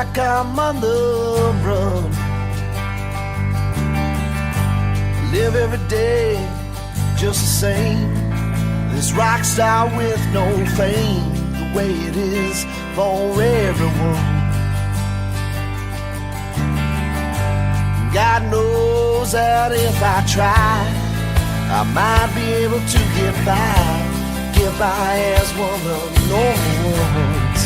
like I'm on the run. Live every day just the same. This rock star with no fame, the way it is for everyone. God knows that if I try, I might be able to get by as one of the normal ones.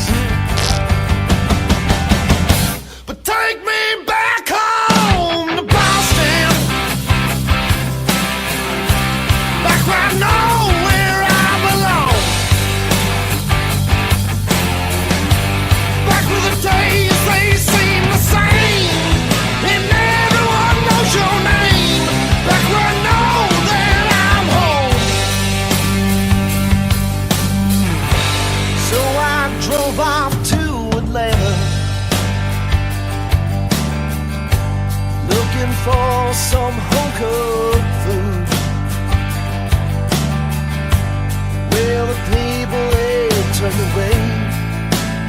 But take me back home to Boston, back where I know where I belong, back where the days they seem the same, and everyone knows your name, back where I know that I'm home. So I drove off to Atlanta, looking for some home-cooked food. Well, the people, they turned away.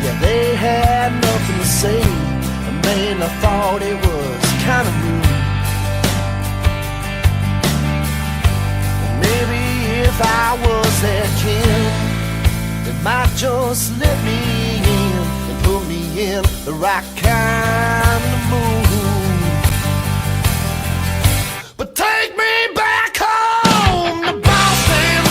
Yeah, they had nothing to say. Man, I thought it was kind of rude. Maybe if I was their kid, they might just let me in and put me in the right kind of mood. But take me back home to Boston,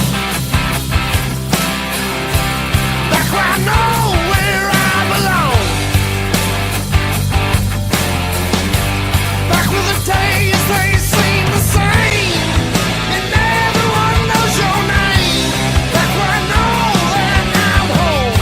back where I know where I belong, back where the days they seem the same, and everyone knows your name, back where I know that I'm home.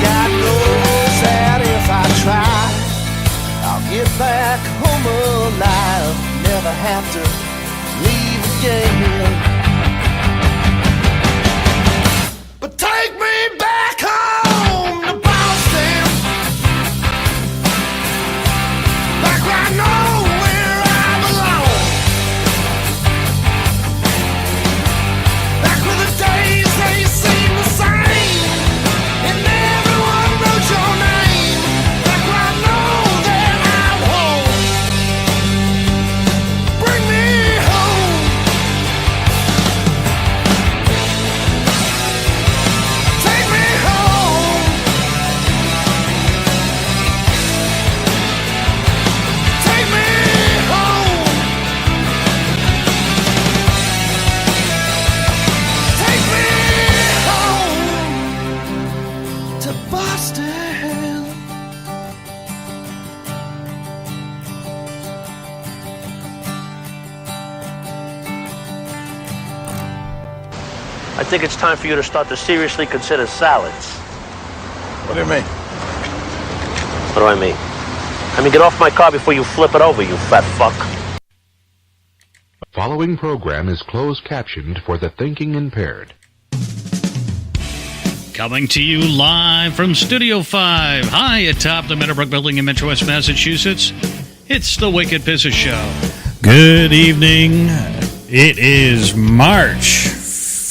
God knows that if I try, I'll get back home alive. Never have to leave again. But take me back home to Boston, back where I know where I belong, back where the days they seem the same, and everyone knows your name, back where I know that I'm home. Bring me home. Take me home. Take me home. Take me home to Boston. I think it's time for you to start to seriously consider salads. What do you mean? What do I mean? I mean, get off my car before you flip it over, you fat fuck. The following program is closed captioned for the thinking impaired. Coming to you live from Studio 5, high atop the Meadowbrook Building in Metro West Massachusetts. It's the Wicked Business Show. Good evening. It is March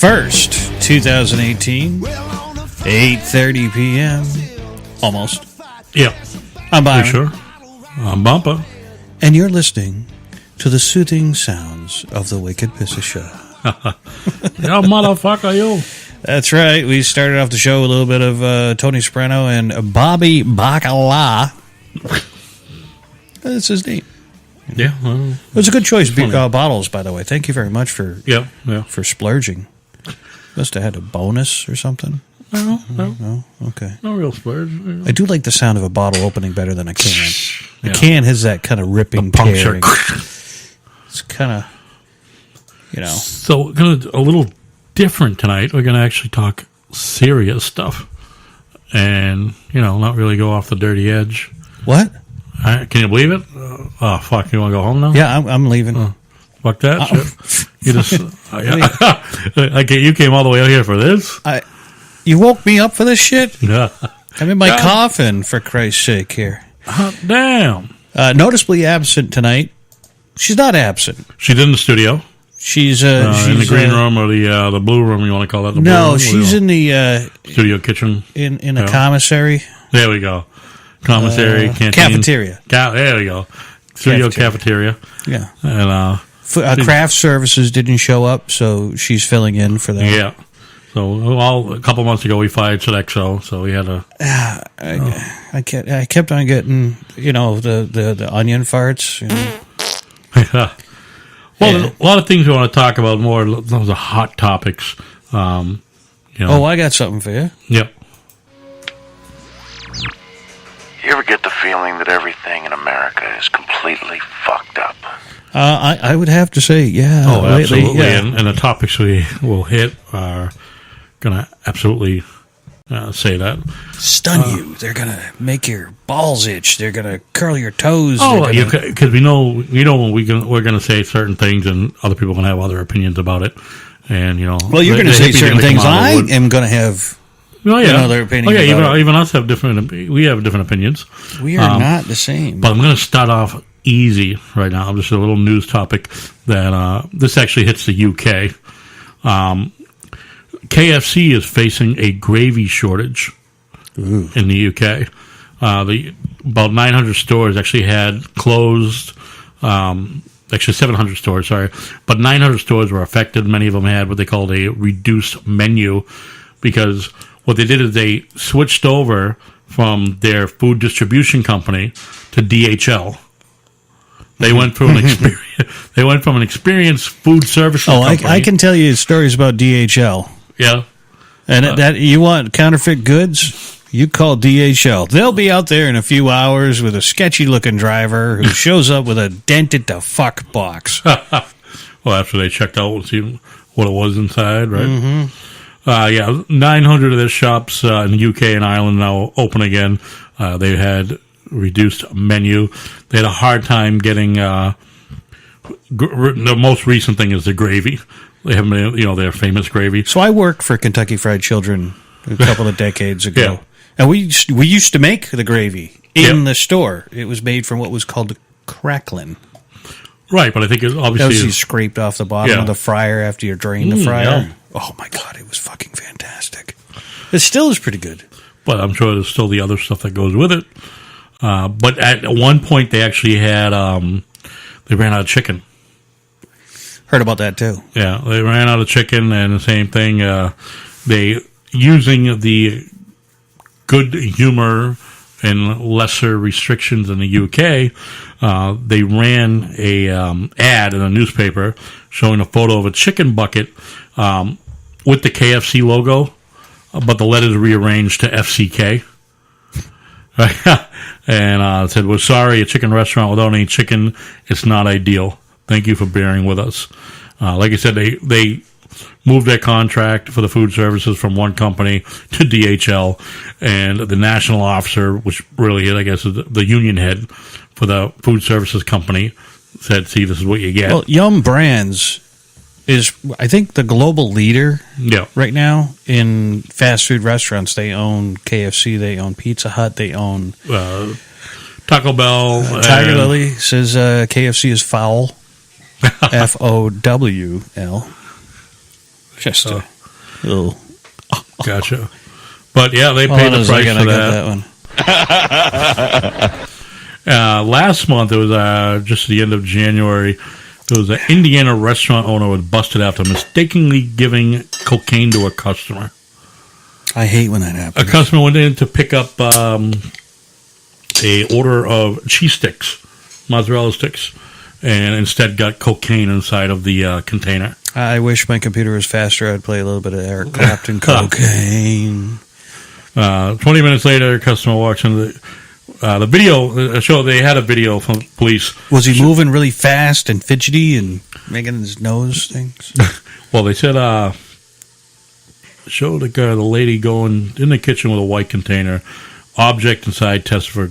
1st, 2018, 8:30 p.m. Almost. Yeah. I'm Byron. You sure? I'm Bumpa. And you're listening to the soothing sounds of the Wicked Business Show. Yeah, motherfucker, you. That's right. We started off the show with a little bit of Tony Soprano and Bobby Bacala. That's his name. Yeah. Well, It was a good choice. Bottles, by the way. Thank you very much for for splurging. Must have had a bonus or something. No? Okay. No real splurge. I do like the sound of a bottle opening better than a can. A can has that kind of ripping, puncture. tearing. It's kind of, So, a little different tonight. We're going to actually talk serious stuff. And, not really go off the dirty edge. What? Can you believe it? Oh, fuck. You want to go home now? Yeah, I'm leaving. Fuck that shit. You just... you came all the way out here for this? You woke me up for this shit? Yeah. I'm in my coffin, for Christ's sake, here. Damn. Noticeably absent tonight. She's not absent. She's in the studio. She's in the green room or the blue room, you want to call that the blue room? No, she's in the... studio kitchen. In a commissary. There we go. Commissary, canteen. Cafeteria. There we go. Studio cafeteria. Yeah. And craft services didn't show up, so she's filling in for that. Yeah. So, a couple months ago, we fired Sodexo, so we had to... I kept on getting, the onion farts. Yeah. Well, there's a lot of things we want to talk about more. Those are hot topics. Oh, I got something for you. Yep. You ever get the feeling that everything in America is completely fucked up? I would have to say, yeah. Oh, lately, absolutely. Yeah. And the topics we will hit are going to absolutely say that. Stun you. They're going to make your balls itch. They're going to curl your toes. Oh, because we know we're going to say certain things, and other people are going to have other opinions about it. And well, you're going to say certain things. I am going to have. Oh yeah, another opinion. Oh yeah, even us have different. We have different opinions. We are not the same. But I'm going to start off easy right now. Just a little news topic that this actually hits the UK. KFC is facing a gravy shortage in the UK. About 900 stores actually had closed. Actually, 700 stores, sorry. But 900 stores were affected. Many of them had what they called a reduced menu because what they did is they switched over from their food distribution company to DHL. They went through an experienced food service company. I can tell you stories about DHL. Yeah. And that you want counterfeit goods? You call DHL. They'll be out there in a few hours with a sketchy-looking driver who shows up with a dented-to-fuck box. Well, after they checked out and see what it was inside, right? Mm-hmm. 900 of their shops in the UK and Ireland now open again. They had reduced menu. They had a hard time getting... the most recent thing is the gravy. They have, their famous gravy. So I worked for Kentucky Fried Children a couple of decades ago. Yeah. And we used to make the gravy in the store. It was made from what was called cracklin. Right, but I think it obviously... That was scraped off the bottom of the fryer after you drain the fryer. Yeah. Oh, my God, it was fucking fantastic. It still is pretty good. But I'm sure there's still the other stuff that goes with it. But at one point, they actually had... they ran out of chicken. Heard about that, too. Yeah, they ran out of chicken, and the same thing, they, using the good humor and lesser restrictions in the UK, they ran a ad in a newspaper showing a photo of a chicken bucket with the KFC logo, but the letters rearranged to FCK. And it said, "We're sorry, a chicken restaurant without any chicken, it's not ideal. Thank you for bearing with us." Like I said, they moved their contract for the food services from one company to DHL, and the national officer, which really, I guess, is the union head for the food services company, said, "See, this is what you get." Well, Yum Brands is, I think, the global leader right now in fast food restaurants. They own KFC, they own Pizza Hut, they own Taco Bell. Tiger Lily says KFC is foul. FOWL. Just a little. Gotcha. But yeah, they paid the price for that. Last month, it was just the end of January. There was an Indiana restaurant owner was busted after mistakenly giving cocaine to a customer. I hate when that happens. A customer went in to pick up a order of cheese sticks, mozzarella sticks, and instead got cocaine inside of the container. I wish my computer was faster. I'd play a little bit of Eric Clapton, Cocaine. 20 minutes later, a customer walks into the video. Show they had a video from police. Was he moving really fast and fidgety and making his nose things? Well, they said show the lady going in the kitchen with a white container. Object inside test for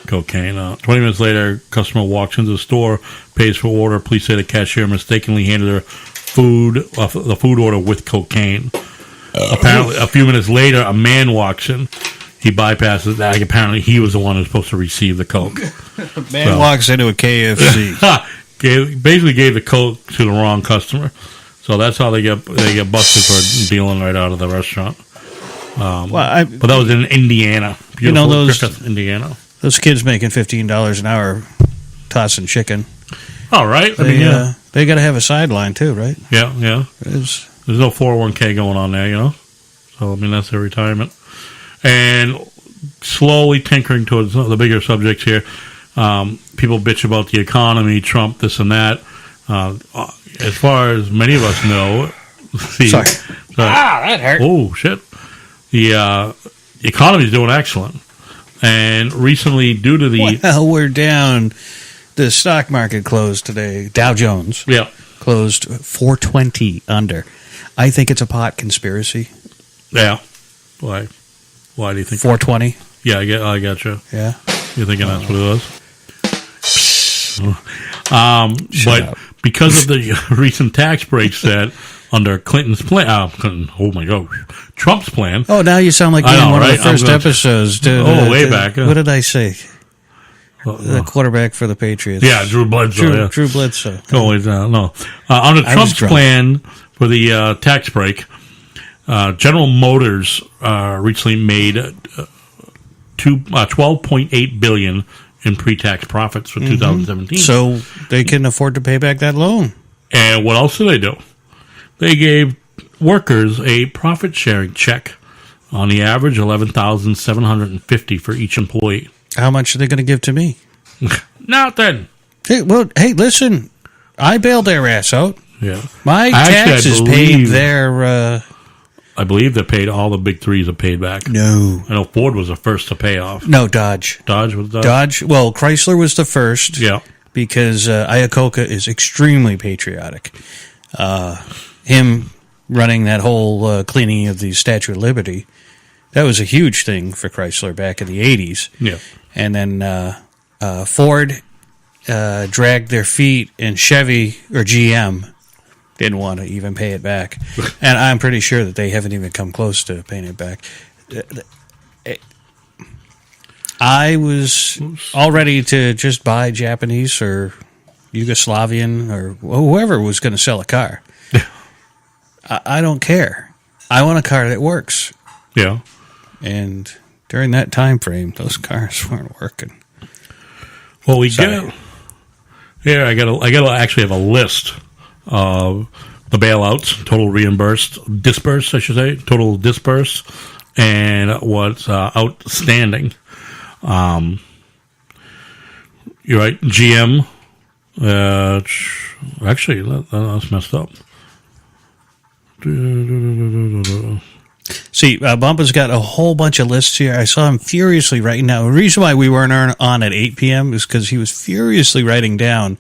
cocaine. 20 minutes later, customer walks into the store, pays for order. Police say the cashier mistakenly handed her the food order with cocaine. Apparently, a few minutes later, a man walks in. He bypasses that. Apparently, he was the one who's supposed to receive the coke. Man walks into a KFC. Basically gave the coke to the wrong customer. So that's how they get busted for dealing right out of the restaurant. But that was in Indiana. Beautiful, Griffith, Indiana. Those kids making $15 an hour tossing chicken. All right. They got to have a sideline too, right? Yeah. There's no 401k going on there, you know. So I mean that's their retirement. And slowly tinkering towards the bigger subjects here. People bitch about the economy, Trump, this and that. As far as many of us know, sorry. That hurt. Oh shit! The economy is doing excellent, and recently, due to the we're down. The stock market closed today. Dow Jones, closed 420 under. I think it's a pot conspiracy. Yeah. Why? Why do you think 420? Yeah, I got you. Yeah. You're thinking that's what it was? But because of the recent tax breaks that under Clinton's plan, oh my God, Trump's plan. Oh, now you sound like you're in one of the first episodes. Way back. What did I say? The quarterback for the Patriots. Yeah, Drew Bledsoe. Drew Bledsoe. Always, no. Under Trump's plan for the tax break, General Motors recently made $12.8 billion in pre-tax profits for 2017. So they can afford to pay back that loan. And what else did they do? They gave workers a profit-sharing check on the average $11,750 for each employee. How much are they going to give to me? Nothing. Hey, listen. I bailed their ass out. Yeah. My taxes paid their... I believe they paid all the big threes are paid back. No. I know Ford was the first to pay off. No, Dodge. Dodge was Dodge. Well, Chrysler was the first. Yeah. Because Iacocca is extremely patriotic. Him running that whole cleaning of the Statue of Liberty, that was a huge thing for Chrysler back in the 80s. Yeah. And then Ford dragged their feet, and Chevy or GM didn't want to even pay it back. And I'm pretty sure that they haven't even come close to paying it back. I was all ready to just buy Japanese or Yugoslavian or whoever was going to sell a car. I don't care. I want a car that works. Yeah. And during that time frame, those cars weren't working. Well, I got to actually have a list of the bailouts, total dispersed, I should say, total dispersed, and what's outstanding. You're right, GM. Actually, that's messed up. See, Bumpa's got a whole bunch of lists here. I saw him furiously writing down. The reason why we weren't on at 8 p.m. is because he was furiously writing down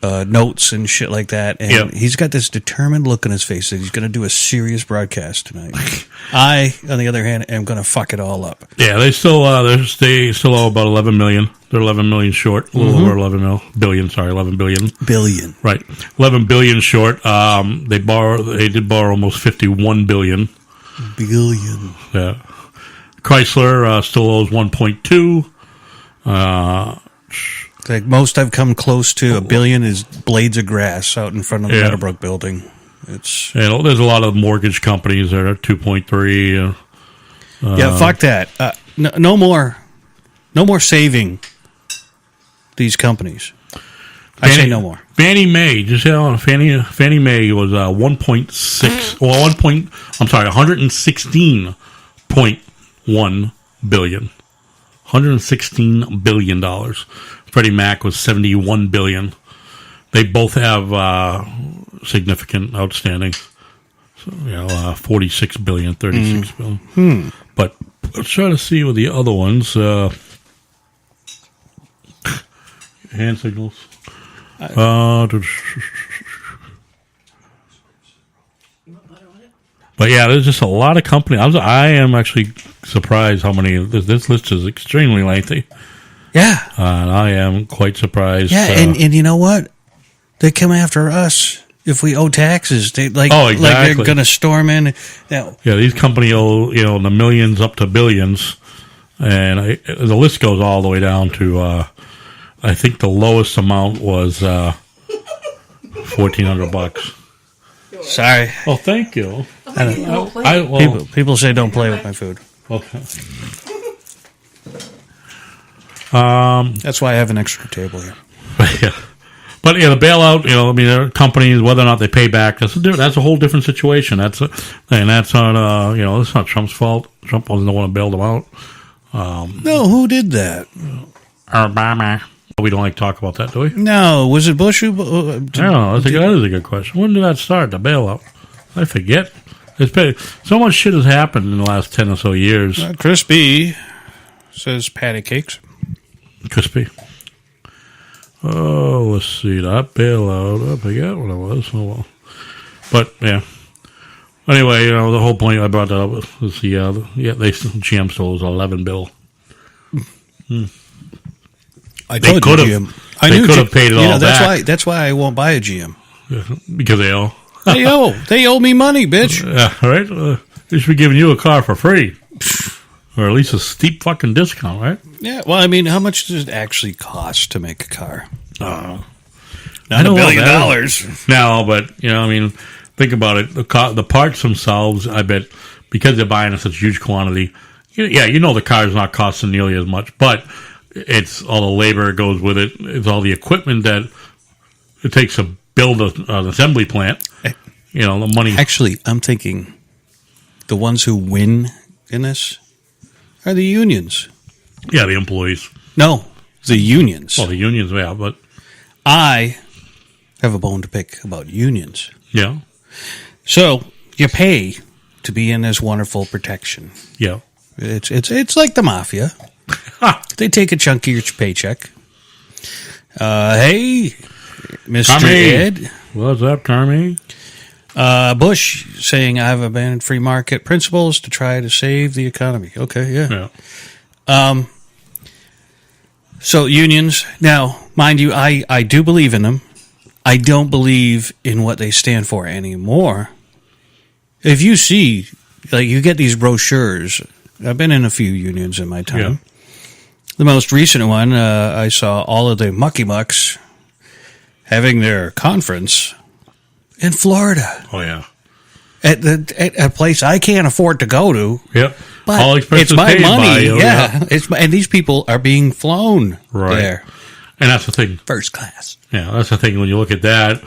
notes and shit like that. And he's got this determined look on his face that he's going to do a serious broadcast tonight. I, on the other hand, am going to fuck it all up. Yeah, they still owe about $11 million. They're $11 million short, a little over $11 billion. Sorry, $11 billion. Billion. Right, $11 billion short. They did borrow almost $51 billion. Billion. Yeah. Chrysler still owes 1.2. Like most I've come close to $1 billion is blades of grass out in front of the Meadowbrook building. There's a lot of mortgage companies that are 2.3. Fuck that. No more saving these companies. I say no more. Fannie Mae, Fannie Mae was 1.6. Well, 116.1 billion. $116 billion. Freddie Mac was $71 billion. They both have significant outstanding. So, $46 billion, $36 billion. But let's try to see with the other ones. Hand signals. But yeah, there's just a lot of companies. I am actually surprised how many. This list is extremely lengthy. Yeah. And I am quite surprised. Yeah, and you know what? They come after us if we owe taxes. They like they're going to storm in. Now, yeah, these companies owe the millions up to billions, and the list goes all the way down to. I think the lowest amount was $1,400. Sorry. Oh, thank you. People say don't play with my food. Okay. That's why I have an extra table here. But the bailout, there are companies, whether or not they pay back, that's a whole different situation. That's not, it's not Trump's fault. Trump doesn't want to bail them out. No, who did that? Obama. We don't like to talk about that, do we? No, was it Bush who? I don't know. That is a good question. When did that start? The bailout? I forget. So much shit has happened in the last 10 or so years. Crispy says patty cakes. Crispy. Oh, let's see. That bailout. I forget what it was. Oh, well. But, yeah. Anyway, the whole point I brought that up was GM stole was $11 billion. I told you, GM. They could have paid it all back. That's why I won't buy a GM. Because they owe. They owe me money, bitch. Right? They should be giving you a car for free. Or at least a steep fucking discount, right? Yeah, well, I mean, how much does it actually cost to make a car? Not $1 billion. No, but, think about it. The parts themselves, I bet, because they're buying in such huge quantity, the car is not costing nearly as much, but it's all the labor that goes with it. It's all the equipment that it takes to build an assembly plant. The money. Actually, I'm thinking the ones who win in this are the unions. Yeah, the employees. No, the unions. Well, the unions, yeah, but I have a bone to pick about unions. Yeah. So you pay to be in this wonderful protection. Yeah. It's like the mafia. They take a chunk of your paycheck. Hey, Mr. Tommy. Ed. What's up, Tommy? Bush saying I have abandoned free market principles to try to save the economy. Okay, yeah. So unions. Now, mind you, I do believe in them. I don't believe in what they stand for anymore. If you see, you get these brochures. I've been in a few unions in my time. Yeah. The most recent one, I saw all of the mucky mucks having their conference in Florida. Oh, yeah. At a place I can't afford to go to. Yep. But all it's my money. Yeah. And these people are being flown there. And that's the thing. First class. Yeah, that's the thing. When you look at that,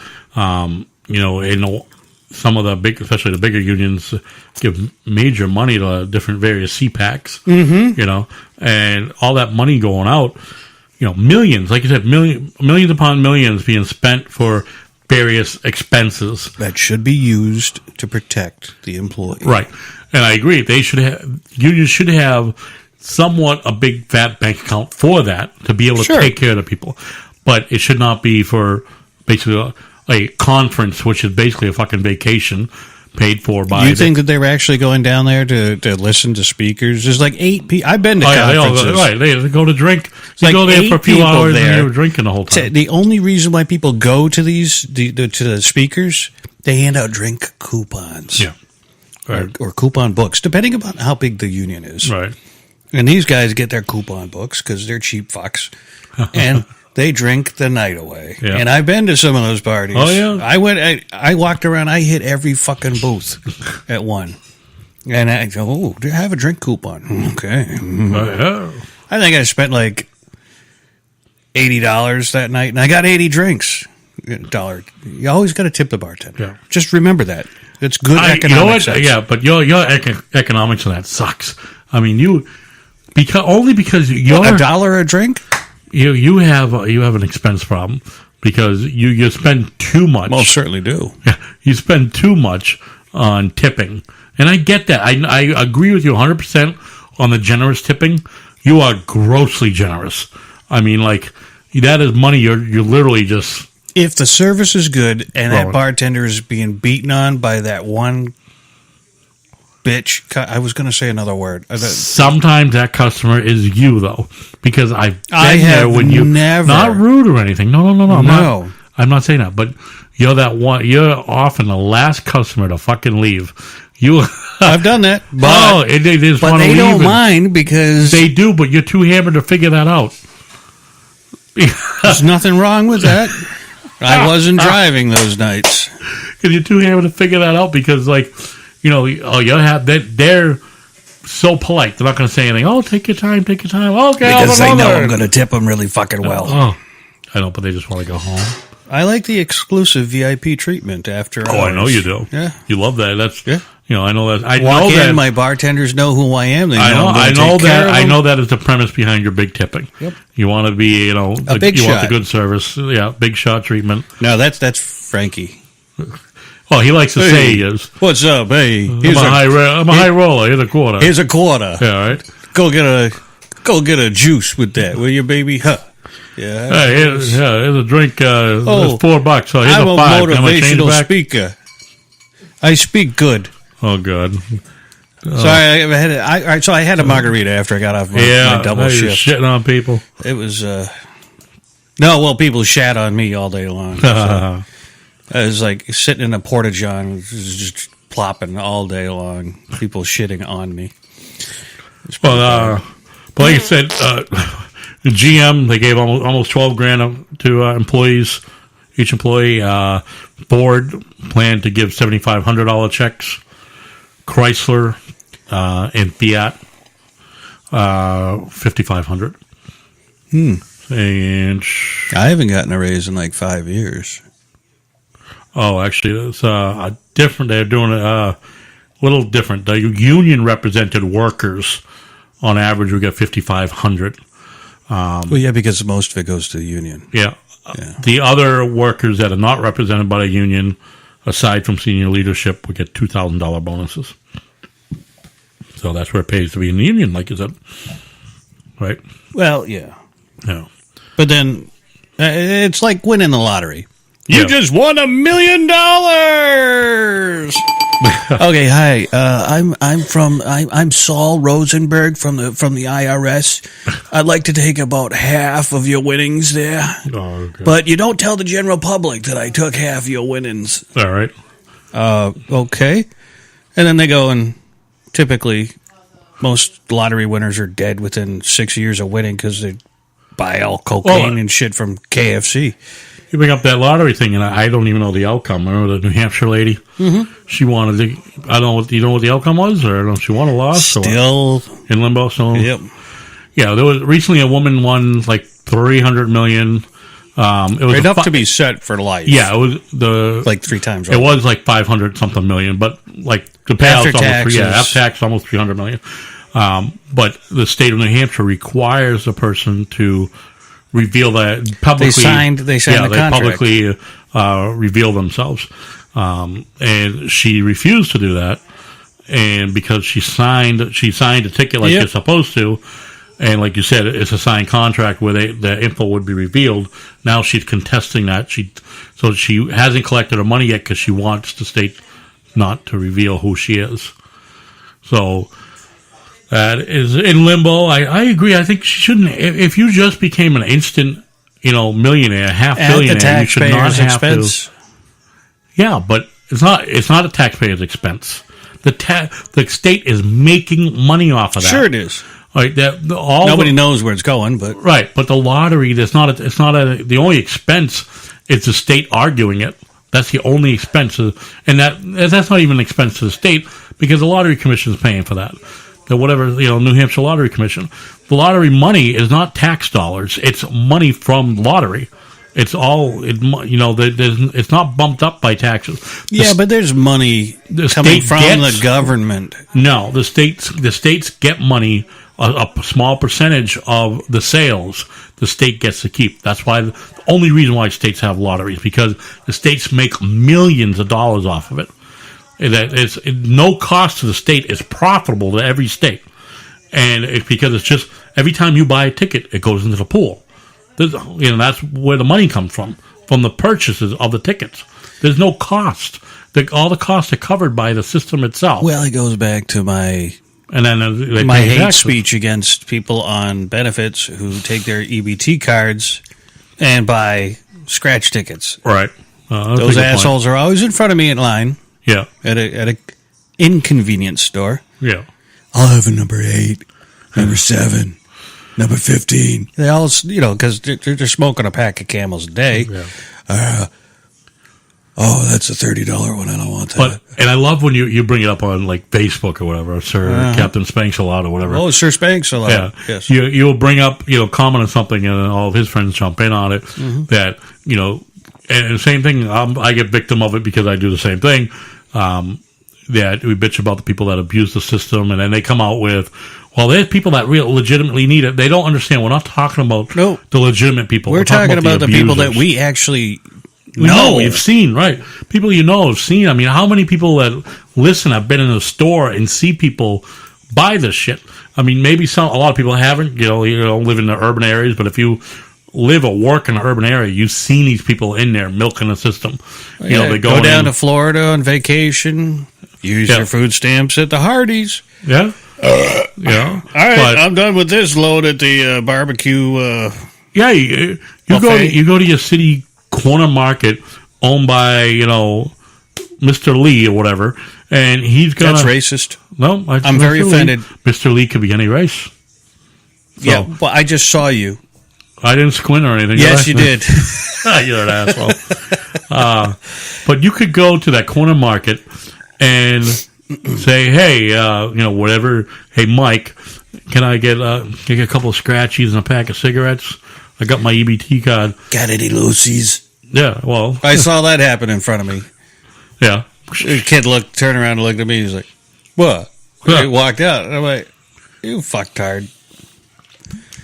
some of the especially the bigger unions, give major money to different various CPACs, and all that money going out, millions, like you said, millions upon millions being spent for various expenses. That should be used to protect the employee. Right. And I agree. Unions should have somewhat a big fat bank account for that to be able to take care of the people. But it should not be for basically a conference, which is basically a fucking vacation paid for by... You think that they were actually going down there to listen to speakers? There's like 8 people. I've been to conferences. They go to drink. They go there for a few hours and they were drinking the whole time. The only reason why people go to to the speakers, they hand out drink coupons. Yeah. Right. Or coupon books, depending upon how big the union is. Right. And these guys get their coupon books because they're cheap fucks. And they drink the night away. Yeah. And I've been to some of those parties. Oh, yeah. I walked around. I hit every fucking booth at one. And I go, do you have a drink coupon? Okay. I think I spent like $80 that night, and I got 80 drinks. $1. You always got to tip the bartender. Yeah. Just remember that. It's good economics. Yeah, but your economics on that sucks. I mean, only because you're $1 a drink. You have an expense problem because you spend too much. Most certainly do. Yeah, you spend too much on tipping, and I get that. I agree with you 100% on the generous tipping. You are grossly generous. I mean, like that is money you're literally just. If the service is good and that bartender is being beaten on by that one bitch. I was going to say another word. Sometimes that customer is you, though, because I've been I there have when you never. not rude or anything. No. No. I'm not saying that, but you're that one. You're often the last customer to fucking leave. You. I've done that, but they just but want to they leave. don't and- mind because They do, but you're too hammered to figure that out. there's nothing wrong with that. I wasn't driving those nights. Because you're too hammered to figure that out because, like, you know, they're so polite. They're not going to say anything. Oh, take your time. Okay, Because they know I'm going to tip them really fucking well. I know, but they just want to go home. I like the exclusive VIP treatment after hours. Oh, I know you do. Yeah. You love that. That's, Yeah. you know, I know that. I Walk know in, that. my bartenders know who I am. They know I I'm know gonna take care that. of I them. know that is the premise behind your big tipping. Yep. You want to be, you know, big you want shot. the good service. Yeah, big shot treatment. No, that's Frankie. Well, he likes to say he is. What's up? Hey, I'm a high roller. Here's a quarter. here's a quarter. Yeah, right. Go get a juice with that, will you, baby? Huh. Yeah. Hey, here's a drink. It's $4. So here's I'm a a $5. Can I change motivational back? speaker. I speak good. Oh, God. So I had a margarita after I got off my double now you're shift. shitting on people. It was people shat on me all day long. So I was like sitting in a porta john, just plopping all day long. People shitting on me. But like I said, GM, they gave almost $12,000 to employees. Each employee. Ford planned to give $7,500 checks. Chrysler and Fiat, $5,500. And I haven't gotten a raise in like 5 years. actually, it's different. They're doing it a little different. The union represented workers, on average, we get $5,500. Well, yeah, because most of it goes to the union. Yeah. Yeah. The other workers that are not represented by a union, aside from senior leadership, would get $2,000 bonuses. So that's where it pays to be in the union, like you said. Right? Well, yeah. Yeah. But then it's like winning the lottery. You Yeah. just won $1 million. Okay, hi. I'm Saul Rosenberg from the IRS. I'd like to take about half of your winnings there, Oh, okay. but you don't tell the general public that I took half of your winnings. All right. Okay. And then they go and typically most lottery winners are dead within 6 years of winning because they buy all cocaine and shit from KFC. You bring up that lottery thing, and I don't even know the outcome. Remember the New Hampshire lady? Mm-hmm. She wanted to. I don't know. Do you know what the outcome was, or don't she want a loss? Still in limbo. So Yep. yeah, there was recently a woman won like $300 million. It was Enough to be set for life. Yeah, it was like 3 times. It was like 500 something million, but like the payout's After taxes. after tax almost 300 million. But the state of New Hampshire requires a person to reveal that publicly. They signed the contract. Publicly reveal themselves, and she refused to do that. And because she signed a ticket like Yep. you're supposed to, and like you said, it's a signed contract where the info would be revealed. Now she's contesting that. So she hasn't collected her money yet because she wants the state not to reveal who she is. So that is in limbo. I agree. I think she shouldn't. If you just became an instant, millionaire, half At the billionaire, you should not taxpayer's have expense. to. Yeah, but it's not a taxpayer's expense. The state is making money off of that. Sure it is. Right, Nobody knows where it's going, but right. But the lottery, the only expense is the state arguing it. That's the only expense, and that's not even an expense to the state because the lottery commission is paying for that. New Hampshire Lottery Commission. The lottery money is not tax dollars; it's money from lottery. It's all it's not bumped up by taxes. But there's money coming from the government. No, the states get money. A small percentage of the sales the state gets to keep. That's why the only reason why states have lotteries, because the states make millions of dollars off of it. It's no cost to the state. It's profitable to every state, and it's because it's just every time you buy a ticket, it goes into the pool. That's where the money comes from the purchases of the tickets. There's no cost. all the costs are covered by the system itself. Well, it goes back to my and then they my pay hate taxes. speech against people on benefits who take their EBT cards and buy scratch tickets. Right. That's a Those good assholes are always in front of me in line point. Yeah. at a inconvenience store. Yeah. I'll have a number 8, number 7, number 15. They all, because they're smoking a pack of Camels a day. Yeah. That's a $30 one. I don't want that. And I love when you bring it up on like Facebook or whatever, Sir Captain Spanks a lot or whatever. Oh, Sir Spanks a lot. Yeah. Yes. You'll bring up, comment on something and then all of his friends jump in on it that, and the same thing, I get victim of it because I do the same thing, that we bitch about the people that abuse the system and then they come out with, well, there's people that legitimately need it. They don't understand. We're not talking about the legitimate people. We're talking about the people that abusers. we actually We've seen, right? People have seen. I mean, how many people that listen have been in the store and see people buy this shit? I mean, maybe a lot of people haven't, live in the urban areas, but if you live or work in an urban area, you've seen these people in there milking the system. They go down to Florida on vacation, use your food stamps at the Hardee's. Yeah. Yeah. All right, I'm done with this load at the barbecue. You go to your city corner market owned by Mr. Lee or whatever, and he's gonna. That's racist. No, I'm very offended. Mr. Lee could be any race. So, yeah, well, I just saw you. I didn't squint or anything. Yes, you did. You're an asshole. But you could go to that corner market and say, hey, whatever. Hey, Mike, can I get a couple of scratchies and a pack of cigarettes? I got my EBT card. Got any Lucy's? Yeah, well. I saw that happen in front of me. Yeah. The kid turned around and looked at me. He's like, what? Yeah. He walked out. And I'm like, you fucktard.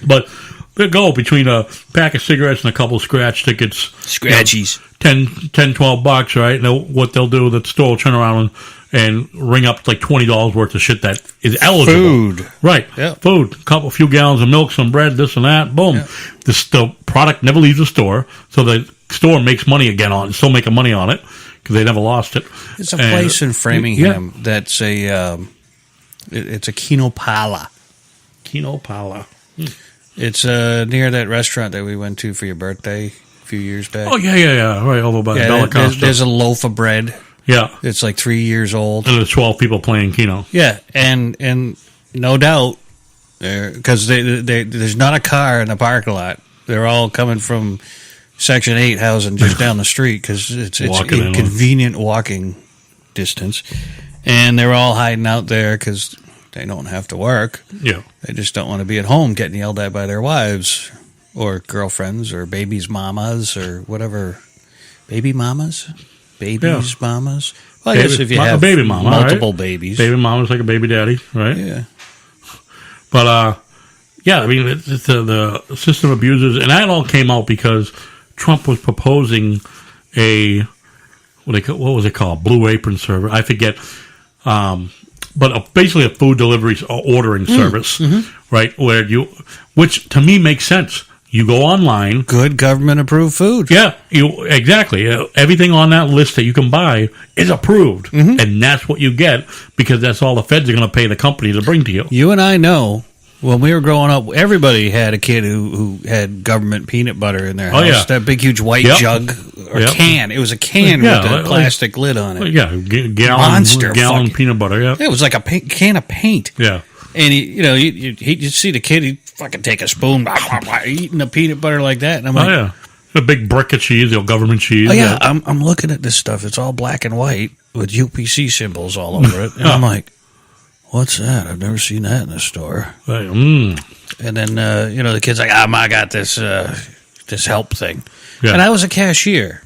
But they go between a pack of cigarettes and a couple of scratch tickets. Scratchies. $10, $12, right? And what they'll do, the store will turn around and ring up like $20 worth of shit that is eligible. Food. Right. Yeah. Food. A few gallons of milk, some bread, this and that. Boom. Yeah. The product never leaves the store, so the store makes money again on it, still making money on it because they never lost it. There's a place in Framingham that's it's a Kino Pala. Kino Pala. It's near that restaurant that we went to for your birthday a few years back. Oh, yeah. Right over by Bella Costa. There's a loaf of bread. Yeah. It's like 3 years old. And there's 12 people playing Keno. Yeah, and no doubt, because there's not a car in the parking lot. They're all coming from Section 8 housing just down the street because it's convenient walking distance. And they're all hiding out there because they don't have to work. Yeah. They just don't want to be at home getting yelled at by their wives or girlfriends or babies' mamas or whatever. Baby mamas? Babies, mamas. Well, I guess if you have baby mama, multiple right? babies. Baby mama's like a baby daddy, right? Yeah. But, I mean, it's the system abusers, and that all came out because Trump was proposing what was it called? Blue Apron service. I forget. But basically a food delivery ordering service, right? Which to me makes sense. You go online. Good government-approved food. Yeah, exactly. Everything on that list that you can buy is approved. And that's what you get because that's all the feds are going to pay the company to bring to you. You and I know, when we were growing up, everybody had a kid who had government peanut butter in their house. Oh, yeah. That big, huge white jug or can. It was a can with a plastic lid on it. Yeah, gallon peanut butter, yeah. It was like a can of paint. Yeah. And you'd see the kid, he'd fucking take a spoon, eating the peanut butter like that. And I'm like, a big brick of cheese, government cheese. Oh, yeah, I'm looking at this stuff. It's all black and white with UPC symbols all over it. And I'm like, what's that? I've never seen that in the store. And then, the kid's like, I got this help thing. Yeah. And I was a cashier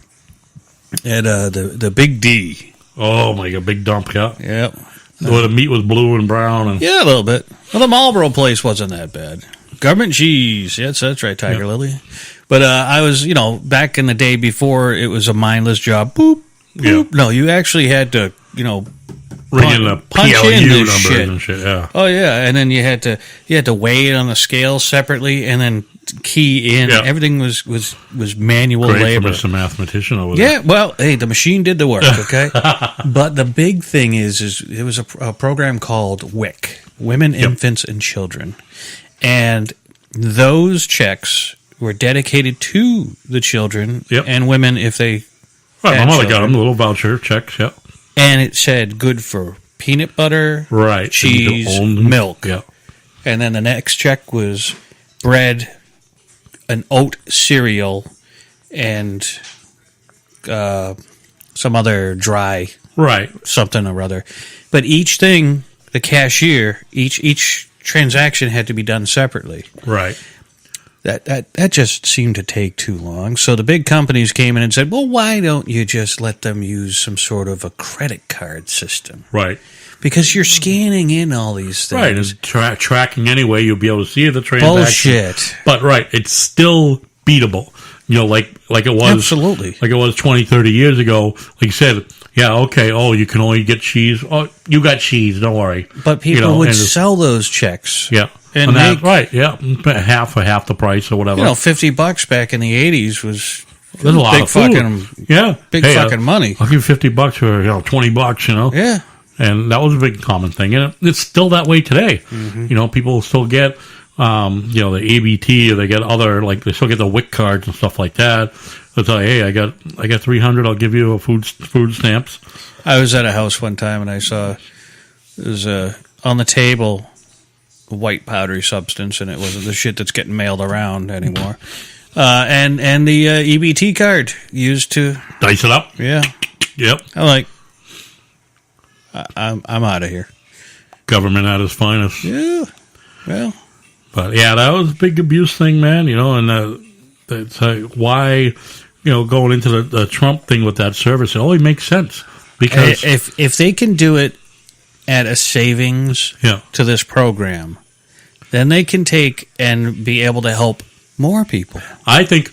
at the Big D. Oh, my God, big dump, yeah. Yep. Where the meat was blue and brown. Yeah, a little bit. Well, the Marlboro place wasn't that bad. Government cheese. Yes, that's right, Tiger Lily. But I was, back in the day before it was a mindless job. Boop, boop. Yeah. No, you actually had to, ring in the punch PLU in numbers shit. And shit, yeah. Oh, yeah, and then you had to weigh it on the scale separately and then key in. Yeah. Everything was manual Great labor. for Mr. Mathematician over there. Yeah, well, hey, the machine did the work, okay? But the big thing is it was a program called WIC, Women, Infants, and Children. And those checks were dedicated to the children and women if they Right, had my mother children. got them, little voucher checks, yeah. And it said good for peanut butter, Right. cheese, And milk. Yeah. And then the next check was bread, an oat cereal, and some other dry Right. something or other. But each thing, the cashier, each transaction had to be done separately. Right. That just seemed to take too long. So the big companies came in and said, well, why don't you just let them use some sort of a credit card system? Right. Because you're scanning in all these things. Right. And tracking anyway, you'll be able to see the transaction. Bullshit. But, right, it's still beatable. You know, like it was. Absolutely. Like it was 20, 30 years ago. Like you said, yeah, okay, you can only get cheese. Oh, you got cheese, don't worry. But people would sell those checks. Yeah. And that, right, yeah. Half the price or whatever. $50 back in the 80s was There's a lot big of food. fucking fucking money. I'll give you $50 for $20, Yeah. And that was a big common thing, and it's still that way today. Mm-hmm. People still get the ABT, or they get other, like they still get the WIC cards and stuff like that. They'll tell you, hey, I got $300. I'll give you a food stamps. I was at a house one time and I saw it was on the table a white powdery substance, and it wasn't the shit that's getting mailed around anymore. And the EBT card used to Dice it up. yeah. Yep. I'm like, I'm out of here. Government at its finest. Yeah. Well, But yeah, that was a big abuse thing, man. And that's why going into the Trump thing with that service, it only makes sense because if they can do it at a savings to this program, then they can take and be able to help more people. I think,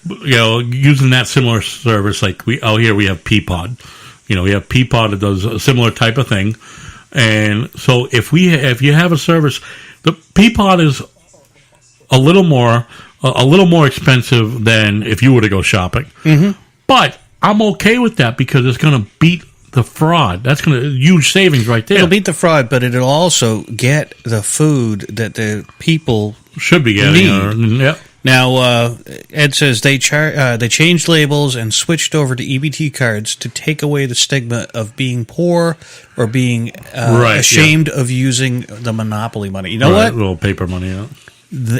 using that similar service, like we have Peapod. We have Peapod that does a similar type of thing, and so if you have a service, the Peapod is a little more expensive than if you were to go shopping. Mm-hmm. But I'm okay with that because it's going to beat the fraud. That's going to huge savings right there. It'll beat the fraud, but it'll also get the food that the people should be getting. Yep. Now, Ed says they changed labels and switched over to EBT cards to take away the stigma of being poor or being ashamed of using the monopoly money. You know what? A little paper money, yeah.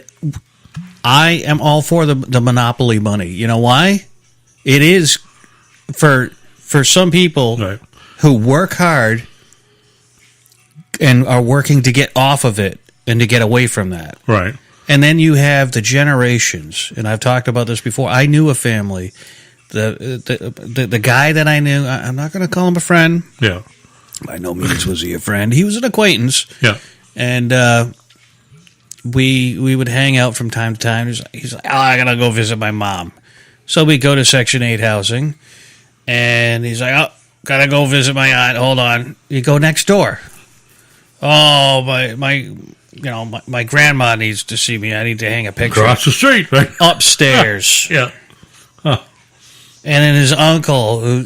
I am all for the monopoly money. You know why? It is for some people who work hard and are working to get off of it and to get away from that. Right. And then you have the generations, and I've talked about this before. I knew a family. The guy that I knew, I'm not going to call him a friend. Yeah. By no means was he a friend. He was an acquaintance. Yeah. And we would hang out from time to time. He's like, I got to go visit my mom. So we go to Section 8 housing, and he's like, oh, got to go visit my aunt. Hold on. You go next door. Oh, my grandma needs to see me. I need to hang a picture. Across the street, right? Upstairs. Yeah. Huh. And then his uncle, who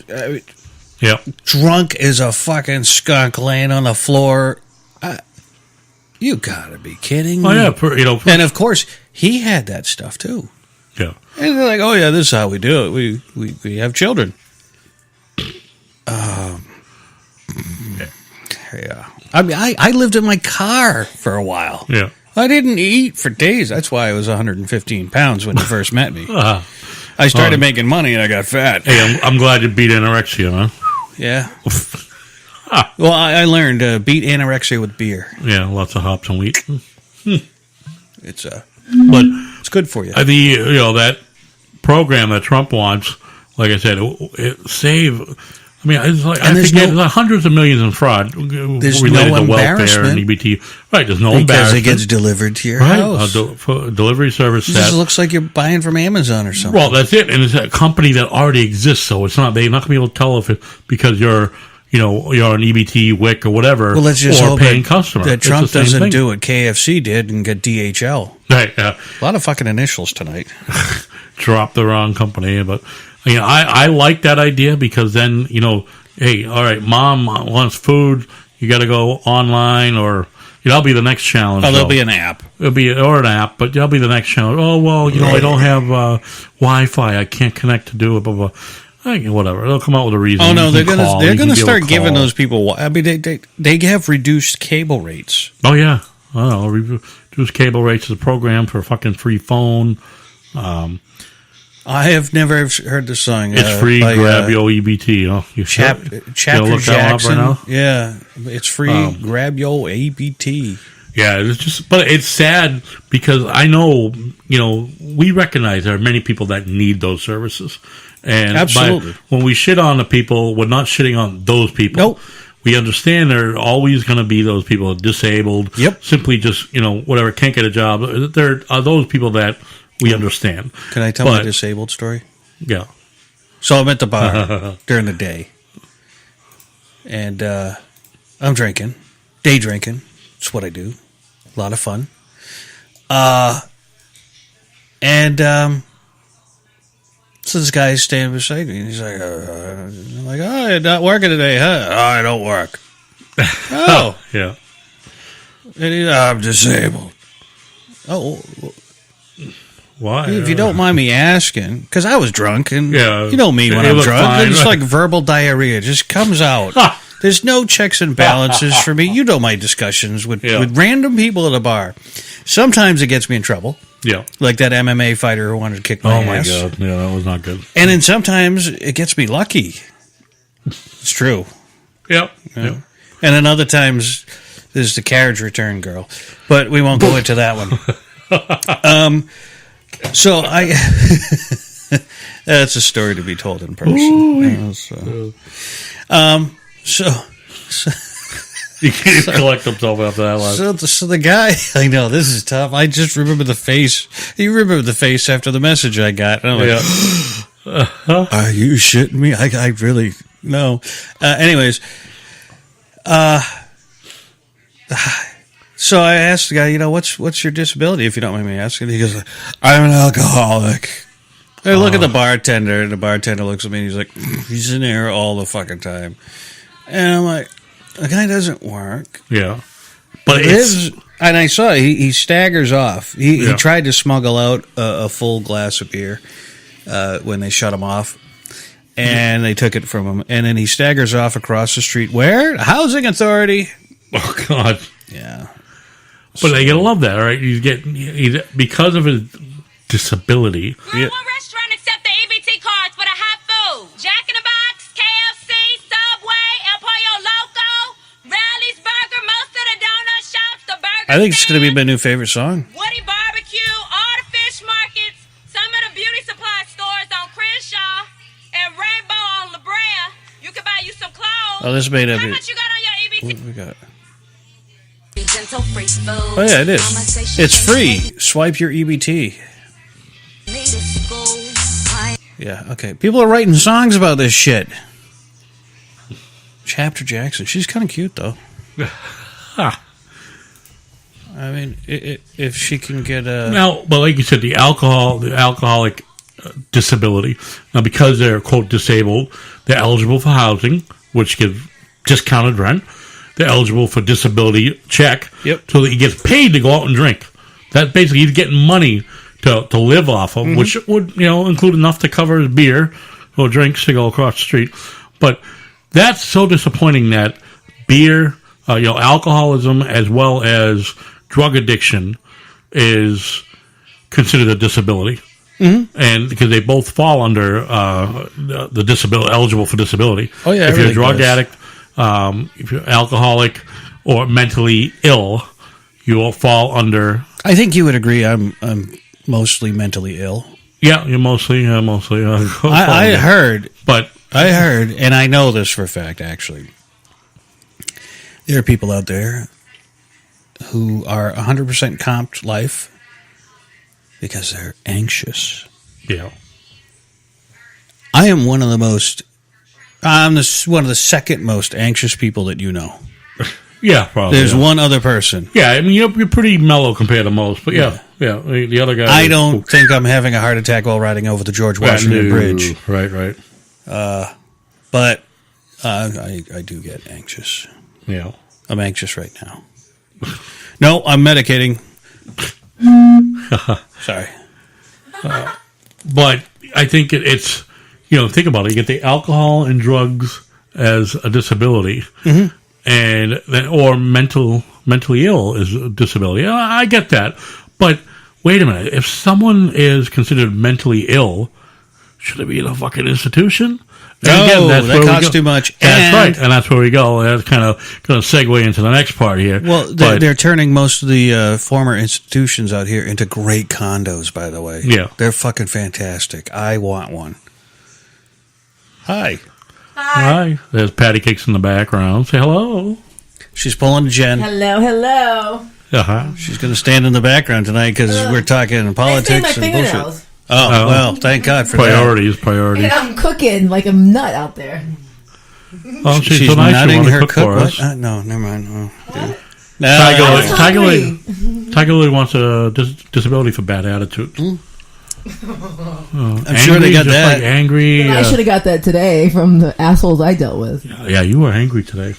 drunk as a fucking skunk, laying on the floor. You gotta be kidding me. Oh, yeah. And of course, he had that stuff too. Yeah. And they're like, oh, yeah, this is how we do it. We have children. Yeah. I mean, I lived in my car for a while. Yeah. I didn't eat for days. That's why I was 115 pounds when you first met me. I started making money and I got fat. Hey, I'm glad you beat anorexia, man. Yeah. Well, I learned beat anorexia with beer. Yeah, lots of hops and wheat. But it's good for you. That program that Trump wants, like I said, it save. I mean, it's like there's hundreds of millions in fraud there's related no to welfare and EBT. Right, there's no because embarrassment. it gets delivered to your house. Delivery service. It just looks like you're buying from Amazon or something. Well, that's it, and it's a company that already exists, so it's not. They're not going to be able to tell if it because you're you're an EBT, WIC, or whatever, Well, let's just or hope paying customer. that It's Trump the same doesn't thing. do what KFC did and get DHL. Right, yeah. A lot of fucking initials tonight. Drop the wrong company. But I like that idea because then, hey, all right, mom wants food. You got to go online or that'll be the next challenge. Oh, there'll be an app. It'll be or an app, but that'll be the next challenge. Oh, well, I don't have Wi-Fi. I can't connect to do it, blah, blah. Whatever. They'll come out with a reason. Oh no, they're You gonna can start call. giving those people. I mean, they have reduced cable rates. Oh yeah, I don't know. Reduce cable rates is a program for a fucking free phone. I have never heard the song. It's free. By, grab your EBT. You Chapter look that up Jackson. right now? Yeah, it's free. Grab your ABT. Yeah, but it's sad because I know, we recognize there are many people that need those services. And Absolutely. when we shit on the people, we're not shitting on those people. Nope. We understand there are always going to be those people disabled. Yep. Simply just, whatever, can't get a job. There are those people that we understand. Can I tell my disabled story? Yeah. So I'm at the bar during the day, and I'm drinking, day drinking. It's what I do. A lot of fun. So this guy's standing beside me, and he's like, I'm like, oh, you're not working today, huh? Oh, I don't work. Oh. Yeah. And I'm disabled. Oh, Why? if you don't mind me asking, because I was drunk, and Yeah. you know me when You I'm look drunk. fine, It's right? like verbal diarrhea. It just comes out. There's no checks and balances for me. You know my discussions with random people at a bar. Sometimes it gets me in trouble. Yeah. Like that MMA fighter who wanted to kick my ass. Oh, my God. Yeah, that was not good. And then sometimes it gets me lucky. It's true. Yep. Yeah. Yep. And then other times there's the carriage return girl. But we won't go into that one. So I... That's a story to be told in person. So You can't collect himself after that last. So the guy, I know this is tough. I just remember the face. You remember the face after the message I got. And I'm like, are you shitting me? I really no. Anyways, so I asked the guy, what's your disability, if you don't mind me asking? He goes, I'm an alcoholic. I look at the bartender, and the bartender looks at me, and he's like, he's in there all the fucking time. And I'm like, the guy doesn't work. Yeah. But And I saw he staggers off. He tried to smuggle out a full glass of beer when they shut him off. And they took it from him. And then he staggers off across the street. Where? Housing Authority. Oh, God. Yeah. But I gotta love that, right? Because of his disability. Girl, what restaurant accept the EBT cards for the hot food? Jack in the Box, KFC, Subway, El Pollo Loco, Rally's Burger, most of the donut shops, the burger I think it's going to be stand, my new favorite song. Woody Barbecue, all the fish markets, some of the beauty supply stores on Crenshaw, and Rainbow on La Brea. You can buy you some clothes. Oh, this may not How be. much you got on your EBT? What we got? Oh, Oh, yeah, it is. It's free. Swipe your EBT. Yeah, okay. People are writing songs about this shit. Chapter Jackson. She's kind of cute, though. I mean, if she can get a... Now, but like you said, the alcoholic disability. Now, because they're, quote, disabled, they're eligible for housing, which gives discounted rent. They're eligible for disability check. Yep. So that he gets paid to go out and drink. That basically, he's getting money to live off of, which would, include enough to cover his beer or drinks to go across the street. But that's so disappointing that beer, alcoholism as well as drug addiction is considered a disability. And because they both fall under the disability, eligible for disability. Oh, yeah, if you're a everything drug does. addict, if you're alcoholic or mentally ill, you will fall under. I think you would agree I'm mostly mentally ill. Yeah, you're mostly. I heard, but and I know this for a fact, actually. There are people out there who are 100% comped life because they're anxious. yeah, I am one of the most I'm one of the second most anxious people that you know. Yeah, probably. There's one other person. Yeah, I mean, you're pretty mellow compared to most, but yeah, the other guy. I don't think I'm having a heart attack while riding over the George Washington Bridge. Right. But I do get anxious. Yeah. I'm anxious right now. No, I'm medicating. Sorry. But I think it's, think about it. You get the alcohol and drugs as a disability, and then, or mentally ill is a disability. I get that. But wait a minute. If someone is considered mentally ill, should it be in a fucking institution? No, that costs too much. That's right, and that's where we go. That's kind of going to segue into the next part here. Well, they're turning most of the former institutions out here into great condos, by the way. Yeah. They're fucking fantastic. I want one. Hi. Hi. There's patty cakes in the background. Say hello. She's pulling Jen. Hello. Uh-huh. She's going to stand in the background tonight because we're talking politics and bullshit. Oh, well, thank God for priorities. And I'm cooking like a nut out there. Well, she's so nice. Nutting You her cook for us. no, never mind. Oh, yeah. Tiger Lily wants a disability for bad attitude. I'm sure they got that. Like angry. I should have got that today from the assholes I dealt with. Yeah, you were angry today.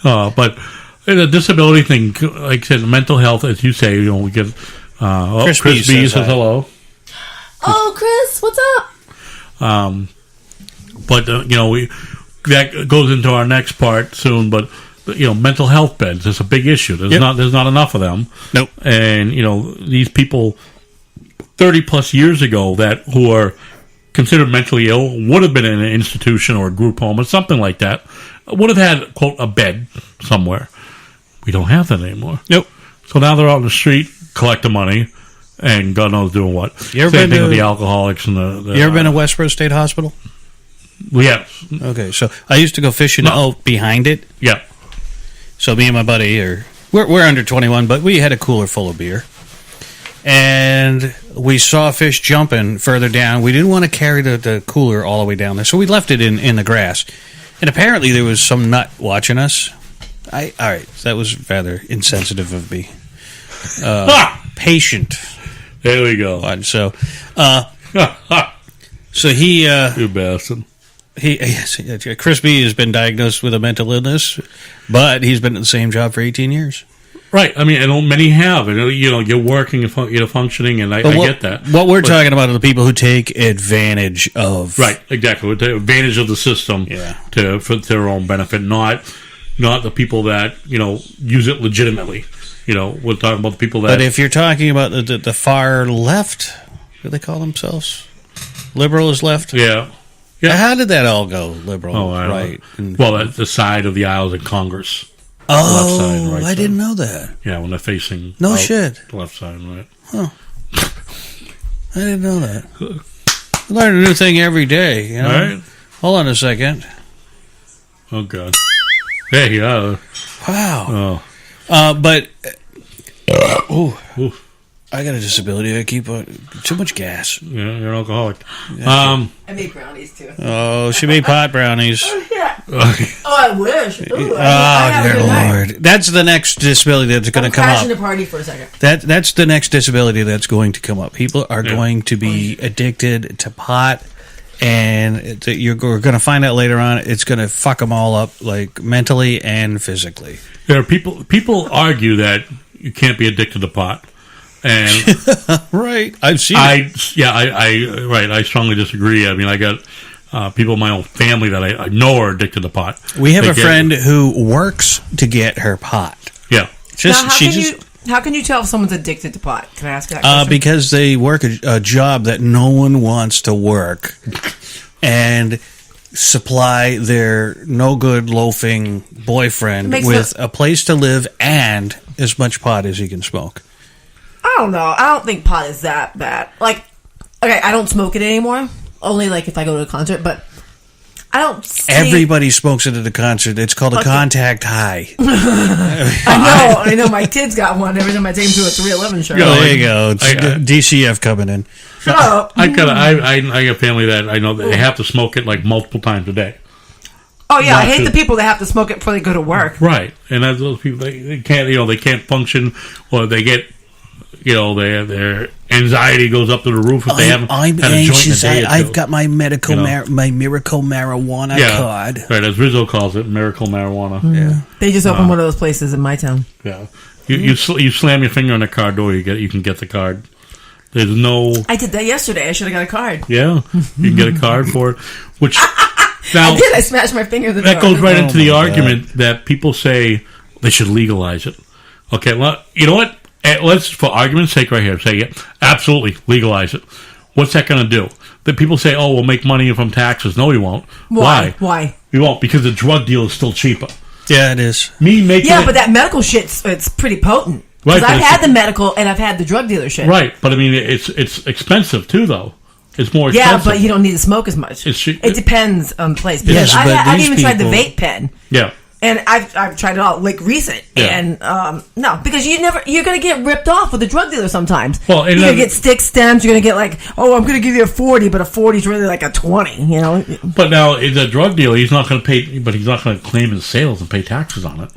But the disability thing, like I said, mental health, as you say, we get. Chris B says hello. Oh, Chris, what's up? But that goes into our next part soon. But mental health beds is a big issue. There's not enough of them. Nope. And these people 30 plus years ago who are considered mentally ill would have been in an institution or a group home or something like that. Would have had, quote, a bed somewhere. We don't have that anymore. Nope. So now they're out on the street collecting money, and God knows doing what. You ever Same been thing to with the alcoholics and the you ever been to Westboro State Hospital? Yes. Okay, so I used to go fishing behind it. Yeah. So me and my buddy we're under 21, but we had a cooler full of beer, and we saw fish jumping further down. We didn't want to carry the cooler all the way down there, so we left it in the grass. And apparently there was some nut watching us. All right, that was rather insensitive of me. Patient. There we go. So, so he, you bastard. Chris B has been diagnosed with a mental illness, but he's been at the same job for 18 years. Right. I mean, and many have. You're working, you're functioning, and I get that. What we're talking about are the people who take advantage of. Right. Exactly. Take advantage of the system for their own benefit, not the people that use it legitimately. We're talking about the people that. But if you're talking about the far left, what do they call themselves? Liberal is left. Yeah. How did that all go? Liberal, right? Well, that's the side of the aisles in Congress. Oh, left side, right I side. didn't know that. Yeah, when they're facing shit. The left side, right? Huh. I didn't know that. I learn a new thing every day. All right. Hold on a second. Oh God. Hey, yeah. Wow. Oh. But I got a disability. I keep too much gas. Yeah, you're an alcoholic. I made brownies too. Oh, she made pot brownies. Oh, yeah. I wish. Ooh, Dear Lord. That's the next disability that's going to come up. I'm crashing the party for a second. That's the next disability that's going to come up. People are going to be addicted to pot, and you're going to find out later on it's going to fuck them all up, like mentally and physically. There are people argue that you can't be addicted to pot. And right, I've seen it. I strongly disagree. I mean, I got people in my own family that I know are addicted to pot. We have a friend who works to get her pot. Yeah. How can you tell if someone's addicted to pot? Can I ask that question? Because they work a job that no one wants to work, and supply their no good loafing boyfriend with a place to live and as much pot as he can smoke. I don't know. I don't think pot is that bad. Like, okay, I don't smoke it anymore. Only like if I go to a concert, but I don't see... Everybody smokes it at a concert. It's called a contact high. I know. My kids got one every time I take them to a 311 show. There you go. It's DCF coming in. Shut up. I got a family that I know that they have to smoke it like multiple times a day. Oh yeah, I hate the people that have to smoke it before they go to work. Right, and that's those people they can't they can't function, or they get their anxiety goes up to the roof if they haven't I'm had anxious. a joint in a day or two. I've got my miracle marijuana card. Right, as Rizzo calls it, miracle marijuana. Yeah, they just opened one of those places in my town. Yeah, you slam your finger on the car door, you can get the card. There's no. I did that yesterday. I should have got a card. Yeah, you can get a card for it, which. Now, I did. I smashed my finger in the door. That goes right into the argument that people say they should legalize it. Okay, well, you know what? Let's, for argument's sake right here, say it. Absolutely, legalize it. What's that going to do? The people say, oh, we'll make money from taxes. No, we won't. Why? Why? We won't, because the drug deal is still cheaper. Yeah, it is. But that medical shit, it's pretty potent. Because Right, I've had the medical and I've had the drug dealer shit. Right, but I mean, it's expensive too, though. It's more expensive. Yeah, but you don't need to smoke as much. It depends on the place. Yes, Because but I've these even tried the people- vape pen. Yeah. And I've tried it all, like recent. Yeah. And no, because you're going to get ripped off with a drug dealer sometimes. Well, you're going to get stick stems. You're going to get like, oh, I'm going to give you a 40, but a 40 is really like a 20, you know? But now, the drug dealer, he's not going to pay, but he's not going to claim his sales and pay taxes on it.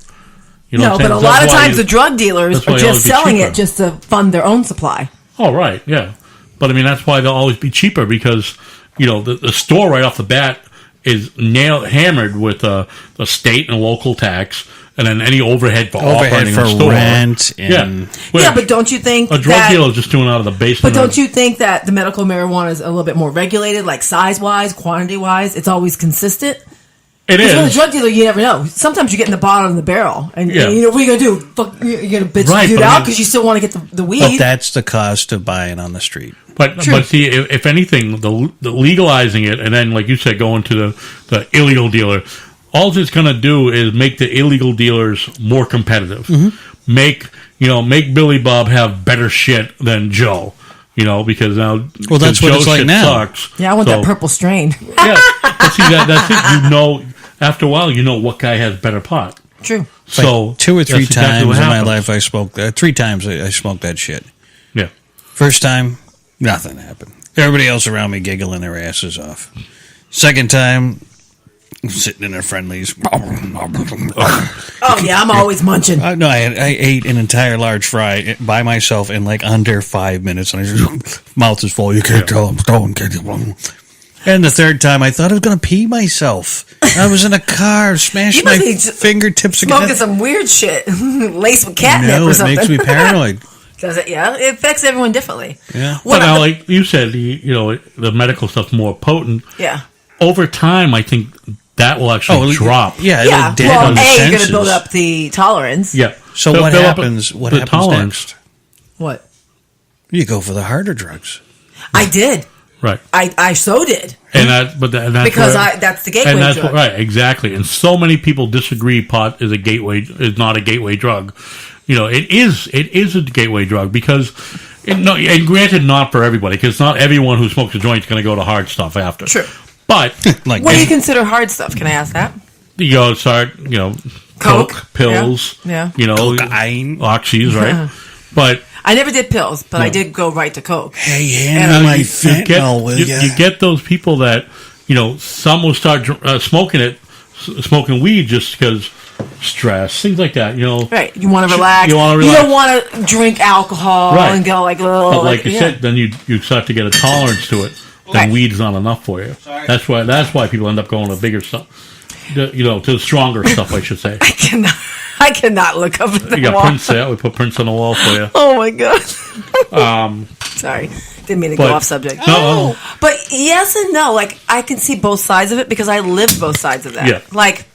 You know No, but a lot of times the drug dealers are just selling it just to fund their own supply. Oh, right, yeah. But I mean, that's why they'll always be cheaper because, the store right off the bat is hammered with the state and local tax and then any overhead for operating a store. Rent. And But don't you think a drug dealer is just doing out of the basement? But don't you think that the medical marijuana is a little bit more regulated, like size-wise, quantity-wise? It's always consistent? It is. With a drug dealer, you never know. Sometimes you get in the bottom of the barrel, and what are you going to do? You're going to bitch the dude out because you still want to get the weed. But that's the cost of buying on the street. But see, if anything, the legalizing it and then, like you said, going to the illegal dealer, all it's going to do is make the illegal dealers more competitive. Mm-hmm. Make Billy Bob have better shit than Joe. Because now that's what it's like now. Sucks. Yeah, I want that purple strain. Yeah, but see that's it. After a while, what guy has better pot. True. So like 2 or 3 that's times exactly in my life, I smoked. 3 times I smoked that shit. Yeah. First time, nothing happened. Everybody else around me giggling their asses off. Second time, sitting in their friendlies. Oh yeah, I'm always munching. No, I ate an entire large fry by myself in like under 5 minutes, and I just mouth is full. You can't tell I'm stoned. And the third time, I thought I was going to pee myself. I was in a car, smashed my fingertips against. Smoking some weird shit, laced with catnip No, or it something. makes me paranoid. Does it? Yeah, it affects everyone differently. Yeah. But now, like you said, the medical stuff's more potent. Yeah. Over time, I think that will actually drop. Yeah. Yeah. Well, you're going to build up the tolerance. Yeah. So what happens? What happens tolerance. next? What? You go for the harder drugs. I did. Right. I so did. And that's because that's the gateway drug. Right, exactly. And so many people disagree pot is not a gateway drug. It is a gateway drug because and granted not for everybody because not everyone who smokes a joint is going to go to hard stuff after. True. But what do you consider hard stuff? Can I ask that? You start, coke, pills, cocaine, oxys, right? But I never did pills, but I did go right to coke. Hey, hand my fentanyl, will ya? You get those people that, some will start smoking weed just because stress, things like that, Right. You want to relax. You don't want to drink alcohol and go like, oh. But like you said, then you start to get a tolerance to it. Then weed's not enough for you. Sorry. That's why people end up going to bigger stuff. To the stronger stuff, I should say. I cannot look up at the You got wall. Prince there. We put Prince on the wall for you. Oh my god. Sorry, didn't mean to go off subject. No. But yes and no. Like I can see both sides of it because I lived both sides of that. Yeah. Like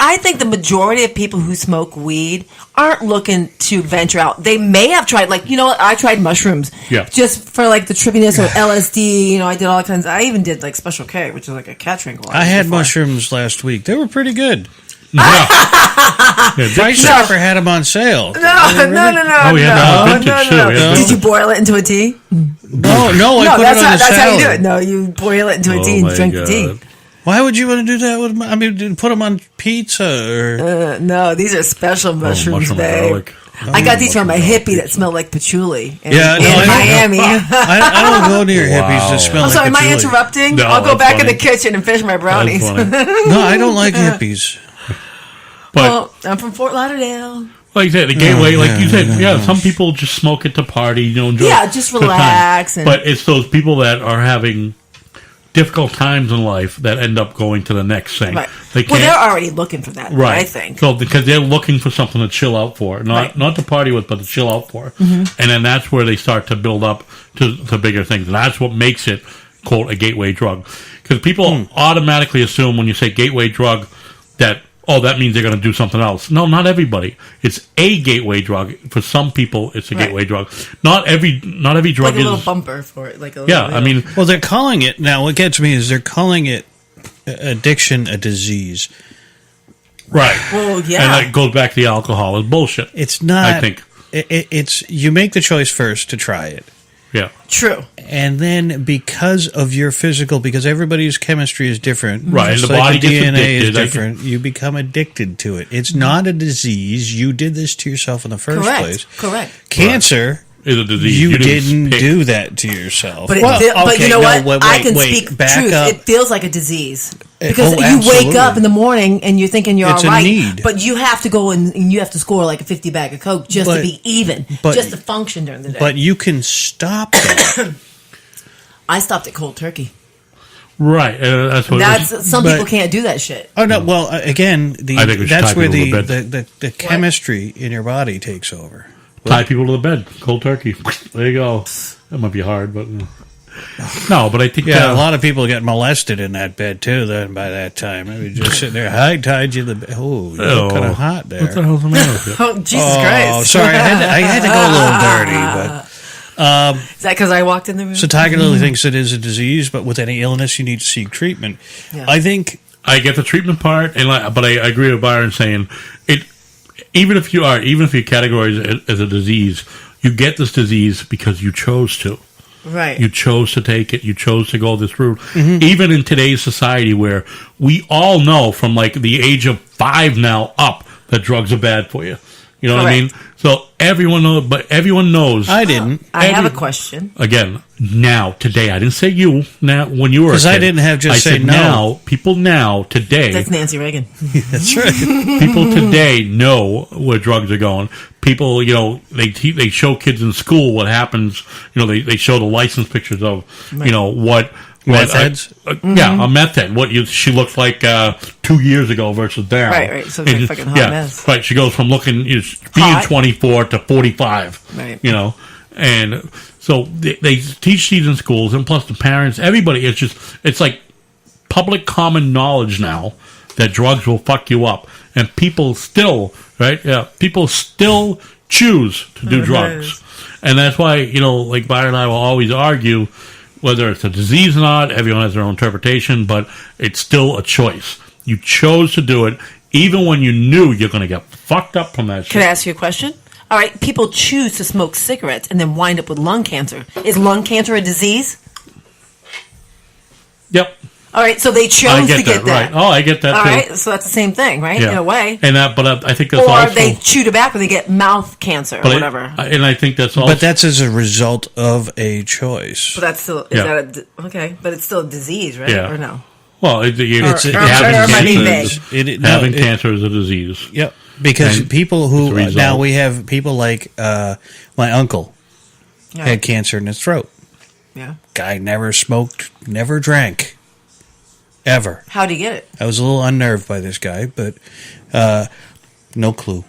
I think the majority of people who smoke weed aren't looking to venture out. They may have tried, I tried mushrooms. Yeah. Just for the trippiness or LSD. I did all kinds. I even did Special K, which is like a cat tranquilizer. I had mushrooms last week. They were pretty good. Price Chopper had them on sale. No. Oh, we had them vintage, too. We had Did you boil it into a tea? No, I put it on the that's how you salad. do it. No, you boil it into a tea and drink the tea. Why would you want to do that with? I mean, put them on pizza or No, these are special mushrooms, mushroom babe. garlic. I got these from a hippie that smelled like patchouli in I Miami. I don't go near hippies that smell I'm sorry, am like I patchouli. interrupting? No, I'll go that's back in funny. the kitchen and finish my brownies. That's funny. No, I don't like hippies. But Well, I'm from Fort Lauderdale. like I said, the gateway, like you said, some people just smoke it to party, enjoy. Yeah, just good time. relax and- But it's those people that are having difficult times in life that end up going to the next thing. Right. They Well, can't. they're already looking for that, Right. I think. So because they're looking for something to chill out for, Right. not to party with, but to chill out for, Mm-hmm. and then that's where they start to build up to bigger things, and that's what makes it quote a gateway drug. Because people automatically assume when you say gateway drug that that means they're going to do something else. No, not everybody. It's a gateway drug. For some people, it's a Right. gateway drug. Not every drug Like a is. little bumper for it. Like a Yeah, little, I mean, Well, they're calling it now. What gets me is they're calling it addiction a disease. right. Well, yeah. And that goes back to the alcohol. It's bullshit. It's not. I think. It's you make the choice first to try it. Yeah. True. And then because of your physical, because everybody's chemistry is different, Right, just and the like body gets DNA is addicted, I different, you become addicted to it. It's not a disease. You did this to yourself in the first Correct. place. Correct. Cancer, Is a disease. you didn't didn't pick. do that to yourself. But, Well, but you okay, know no, what? wait, I can wait, speak back truth. up. It feels like a disease. Because oh, you wake absolutely. up in the morning and you're thinking you're It's all a right, need. but you have to go and you have to score like a 50 bag of Coke just to But- be even, but- just to function during the day. But you can stop that. I stopped at cold turkey. Right. That's what. it is. Some but- people can't do that shit. Oh no! Well, again, I think we should that's tie where people to the chemistry in your body takes over. Tie people to the bed. Cold turkey. There you go. That might be hard, but no. But I think Yeah, a lot of people get molested in that bed too. Then by that time, maybe just sitting there, I tied you to the bed. Oh, you're kind of hot there. What the hell's the matter with you? Oh, Jesus Oh, Christ. sorry, I had to go a little dirty, Is that because I walked in the room? but so Tiger Lily thinks it is a disease, but with any illness, you need to seek treatment. Yeah. I think I get the treatment part, but I agree with Byron saying it. Even if you categorize it as a disease, you get this disease because you chose to. Right. You chose to take it. You chose to go this route. Even in today's society, where we all know from like the age of 5 now up that drugs are bad for you. You know what I mean? Correct. So everyone knows. I didn't. I have a question. Again, now, today, I didn't say you, now, when you were a 'Cause I kid. didn't have just I say said no. now, people now, today, That's Nancy Reagan. That's right. people today know where drugs are going. People, they show kids in school what happens. They show the license pictures of, what Meth heads? Yeah, a meth head. She looked like 2 years ago versus now. Right. So it's like fucking hot mess. Right. She goes from looking being Hot. 24 to 45. Right. And so they teach these in schools, and plus the parents, everybody. It's like public common knowledge now that drugs will fuck you up, and people still, right? Yeah, people still choose to do drugs, and that's why like Byron and I will always argue. Whether it's a disease or not, everyone has their own interpretation, but it's still a choice. You chose to do it, even when you knew you're going to get fucked up from that shit. Can I ask you a question? All right, people choose to smoke cigarettes and then wind up with lung cancer. Is lung cancer a disease? Yep. All right, so they chose I get to get that. right. Oh, I get that All too. right, so that's the same thing, right? Yeah. In a way. And but I think that's Or also. they chew tobacco and they get mouth cancer or whatever. And I think that's also. But that's as a result of a choice. But that's still okay? But it's still a disease, right? Yeah. Or no? Well, It's or having am I being cancer. vague? Having cancer is a disease. Yep. Because And people it's a who result. now we have people like my uncle Yeah. had cancer in his throat. Yeah. Guy never smoked, never drank, ever. How do you get it? I was a little unnerved by this guy, but no clue.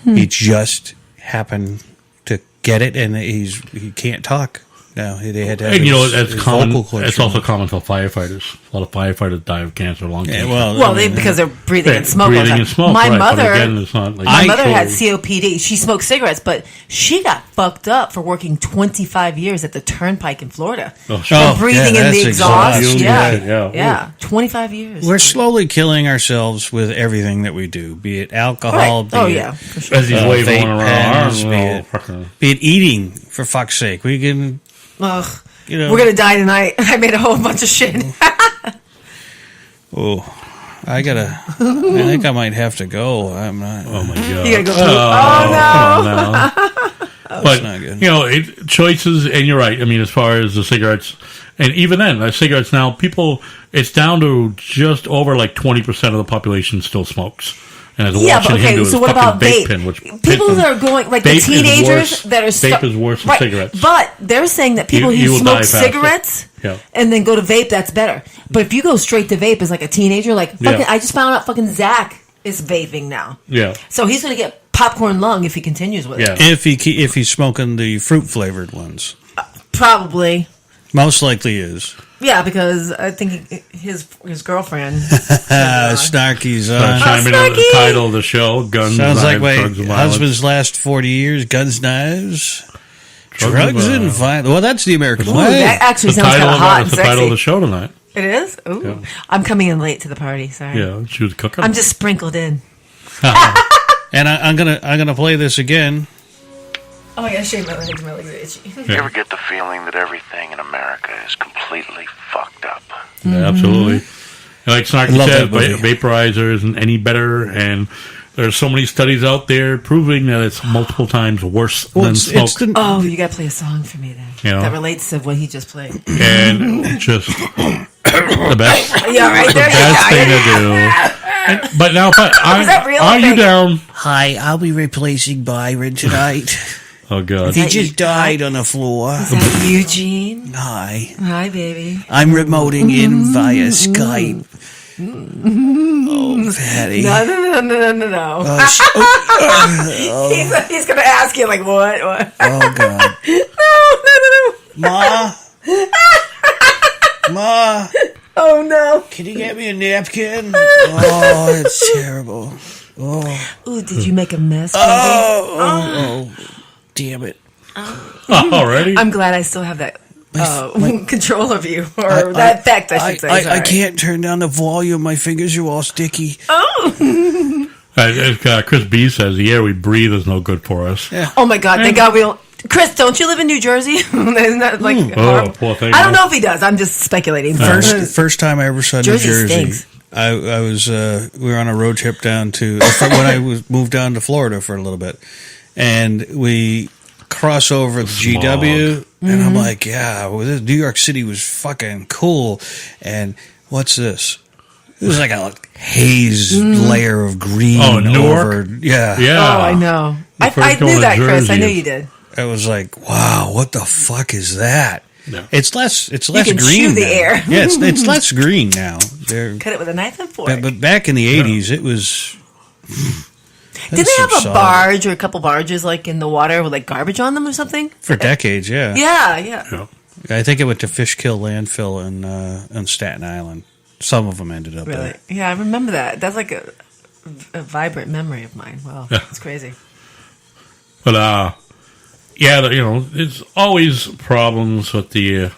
He just happened to get it, and he can't talk. No, they had to have And you know, his it's common. vocal cords It's also removed. common for firefighters. A lot of firefighters die of cancer, lung Yeah, cancer. well, because they're breathing in smoke. all the breathing time. in smoke. My right, mother, but again, it's not like my mother had actual- COPD. She smoked cigarettes, but she got fucked up for working 25 years at the Turnpike in Florida. Oh, For breathing in the exhaust. exhaust. Yeah. Yeah. 25 years. We're slowly killing ourselves with everything that we do, be it alcohol, Right. be Oh, it yeah, for sure. As he's waving vape one pens, around, be it eating, for fuck's sake. We can, Ugh. you know. We're going to die tonight. I made a whole bunch of shit. Oh, I think I might have to go. I'm not. Oh my god! You gotta go through. no! But not good. you know, choices, and you're right. I mean, as far as the cigarettes, and even then, cigarettes now, it's down to just over like 20% of the population still smokes. And as Yeah, watching but him okay, do so his what about fucking vape vape? pen, which People that are going, like the vape is teenagers worse. that are... Vape is worse than cigarettes. But they're saying that people You who will smoke die faster. cigarettes Yeah. and then go to vape, that's better. But if you go straight to vape as like a teenager, like, fucking, Yeah. I just found out fucking Zach is vaping now. Yeah. So he's going to get popcorn lung if he continues with Yeah. it. If he's smoking the fruit flavored ones, Probably. most likely is. Yeah, because I think his girlfriend... Snarky's on. Chiming in the title of the show, Guns, Sounds like Knives, my Drugs, and Violence. husband's last 40 years: guns, knives, drugs, and violence. violence. Well, that's the American Ooh, way. that actually The sounds kind title of of hot that and is the title of the sexy. show tonight. It is? Ooh. Yeah. I'm coming in late to the party, sorry. Yeah, she was cooking. I'm just sprinkled in. And I'm gonna play this again. Oh my gosh, shame my legs are itchy. You ever get the feeling that everything in America is completely fucked up? Yeah, absolutely. And like Snarky Love said, that movie. vaporizer isn't any better, and there's so many studies out there proving that it's multiple times worse than smoke. Oh, you gotta play a song for me then. You know? That relates to what he just played. And just the best, Yeah, right the there. best thing to do. But now, that real are you thing? down? Hi, I'll be replacing Byron tonight. Oh God! He just died on the floor. Is that Eugene? Hi, Hi, baby. I'm remoting in via Skype. Oh, Patty. No. He's gonna ask you like what? Oh God. No. Ma, Oh no. can you get me a napkin? Oh, it's terrible. Ooh, did you make a mess, baby? Oh, damn it. Already? I'm glad I still have that control of you, or that effect, I should say. I sorry. can't turn down the volume. My fingers are all sticky. Chris B says the air we breathe is no good for us. Yeah. Oh my God! Thank God we don't. Chris, don't you live in New Jersey? Isn't that like? Oh, poor thing. I don't know if he does. I'm just speculating. First time I ever saw Jersey New Jersey. stinks. I was we were on a road trip down to when I moved down to Florida for a little bit, and we cross over the GW, and I'm like, yeah, well, this New York City was fucking cool. And what's this? It was like a haze layer of green. Oh, Newark? over, yeah. Oh, I know. I first going knew to that, Chris. I Jersey. knew you did. I was like, wow, what the fuck is that? Yeah. It's less can green. chew the now. air. Yeah, it's less green now. Cut it with a knife and fork. But back in the 80s, it was. Did they have a solid. barge or a couple barges like in the water with like garbage on them or something? For decades, yeah. Yeah. I think it went to Fishkill landfill in Staten Island. Some of them ended up Really? there. Yeah, I remember that. That's like a vibrant memory of mine. Wow, it's crazy. But yeah, it's always problems with the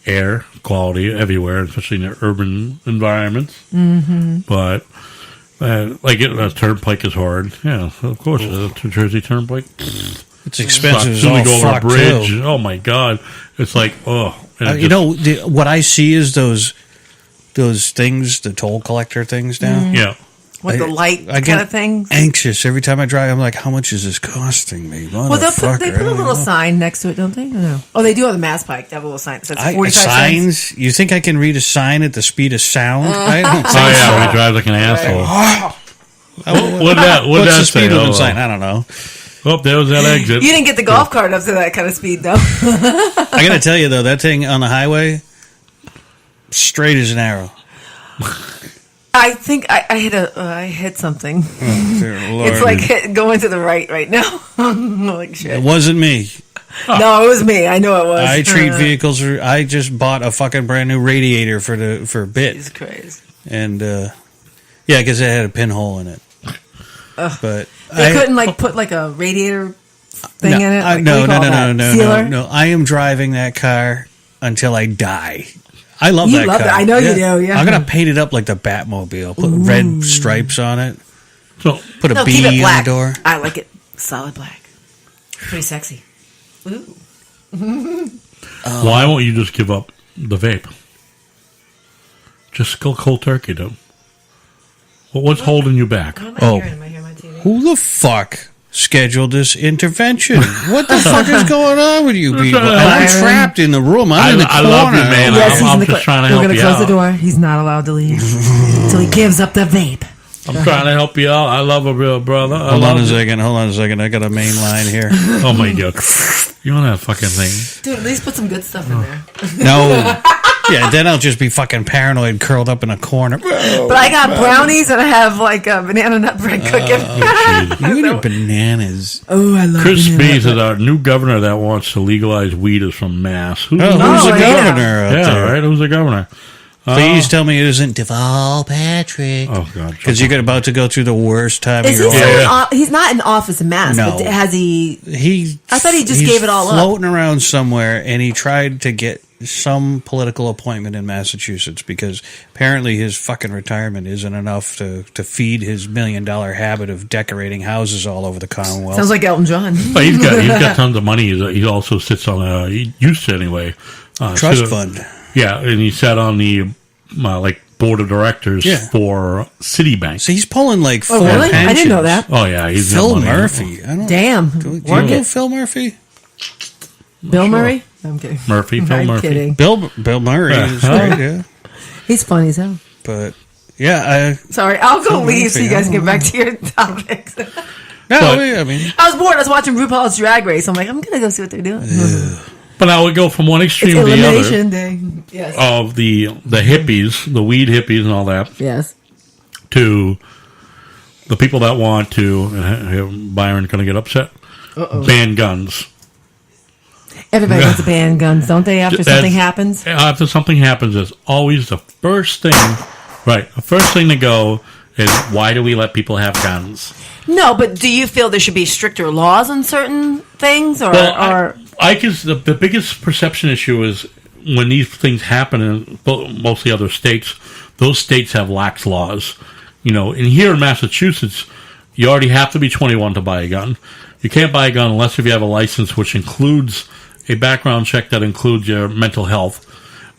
air quality everywhere, especially in the urban environments. Mm-hmm. But like a turnpike is hard. Yeah, of course, the Jersey Turnpike. It's expensive. As It's soon all as you go over a fucked, bridge, too. oh my God, it's like and it You know, what I see is those things, the toll collector things now. yeah. What, the light I kind get of thing? anxious every time I drive. I'm like, how much is this costing me? Well, they put a little Motherfucker. sign next to it, don't they? Or no. Oh, they do on the Mass Pike. They have a little sign that says 45 cents. Signs? You think I can read a sign at the speed of sound? I don't think Oh yeah, so. when he drives like an asshole. What What's that the say? speed limit Oh, sign? I don't know. Oh, there was that exit. You didn't get the golf cart up to that kind of speed, though. I got to tell you, though, that thing on the highway, straight as an arrow. I think I hit something. Dear Lord. It's like going to the right now. Like shit. It wasn't me. No, it was me. I know it was. I treat vehicles. I just bought a fucking brand new radiator for a bit. It's crazy. And yeah, because it had a pinhole in it. But they couldn't put a radiator thing in it. No. I am driving that car until I die. I love you that love car. It. I know you do. Yeah, I'm gonna paint it up like the Batmobile. Put red stripes on it. So put a keep it B on black. the door. I like it solid black. Pretty sexy. Ooh. Why won't you just give up the vape? Just go cold turkey, dude. What's holding you back? Am I hearing my TV? Who the fuck scheduled this intervention? What the fuck is going on with you people? I'm trapped in the room. I'm in the corner. I love you, man. Yes, I'm just trying to help you out. We're going to close the door. He's not allowed to leave until he gives up the vape. I'm trying to help you out. I love a real brother. Hold on a second. I got a main line here. Oh, my God. You know that fucking thing. Dude, at least put some good stuff in there. No. Yeah, then I'll just be fucking paranoid, curled up in a corner. But I got brownies and I have a banana nut bread cooking. You and your bananas. Oh, I love Chris banana Spies nut is our new governor that wants to legalize weed is from Mass. Who's the governor out there? Right? Who's the governor? Please tell me it isn't Deval Patrick. Oh, God. Because you're about to go through the worst time Is of he your life. still he's not in office in Mass, No. but has he... I thought he just he's gave it all up. floating around somewhere, and he tried to get some political appointment in Massachusetts because apparently his fucking retirement isn't enough to feed his $1 million habit of decorating houses all over the Commonwealth. Sounds like Elton John. But he's got tons of money. He also sits on he used to anyway. Trust fund. Yeah, and he sat on the board of directors for Citibank. So he's pulling like four really? pensions. I didn't know that. Oh yeah, he's got Phil money. Murphy. Damn. Do you know Phil Murphy? Bill Murray? I'm kidding. Phil I'm Murphy. kidding. Bill Murray is great, yeah. He's funny as hell. But yeah, Sorry, I'll go Phil leave so you Murphy, guys I get don't back to your topics. I mean, I was bored. I was watching RuPaul's Drag Race. I'm like, I'm gonna go see what they're doing. But now we go from one It's extreme to the elimination other day. Yes. of the hippies, the weed hippies, and all that, Yes. to the people that want to. Byron's going to get upset. Ban guns. Everybody wants to ban guns, don't they? After something happens. After something happens, it's always the first thing. Right, the first thing to go is why do we let people have guns? No, but do you feel there should be stricter laws on certain things, or? I guess the biggest perception issue is when these things happen in mostly other states. Those states have lax laws, and here in Massachusetts, you already have to be 21 to buy a gun. You can't buy a gun unless if you have a license, which includes a background check that includes your mental health.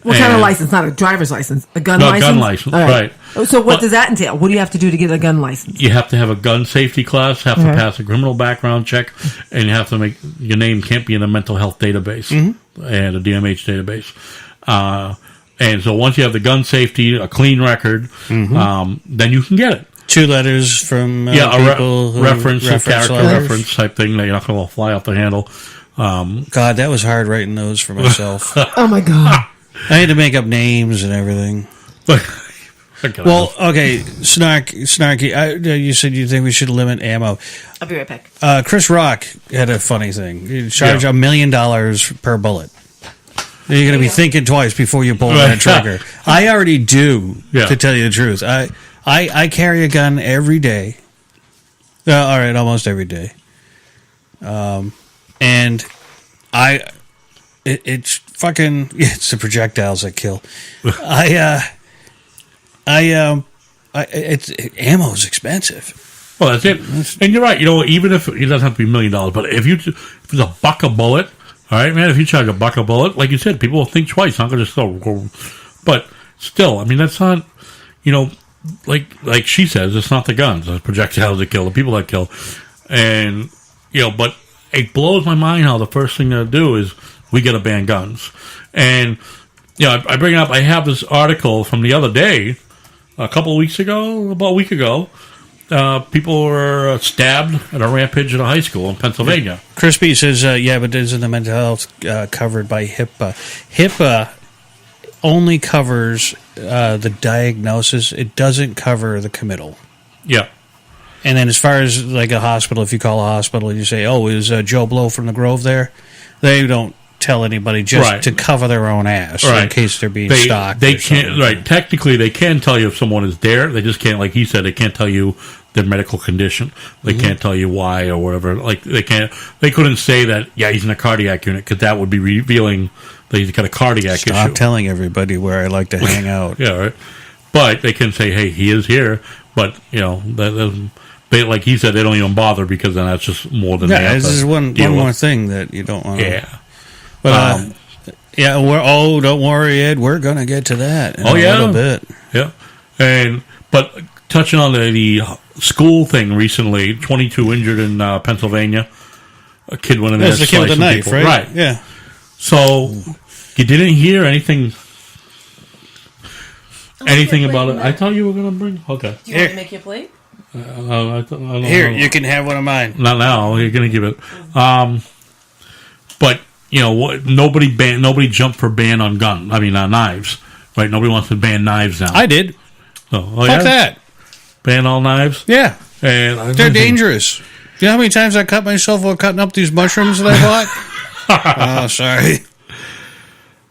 What kind of license? Not a driver's license. A gun license? No, gun license, All right. So what does that entail? What do you have to do to get a gun license? You have to have a gun safety class, have to pass a criminal background check, and you have to your name can't be in a mental health database and a DMH database. And so once you have the gun safety, a clean record, then you can get it. 2 letters from a reference, a character reference type thing that you're not going to fly off the handle. God, that was hard writing those for myself. Oh my God. I had to make up names and everything. Well, okay, Snarky, you said you think we should limit ammo. I'll be right back. Chris Rock had a funny thing. You charge $1 million per bullet. You're going to be thinking twice before you pull that trigger. I already do, to tell you the truth. I carry a gun every day. All right, almost every day. And it's fucking, it's the projectiles that kill. Ammo's expensive. Well, that's it. And you're right. Even if it doesn't have to be $1 million, but if it's $1 a bullet, all right, man. If you charge $1 a bullet, like you said, people will think twice. Not going to just go. But still, I mean, that's not. Like she says, it's not the guns, it's projectiles that kill, the people that kill, and But it blows my mind how the first thing to do is we got to ban guns, and I bring it up. I have this article from the other day, about a week ago. People were stabbed at a rampage at a high school in Pennsylvania. Crispy says, but isn't the mental health covered by HIPAA? HIPAA only covers the diagnosis. It doesn't cover the committal. Yeah. And then as far as like a hospital, if you call a hospital and you say, is Joe Blow from the Grove there? they don't tell anybody just Right. to cover their own ass Right. in case they're being They stalked. can't. or something. Right. Technically, they can tell you if someone is there. They just can't, like he said, they can't tell you their medical condition. They can't tell you why or whatever. Like they can't. They couldn't say that. Yeah, he's in a cardiac unit because that would be revealing that he's got a cardiac Stop issue. telling everybody where I like to hang out. Yeah, right. But they can say, "Hey, he is here." But they, like he said, they don't even bother because then that's just more than they Yeah, have this to is one deal more with. thing that you don't want. Yeah. But don't worry, Ed. We're gonna get to that in a yeah. little bit. Yeah, but touching on the school thing recently, 22 injured in Pennsylvania. A kid went in there, There's the kid with the slicing knife, people. right? Yeah. So you didn't hear anything about it? I thought you were going to bring. Okay. Do you want to make your plate? I don't Here, know. you can have one of mine. Not now. You're going to give it. But nobody jumped for ban on knives. Right? Nobody wants to ban knives now. I did. Fuck that. Ban all knives. Yeah, And they're dangerous. You know how many times I cut myself while cutting up these mushrooms that I bought? Oh, sorry.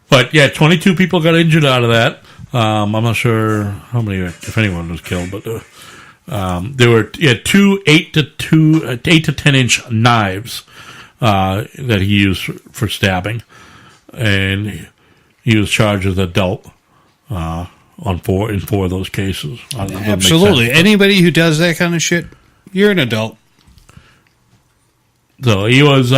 But yeah, 22 people got injured out of that. I'm not sure how many, if anyone was killed, but there were two 8 to 10 inch knives that he used for stabbing, and he was charged as adult in four of those cases. That makes Absolutely. sense. Anybody who does that kind of shit, you're an adult. So he was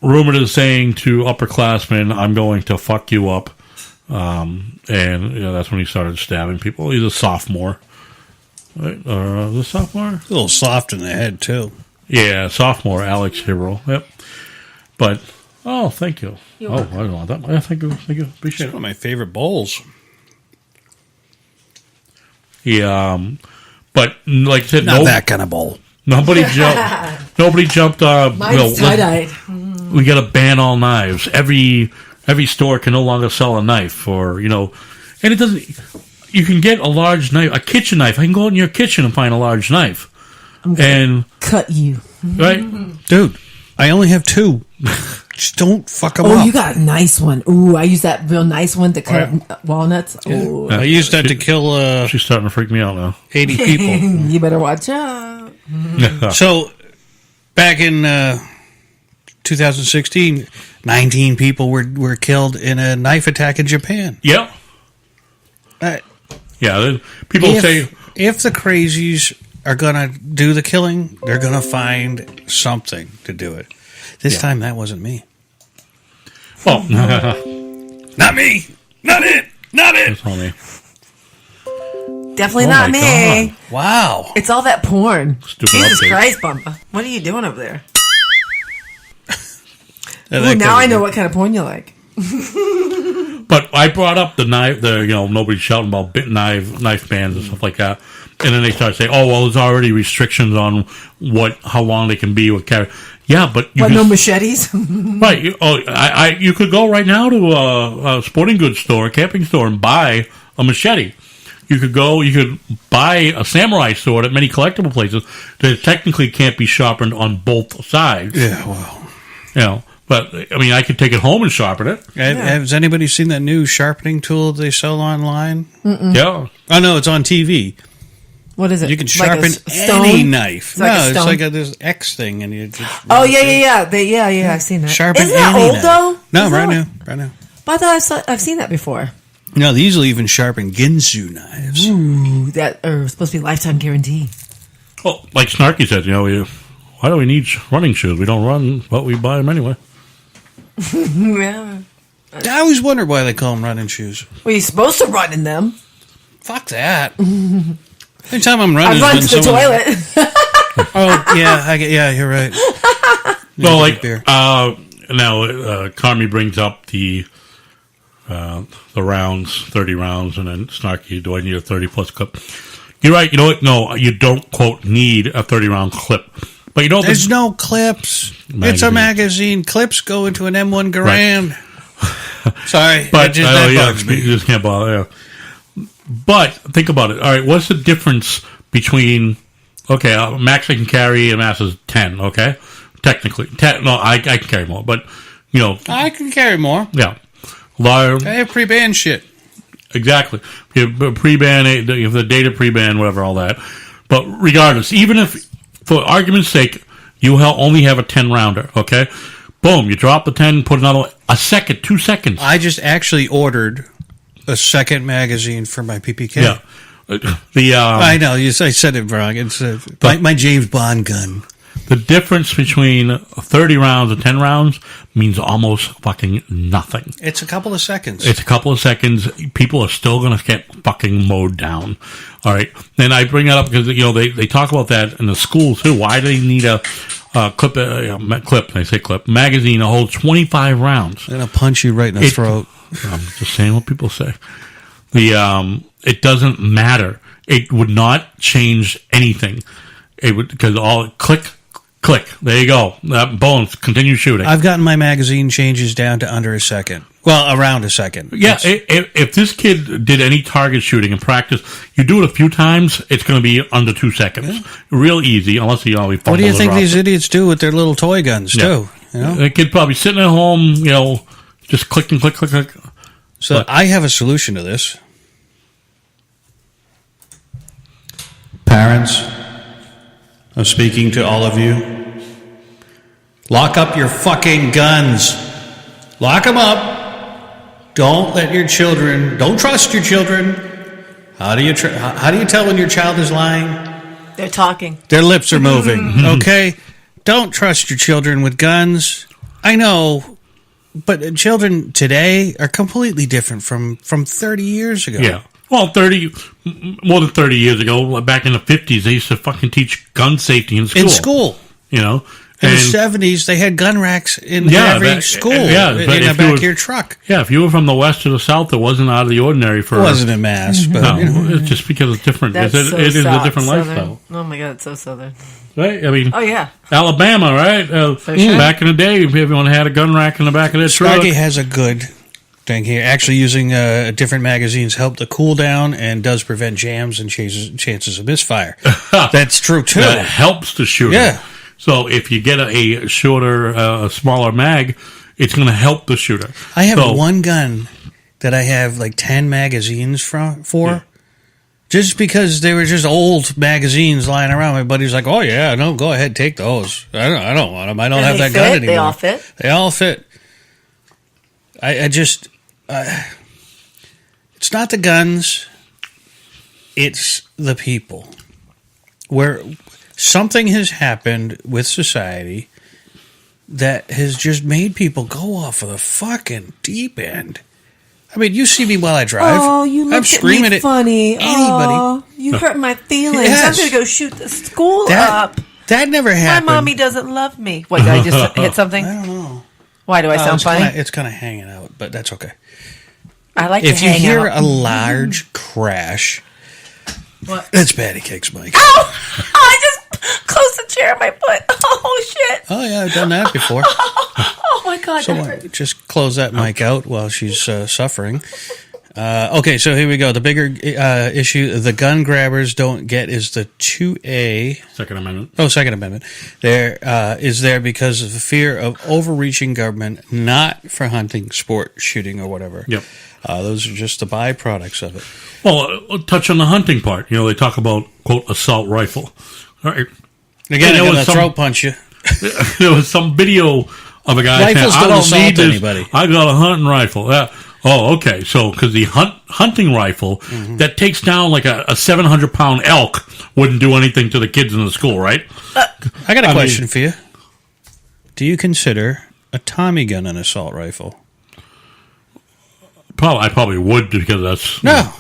rumored as saying to upperclassmen, "I'm going to fuck you up," and that's when he started stabbing people. He's a sophomore, right? Or the sophomore? A little soft in the head, too. Yeah, sophomore, Alex Hero. Yep. But thank you. I don't want that. Yeah, thank you. Appreciate It's it. one of my favorite bowls. Yeah, but like I said, Not that kind of bowl. Nobody jumped. Nobody jumped. Mine's tie-dyed. We got to ban all knives. Every store can no longer sell a knife, and it doesn't. You can get a large knife, a kitchen knife. I can go out in your kitchen and find a large knife, and Cut you. right, Dude, I only have two. Just don't fuck them Oh, up. you got a nice one. Ooh, I use that real nice one to cut walnuts. Ooh. I used that to kill she's starting to freak me out now. 80 people. You better watch out. So, back in 2016, 19 people were killed in a knife attack in Japan. Yep. Yeah. People say if the crazies are going to do the killing, they're going to find something to do it. This time, that wasn't me. well, Not me! Not it! Not it! that's on me. Definitely Oh not my me. God. Wow. It's all that porn. Stupid Jesus update. Christ, Bumba. What are you doing over there? Yeah, Ooh, that now I could know be- what kind of porn you like. But I brought up the knife. Nobody's shouting about knife bans and stuff like that. And then they start saying, "Oh, well, there's already restrictions on how long they can be with carry." Yeah, but you What, can, no machetes? right? You could go right now to a sporting goods store, a camping store, and buy a machete. You could buy a samurai sword at many collectible places that technically can't be sharpened on both sides. Yeah, well. But I mean, I could take it home and sharpen it. Has anybody seen that new sharpening tool they sell online? Yeah. Oh, no, it's on TV. What is it? You can Like a sharpen stone? any knife. It's like a no, it's stone? like this X thing, and you just Oh, yeah. I've seen that. Sharpen Isn't that any old, knife. though? No, Is right that- now. But I thought I've seen that before. No, these will even sharpen Ginsu knives. Ooh, that are supposed to be lifetime guarantee. Well, like Snarky said, why do we need running shoes? We don't run, but we buy them anyway. Yeah. I always wondered why they call them running shoes. Well, you're supposed to run in them. Fuck that. Every time I'm running, I run to it's the been someone- toilet. Oh, yeah, you're right. Well, like beer. now, Carmi brings up the rounds, 30 rounds, and then Snarky, do I need a 30 plus clip? You're right. You know what? No, you don't quote need a 30 round clip. But There's no clips. It's a magazine. Clips go into an M1 Garand. Sorry, But that bugs you me. just can't bother. Yeah. But think about it. All right, what's the difference between max I can carry and max is 10? Okay, technically. No, I can carry more, but, you know. I can carry more. Yeah. Large, I have pre-banned shit. exactly. You have pre-ban, you have the data pre-ban, whatever, all that. But regardless, even if, for argument's sake, you only have a 10-rounder, okay? Boom, you drop the 10, put another, a second, 2 seconds. I just actually ordered a second magazine for my PPK. Yeah. I know, I said it wrong. It's my James Bond gun. The difference between 30 rounds and 10 rounds means almost fucking nothing. It's a couple of seconds. It's a couple of seconds. People are still going to get fucking mowed down. All right. And I bring that up because, you know, they talk about that in the schools too. Why do they need a magazine to hold 25 rounds? They're going to punch you right in the throat. I'm just saying what people say. It doesn't matter. It would not change anything. It would, because all click. There you go. Bones. Continue shooting. I've gotten my magazine changes down to under a second. Well, around a second. Yeah. If this kid did any target shooting in practice, you do it a few times, it's going to be under 2 seconds. Yeah. Real easy, unless he always. What do you think these idiots do with their little toy guns too? You know, the kid probably sitting at home, you know, just clicking, click. So I have a solution to this. Parents, I'm speaking to all of you. Lock up your fucking guns. Lock them up. Don't trust your children. How do you tell when your child is lying? They're talking. Their lips are moving. Okay? Don't trust your children with guns. I know, but children today are completely different from 30 years ago. Yeah. Well, more than 30 years ago, back in the 50s, they used to fucking teach gun safety in school. You know? In the 70s, they had gun racks in every school in the back of your truck. Yeah, if you were from the west or the south, it wasn't out of the ordinary for... It wasn't a mass, but... No, it's just because it's different. It is a different lifestyle. Oh, my God, it's so southern. Right? I mean... Oh, yeah. Alabama, right? Sure. Back in the day, everyone had a gun rack in the back of their truck. Sparky has a good thing here. Actually, using different magazines help the cool down and does prevent jams and chances of misfire. That's true, too. That helps the shooter. Yeah. So if you get a shorter, a smaller mag, it's going to help the shooter. I have one gun that I have like 10 magazines for. Just because they were just old magazines lying around. My buddy's like, "Oh yeah, no, go ahead, take those. I don't want them. I don't have that gun anymore." They all fit. They all fit. I just, it's not the guns. It's the people. Where something has happened with society that has just made people go off of the fucking deep end. I mean, you see me while I drive. Oh, you look at me funny. Anybody. Oh, you hurt my feelings. Yes. I'm going to go shoot the school up. That never happened. My mommy doesn't love me. What, did I just hit something? I don't know. Why do I sound funny? It's kind of hanging out, but that's okay. I like to hang out. If you hear a large crash, what? It's patty cakes, Mike. Oh, I just closed the chair on my foot. Oh, shit. Oh, yeah, I've done that before. Oh, my God. So just close that mic out while she's suffering. Okay, so here we go. The bigger issue the gun grabbers don't get is the 2A. Second Amendment. Oh, Second Amendment. Is there because of the fear of overreaching government, not for hunting, sport, shooting, or whatever. Yep. Those are just the byproducts of it. Well, touch on the hunting part. You know, they talk about, quote, assault rifle. All right. Again, I'm going to throat punch you. There was some video of a guy Rifles saying, I don't assault need this. Anybody. I got a hunting rifle. Oh, okay. So, because the hunting rifle that takes down like a 700-pound elk wouldn't do anything to the kids in the school, right? I got a question for you. Do you consider a Tommy gun an assault rifle? I probably would because that's... No,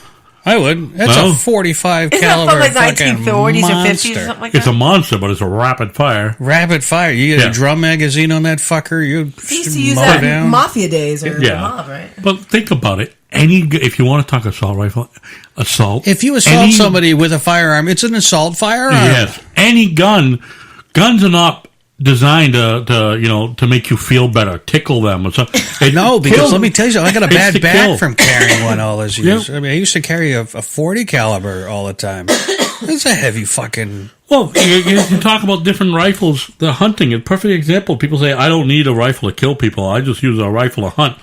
I would. That's a 45 caliber Isn't that from like 1940s monster. or 50s or something like that? It's a monster, but it's a rapid fire. Rapid fire. You get a drum magazine on that fucker, you used to use that in Mafia days or the mob, right? But think about it. If you want to talk assault rifle, if you assault somebody with a firearm, it's an assault firearm. Yes. Any guns are not designed to make you feel better, tickle them or something. No, because let me tell you, I got a bad back from carrying one all those years. I mean, I used to carry a 40 caliber all the time. It's a heavy fucking Well, you talk about different rifles. The hunting, a perfect example. People say, I don't need a rifle to kill people. I just use a rifle to hunt.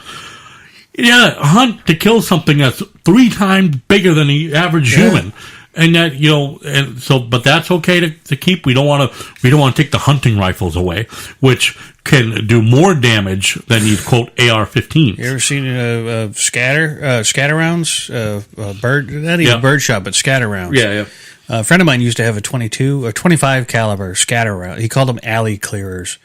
Yeah, hunt to kill something that's 3 times bigger than the average human. And that, and so, but that's okay to keep. We don't want to take the hunting rifles away, which can do more damage than these, quote, AR-15s. You ever seen scatter rounds? Bird, not even bird shot, but scatter rounds. Yeah. A friend of mine used to have a 22 or 25 caliber scatter round. He called them alley clearers.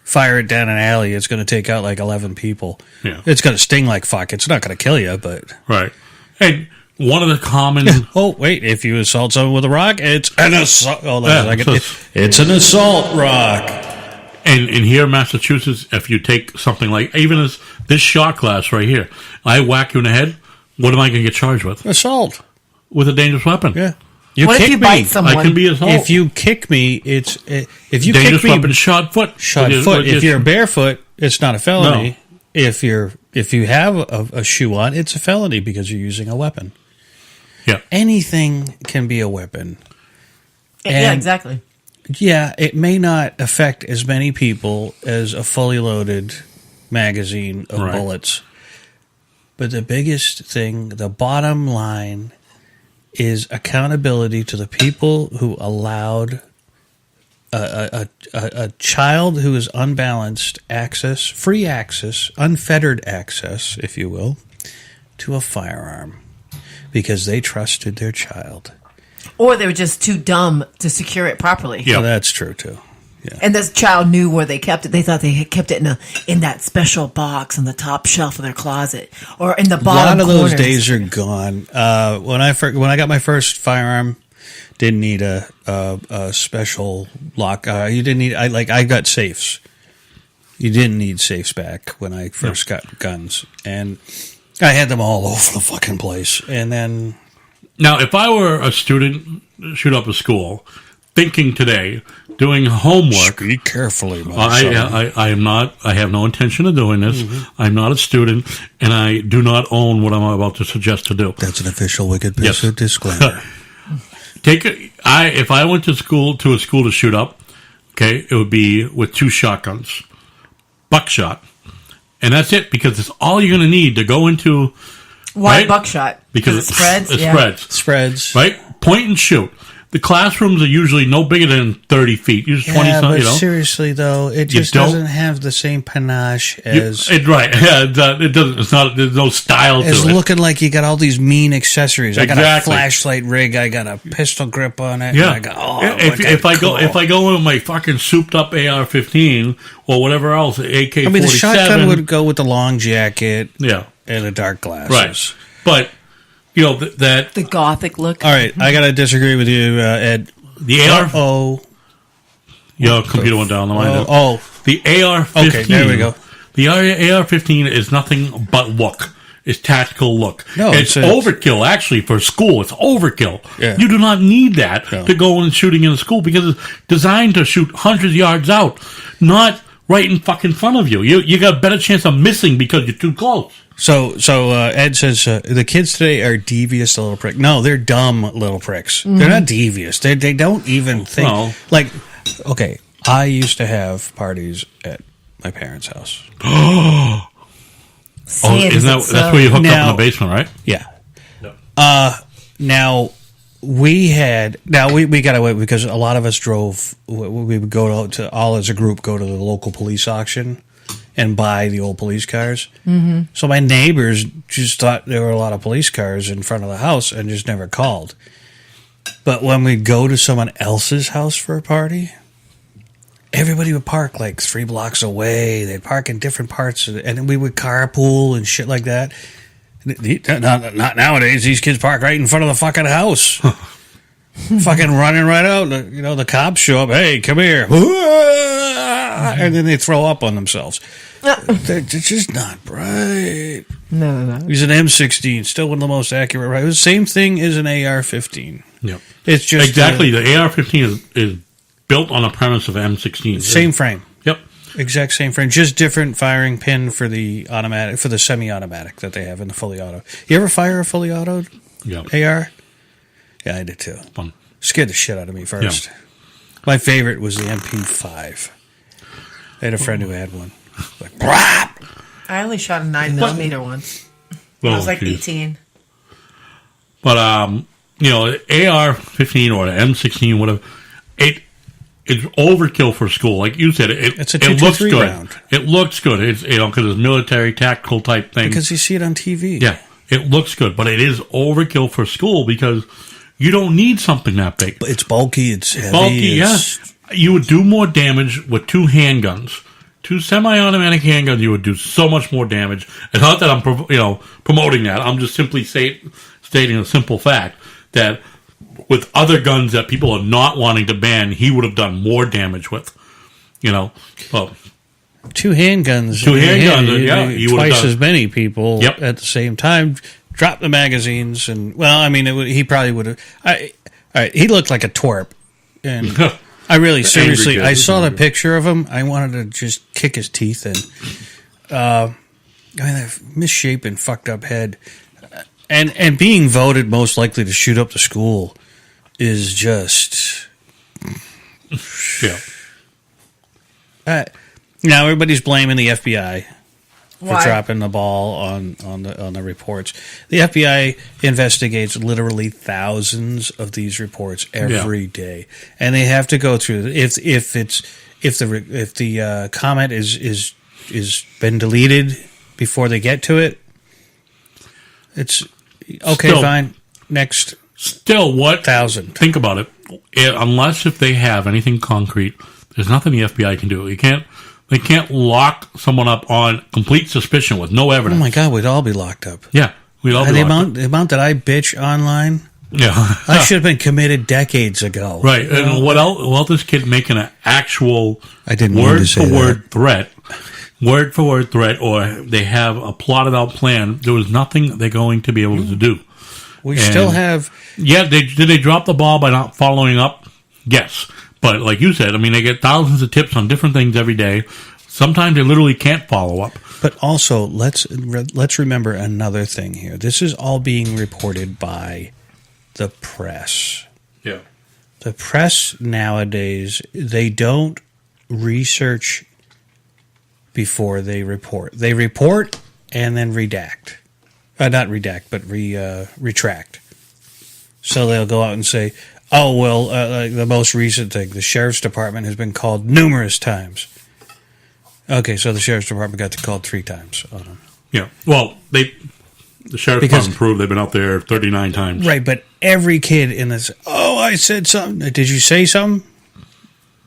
Fire it down an alley, it's going to take out like 11 people. Yeah. It's going to sting like fuck. It's not going to kill you, but... Right. And one of the common... Oh, wait, if you assault someone with a rock, it's an assault... Hold on a second. It's an assault rock. And here in Massachusetts, if you take something like... Even this shot glass right here, I whack you in the head, what am I going to get charged with? Assault. With a dangerous weapon. Yeah. What if you bite someone? I can be assault. If you kick me, if you dangerous kick me, weapon, shot foot. If you're barefoot, it's not a felony. No. If you have a shoe on, it's a felony because you're using a weapon. Yeah. Anything can be a weapon. Yeah, exactly. Yeah, it may not affect as many people as a fully loaded magazine of bullets. But the biggest thing, the bottom line, is accountability to the people who allowed a child who is unbalanced free access, unfettered access, if you will, to a firearm because they trusted their child. Or they were just too dumb to secure it properly. Yeah, well, that's true too. Yeah. And this child knew where they kept it. They thought they had kept it in that special box on the top shelf of their closet or in the bottom. A lot of corners. those days are gone. When I got my first firearm, didn't need a special lock. You didn't need. I got safes. You didn't need safes back when I first got guns, and I had them all over the fucking place. And then now, if I were a student, shoot up a school, thinking today, doing homework. Speak carefully, my son. I am not. I have no intention of doing this. Mm-hmm. I'm not a student, and I do not own what I'm about to suggest to do. That's an official Wicked Pizza disclaimer. If I went to a school to shoot up, okay, it would be with 2 shotguns, buckshot, and that's it because it's all you're going to need to go into. Why right? buckshot? Because it spreads. It spreads. Right, point and shoot. The classrooms are usually no bigger than 30 feet. Usually 20 something, but seriously though, it just doesn't have the same panache as... It doesn't. It's not. There's no style to it. It's looking like you got all these mean accessories. Exactly. I got a flashlight rig. I got a pistol grip on it. Yeah. And I got, if I go in with my fucking souped up AR-15 or whatever else, AK-47. I mean, the shotgun would go with the long jacket. Yeah. And the dark glasses. Right. But... that the gothic look. All right, I gotta disagree with you, Ed. The AR. Your computer went down the line. The AR-15. Okay, there we go. The AR-15 is nothing but look. It's tactical look. No, it's overkill. Actually, for school, it's overkill. Yeah. You do not need that to go in shooting in a school because it's designed to shoot hundreds of yards out, not right in fucking front of you. You got a better chance of missing because you're too close. So Ed says the kids today are devious little pricks. No, they're dumb little pricks. Mm-hmm. They're not devious. They don't even think. Well, okay, I used to have parties at my parents' house. That's where you hooked up in the basement, right? Yeah. No. Now we got away because a lot of us drove. We would go to all as a group go to the local police auction and buy the old police cars. Mm-hmm. So my neighbors just thought there were a lot of police cars in front of the house and just never called. But when we'd go to someone else's house for a party, everybody would park like 3 blocks away. They'd park in different parts, and we would carpool and shit like that. Not nowadays. These kids park right in front of the fucking house. Fucking running right out. The cops show up. Hey, come here. And then they throw up on themselves. They're just not bright. No. He's an M16, still one of the most accurate rifles. Same thing as an AR-15. Yep. It's just exactly the AR-15 is built on a premise of M16. Same frame. Yep. Exact same frame, just different firing pin for the automatic, for the semi-automatic that they have in the fully auto. You ever fire a fully auto AR? Yeah, I did too. Fun. Scared the shit out of me first. My favorite was the MP5. I had a friend who had one. Like, brap! I only shot a 9mm once. I was like 18. But AR-15 or the M16, whatever, it's overkill for school. Like you said, It's a it looks 223 good. round. It looks good. It's because it's military tactical type thing. Because you see it on TV. Yeah, it looks good, but it is overkill for school because you don't need something that big. But it's bulky. It's heavy. Bulky, yes. You would do more damage with 2 handguns. 2 semi-automatic handguns, you would do so much more damage. And not that I'm promoting that. I'm just simply stating a simple fact that with other guns that people are not wanting to ban, he would have done more damage with. Well, 2 handguns. 2 handguns, you would have twice done as many people Yep. at the same time. Drop the magazines, and he probably would have. All right, he looked like a twerp, and I really seriously, kid. I saw the picture of him. I wanted to just kick his teeth in. That misshapen, fucked up head, and being voted most likely to shoot up the school is just. yeah. Now everybody's blaming the FBI for Why? dropping the ball on the reports. The FBI investigates literally thousands of these reports every day, and they have to go through. If the comment is been deleted before they get to it, it's okay. Still- Fine. Next. Still, what? 1,000. Think about it. Unless if they have anything concrete, there's nothing the FBI can do. They can't lock someone up on complete suspicion with no Oh evidence. my God, we'd all be locked up. Yeah, we'd all be the locked up. amount that I bitch online, Yeah, I should have been committed decades ago. right. And what else? Well, this kid making an actual I didn't mean word to say for that. word for word threat, or they have a plotted out plan. There was nothing they're going to be able to do. We still have. Yeah, did they drop the ball by not following up? Yes. But like you said, they get thousands of tips on different things every day. Sometimes they literally can't follow up. But also, let's remember another thing here. This is all being reported by the press. Yeah. The press nowadays, they don't research before they report. They report and then redact. Not redact, but retract. So they'll go out and say, oh, well, like the most recent thing, the sheriff's department has been called numerous times. Okay, so the sheriff's department got called 3 times on them. Yeah. Well, the sheriff's department proved they've been out there 39 times. Right, but every kid in this, oh, I said something. Did you say something?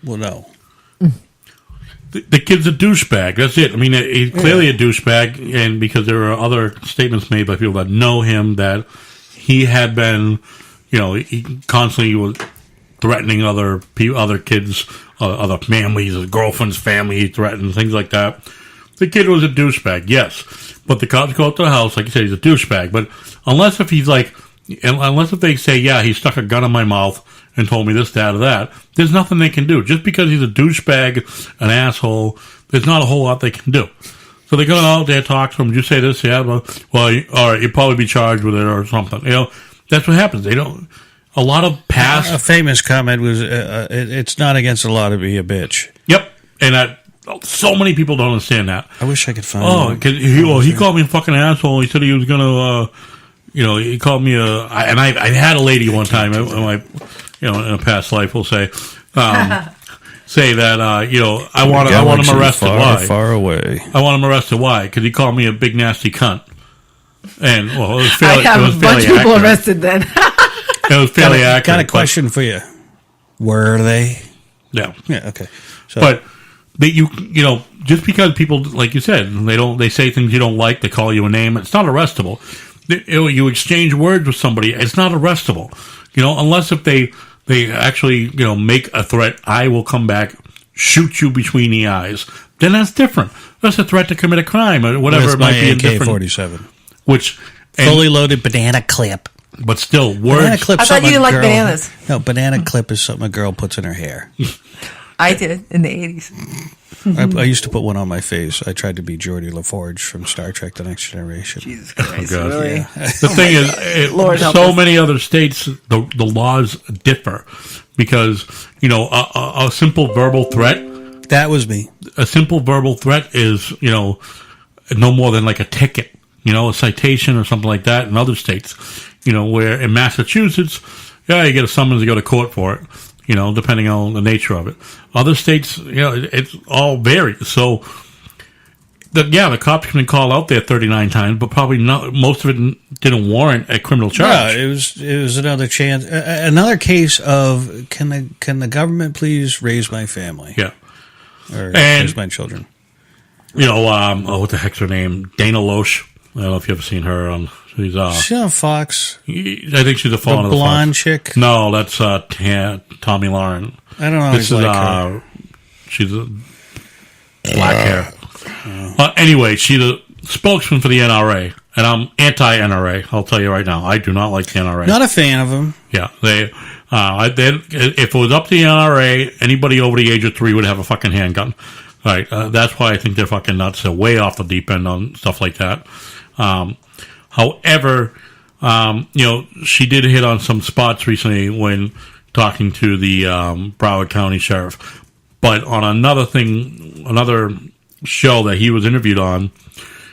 Well, no. The kid's a douchebag. That's it. He's clearly a douchebag, and because there are other statements made by people that know him that he had been, he constantly was threatening other kids, other families, his girlfriend's family. He threatened things like that. The kid was a douchebag, yes, but the cops go up to the house, like you said, he's a douchebag. But unless if they say, yeah, he stuck a gun in my mouth and told me this, that, or that, there's nothing they can do. Just because he's a douchebag, an asshole, there's not a whole lot they can do. So they go out there, talk to him. Did you say this? Yeah. Well, all right, you'll probably be charged with it or something. That's what happens. They don't. A lot of past. A famous comment was, "It's not against the law to be a bitch." Yep, and so many people don't understand that. I wish I could find. Oh, because he called me a fucking asshole. He said he was gonna. He called me and I had a lady one time in a past life, we'll say, say that, I want him arrested. Why? Far away. I want him arrested. Why? Because he called me a big nasty cunt. And, it was fairly, I have a bunch of people accurate. arrested then. It was fairly accurate. Got a question for you. Were they? Yeah. Yeah. Okay. So, But just because people, like you said, they say things you don't like, they call you a name, it's not arrestable. You exchange words with somebody, it's not arrestable. Unless if they actually, make a threat, I will come back, shoot you between the eyes, then that's different. That's a threat to commit a crime or whatever it might be. AK-47. Which fully loaded banana clip. But still, words. Banana clip. I thought you didn't like bananas. No, banana clip is something a girl puts in her hair. I did in the 80s. I used to put one on my face. I tried to be Geordie LaForge from Star Trek: The Next Generation. Jesus Christ, God. really? Yeah. The thing is, Lord help so us. many other states, the laws differ because, a simple verbal threat, That was me. a simple verbal threat is, no more than like a ticket, a citation or something like that in other states, where in Massachusetts, you get a summons to go to court for it, depending on the nature of it. Other states, it's all varied. So, the cops can call out there 39 times, but probably not, most of it didn't warrant a criminal charge. No, it was another chance, another case of can the government please raise my family? Yeah. Or And- raise my children. What the heck's her name? Dana Loesch. I don't know if you've ever seen her on. She's She's on Fox. I think she's a The fawn of the blonde Fox. chick. No, that's Tommy Lauren. I don't know. This is her. she's a black hair. Anyway, she's a spokesman for the NRA, and I'm anti-NRA. I'll tell you right now, I do not like the NRA. Not a fan of them. Yeah, they if it was up to the NRA, anybody over the age of 3 would have a fucking handgun. Right, that's why I think they're fucking nuts. They're way off the deep end on stuff like that. However, she did hit on some spots recently when talking to the Broward County Sheriff. But on another show that he was interviewed on,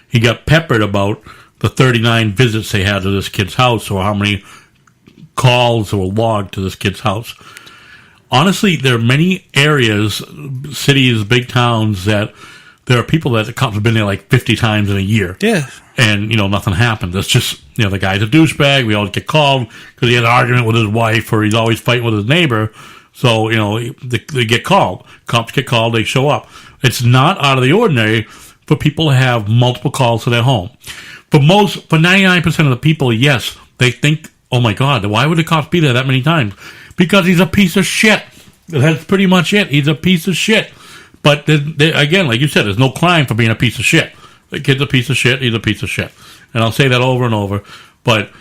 he got peppered about the 39 visits they had to this kid's house, or how many calls were logged to this kid's house. Honestly, there are many areas, cities, big towns, that there are people that the cops have been there like 50 times in a year. Yeah. And, nothing happens. It's just, the guy's a douchebag. We always get called because he had an argument with his wife, or he's always fighting with his neighbor. So, they get called. Cops get called, they show up. It's not out of the ordinary for people to have multiple calls to their home. For 99% of the people, yes, they think, oh my God, why would the cops be there that many times? Because he's a piece of shit. That's pretty much it. He's a piece of shit. But again, like you said, there's no crime for being a piece of shit. The kid's a piece of shit. He's a piece of shit. And I'll say that over and over. But,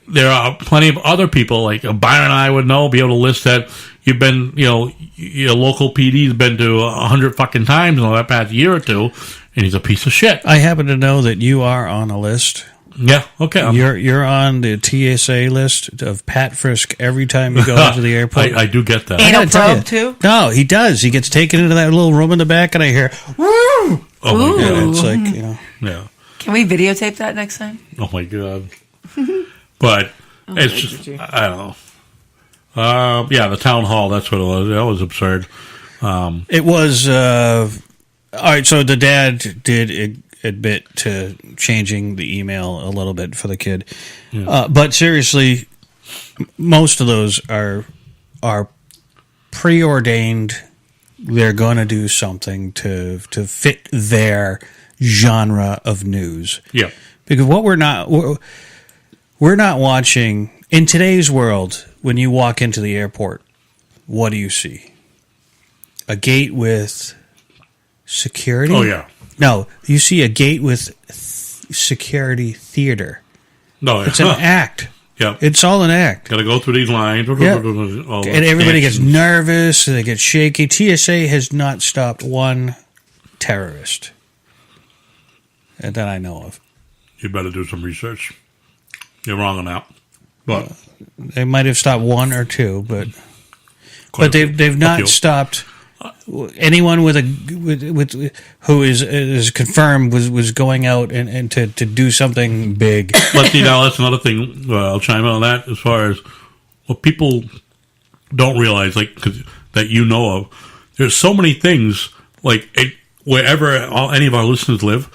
there are plenty of other people, like Byron and I would be able to list that you've been, your local PD's been to 100 fucking times in the past year or two, and he's a piece of shit. I happen to know that you are on a list. Yeah, okay. You're on the TSA list of Pat Frisk every time you go into the airport. I do get that. Anal I gotta tell probe, you. too? No, he does. He gets taken into that little room in the back, and I hear, woo! Oh my Ooh. God. It's like, Yeah. Can we videotape that next time? Oh my God. But it's just, I don't know. The town hall, that's what it was. That was absurd. It was, all right, so the dad did admit to changing the email a little bit for the kid. Yeah. But seriously, most of those are preordained. They're going to do something to fit their genre of news. Yeah. Because what we're not watching in today's world. When you walk into the airport, what do you see? A gate with security? Oh, yeah. No, you see a gate with security theater. No, It's an act. Yeah. It's all an act. Got to go through these lines. Yeah. All And everybody gets actions. nervous and they get shaky. TSA has not stopped one terrorist that I know of. You better do some research. You're wrong on that. But They might have stopped one or two, but they've not stopped anyone with who is confirmed was going out and to do something big. But see, now that's another thing. I'll chime in on that as far as what people don't realize, like that of. There's so many things like wherever any of our listeners live.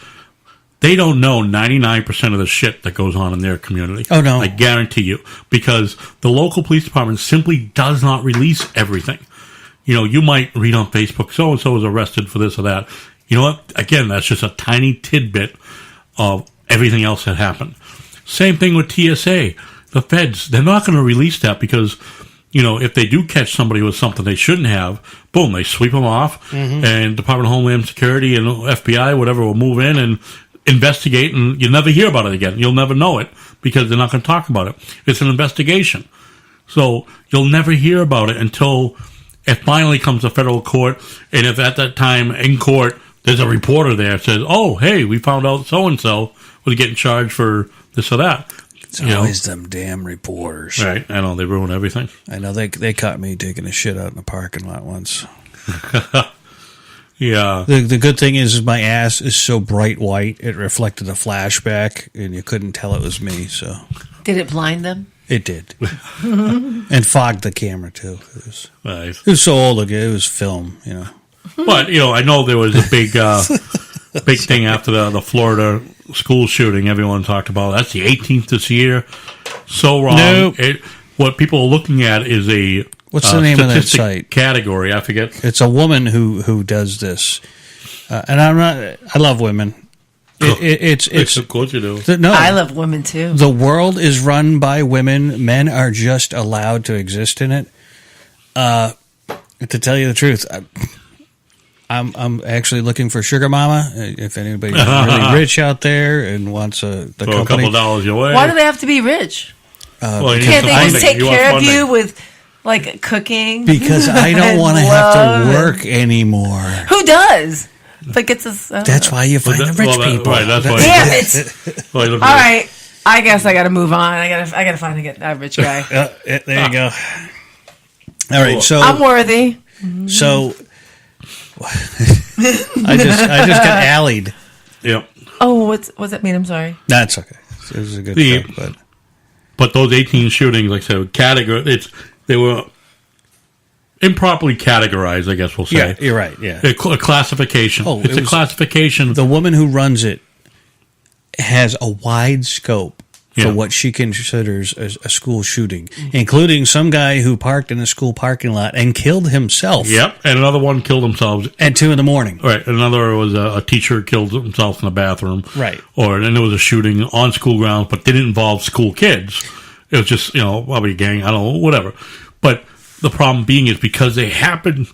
They don't know 99% of the shit that goes on in their community. Oh, no. I guarantee you. Because the local police department simply does not release everything. You might read on Facebook, so-and-so was arrested for this or that. You know what? Again, that's just a tiny tidbit of everything else that happened. Same thing with TSA. The feds, they're not going to release that because, if they do catch somebody with something they shouldn't have, boom, they sweep them off. Mm-hmm. And Department of Homeland Security and FBI, whatever, will move in and investigate, and you'll never hear about it again. You'll never know it because they're not going to talk about it. It's an investigation. So you'll never hear about it until it finally comes to federal court, and if at that time in court there's a reporter there that says, "Oh, hey, we found out so and so was getting charged for this or that," It's always them damn reporters. Right? I know they ruin everything. I know they caught me taking a shit out in the parking lot once. Yeah. The good thing is my ass is so bright white it reflected a flashback, and you couldn't tell it was me. So Did it blind them? it did, and fogged the camera too. Nice. It was so old ago. It was film, you know. But I know there was a big thing after the Florida school shooting. Everyone talked about that's the 18th this year. So wrong. Nope. What people are looking at is a What's the name of that statistic site? category. I forget. It's a woman who does this, and I'm not. I love women. It's Of course you do. no. I love women too. The world is run by women. Men are just allowed to exist in it. To tell you the truth, I'm actually looking for sugar mama. If anybody's really rich out there and wants the Throw company, a couple dollars your way. Why do they have to be rich? Well, you Can't need they some just funding. take want care of funding. you with like cooking? because I don't and want to have love to and- work anymore. Who does? But gets us. That's why you find the rich people. Right, that's why. Damn it! Why you look All at right, I guess I got to move on. I gotta find a rich guy. There you go. All right, so I'm worthy. so I just got allied. Yep. Oh, what's that mean? I'm sorry. That's okay. It was a good The- joke, But those 18 shootings, like I said, they were improperly categorized, I guess we'll say. yeah, you're right. Yeah, A classification. Oh, It's it a was- classification. the woman who runs it has a wide scope for Yeah. what she considers a school shooting, including some guy who parked in a school parking lot and killed himself. Yep. And another one killed themselves. At 2 a.m. Right. Another was a teacher killed himself in the bathroom. Right. Or then there was a shooting on school grounds, but didn't involve school kids. It was just, probably a gang. I don't know, whatever. But the problem being is because they happened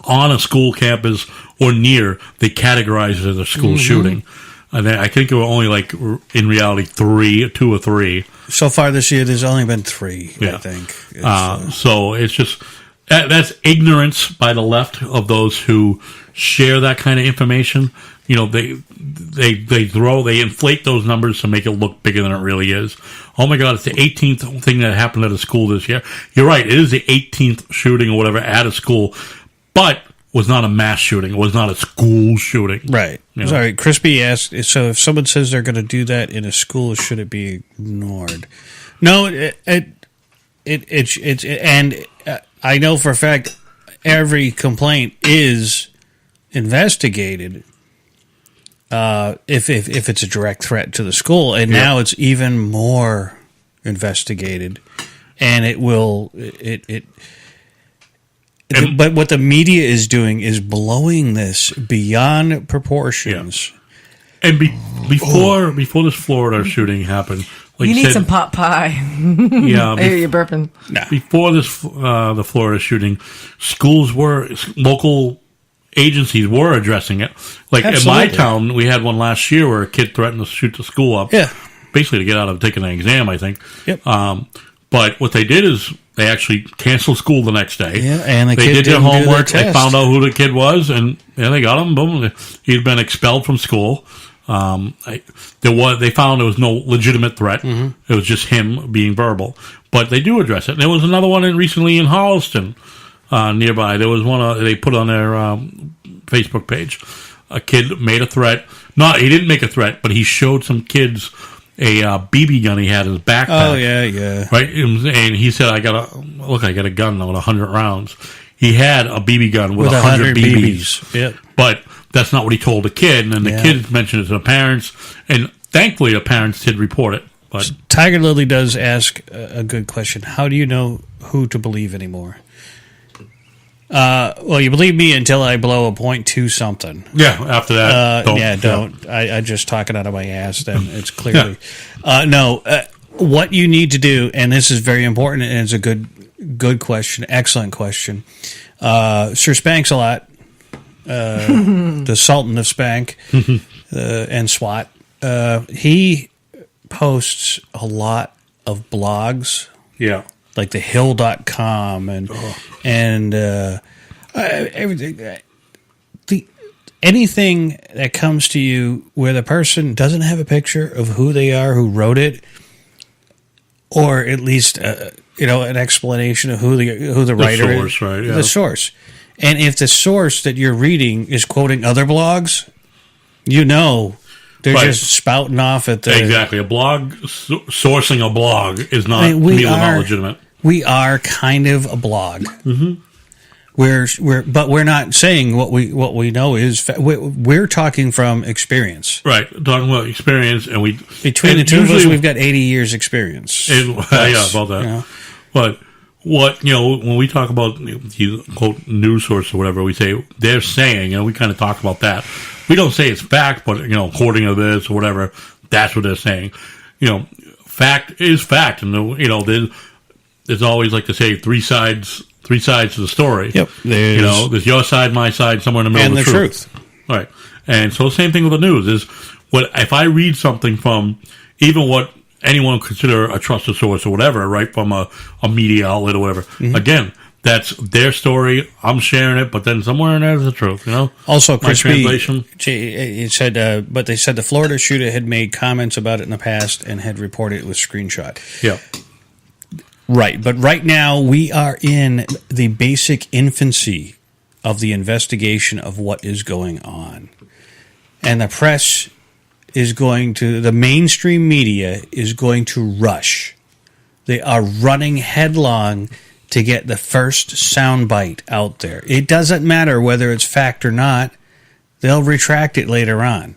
on a school campus or near, they categorize it as a school shooting. And I think it were only in reality 2 or 3. So far this year, there's only been 3. Yeah. I think. It's, So it's just that's ignorance by the left of those who share that kind of information. They inflate those numbers to make it look bigger than it really is. Oh my God, it's the 18th thing that happened at a school this year. You're right, it is the 18th shooting or whatever at a school, but was not a mass shooting. It was not a school shooting. Right. Yeah. Sorry, Crispy asked, so if someone says they're going to do that in a school, should it be ignored? No, it's and I know for a fact every complaint is investigated if it's a direct threat to the school, and now it's even more investigated, and it will but what the media is doing is blowing this beyond proportions. And before this Florida shooting happened, like You you need said, some pot pie. yeah, I hear you burping. before this the Florida shooting, local agencies were addressing it. Like Absolutely. in my town, we had one last year where a kid threatened to shoot the school up. Yeah. Basically to get out of taking an exam, I think. Yep. But what they did is they actually canceled school the next day. Yeah, and the they kid did their didn't do their homework. They test. found out who the kid was, and they got him. Boom! He'd been expelled from school. They found there was no legitimate threat. Mm-hmm. It was just him being verbal. But they do address it. And there was another one recently in Holliston, nearby. There was one they put on their Facebook page. A kid made a threat. He didn't make a threat, but he showed some kids a BB gun he had in his backpack. Oh yeah. Right, and he said, "I got a gun with 100 rounds." He had a BB gun with 100 BBs. Yep. But that's not what he told the kid, and the kid mentioned it to the parents, and thankfully the parents did report it. But Tiger Lily does ask a good question. How do you know who to believe anymore? Well, you believe me until I blow a .2 something. yeah, after that, don't. I just talking out of my ass. Then it's clearly no. What you need to do, and this is very important, and it's a good question, excellent question. Sir Spanks-a-Lot, the Sultan of Spank and SWAT, he posts a lot of blogs. Yeah. like thehill.com and everything. Anything that comes to you where the person doesn't have a picture of who they are, who wrote it, or at least an explanation of who the writer source, is, right? Yeah. The source. And if the source that you're reading is quoting other blogs, they're Right. just spouting off at the Exactly. A blog sourcing a blog is not not legitimate. We are kind of a blog. Mm-hmm. We're not saying what we know is we're talking from experience. Right, talking about experience, and between the two of us, we've got 80 years experience. Yeah, about that. Yeah. But what when we talk about the quote news source or whatever, we say they're saying, we kind of talk about that. We don't say it's fact, but according to this or whatever, that's what they're saying. Fact is fact, and there's always, like to say, three sides to the story. Yep. There's your side, my side, somewhere in the middle, and of the truth. Right. And so the same thing with the news is if I read something from even what anyone would consider a trusted source or whatever, right, from a media outlet or whatever, again, that's their story. I'm sharing it, but then somewhere in there is the truth, Also, Chris B, it said, but they said the Florida shooter had made comments about it in the past and had reported it with screenshot. Yeah. Right, but right now we are in the basic infancy of the investigation of what is going on. And the press the mainstream media is going to rush. They are running headlong to get the first soundbite out there. It doesn't matter whether it's fact or not. They'll retract it later on.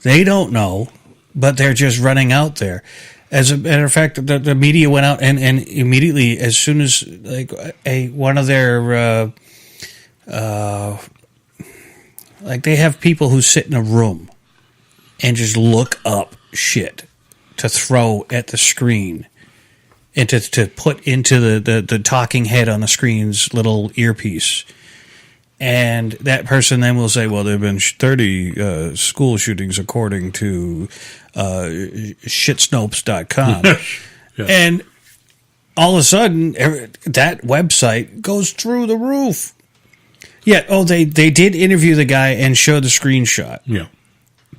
They don't know, but they're just running out there. As a matter of fact, the media went out and immediately, as soon as one of their they have people who sit in a room and just look up shit to throw at the screen and to put into the talking head on the screen's little earpiece. And that person then will say, well, there have been 30 school shootings according to shitsnopes.com. Yeah. And all of a sudden, that website goes through the roof. Yeah, they did interview the guy and show the screenshot. Yeah.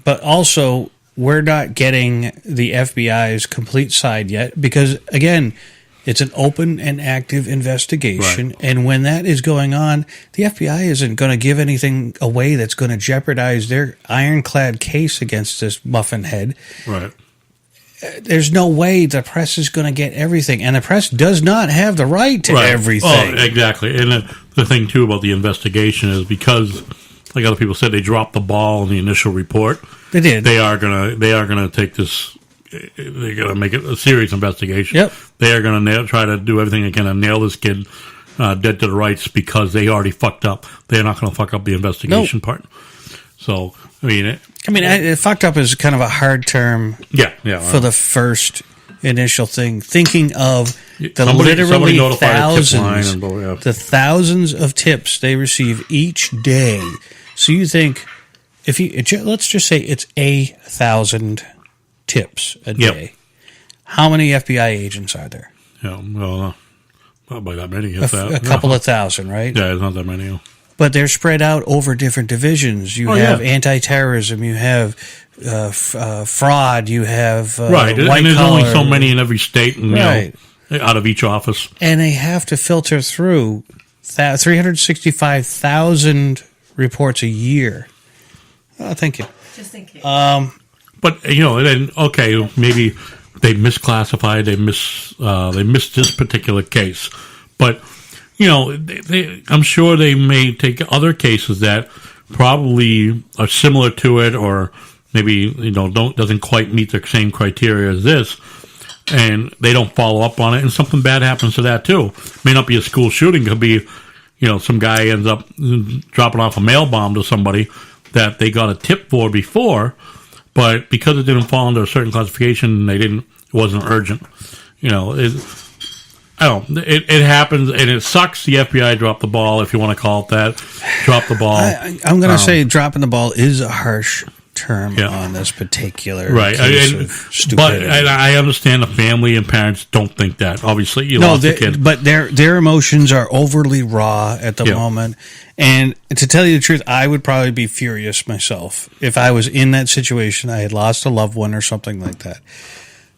But also, we're not getting the FBI's complete side yet because, again, it's an open and active investigation. Right. And when that is going on, the FBI isn't going to give anything away that's going to jeopardize their ironclad case against this muffin head. Right. There's no way the press is going to get everything. And the press does not have the right to everything. Oh, exactly. And the thing, too, about the investigation is because, like other people said, they dropped the ball in the initial report. They did. They are gonna take this. They're gonna make it a serious investigation. Yep. They are gonna try to do everything they can to nail this kid dead to the rights because they already fucked up. They're not gonna fuck up the investigation part. So fucked up is kind of a hard term. Yeah. For the first initial thing, thinking of the somebody the thousands of tips they receive each day. So you think, let's just say it's 1,000 tips a day. Yep. How many FBI agents are there? Yeah, well, not by that many. A couple of thousand, right? Yeah, it's not that many. But they're spread out over different divisions. You have anti-terrorism, you have fraud, you have right, white and there's collar. only so many in every state, and out of each office. And they have to filter through 365,000 reports a year. Oh, thank you. Just in case. But then maybe they misclassified, they missed this particular case, but I'm sure they may take other cases that probably are similar to it, or maybe doesn't quite meet the same criteria as this, and they don't follow up on it, and something bad happens to that too. May not be a school shooting, could be some guy ends up dropping off a mail bomb to somebody that they got a tip for before, but because it didn't fall under a certain classification, it wasn't urgent. It happens, and it sucks. The FBI dropped the ball, if you want to call it that. Drop the ball. I'm going to say dropping the ball is a harsh term on this particular right. case of stupidity. But I understand the family and parents don't think that. Obviously, you lost the kid. But their emotions are overly raw at the moment. And to tell you the truth, I would probably be furious myself if I was in that situation. I had lost a loved one or something like that.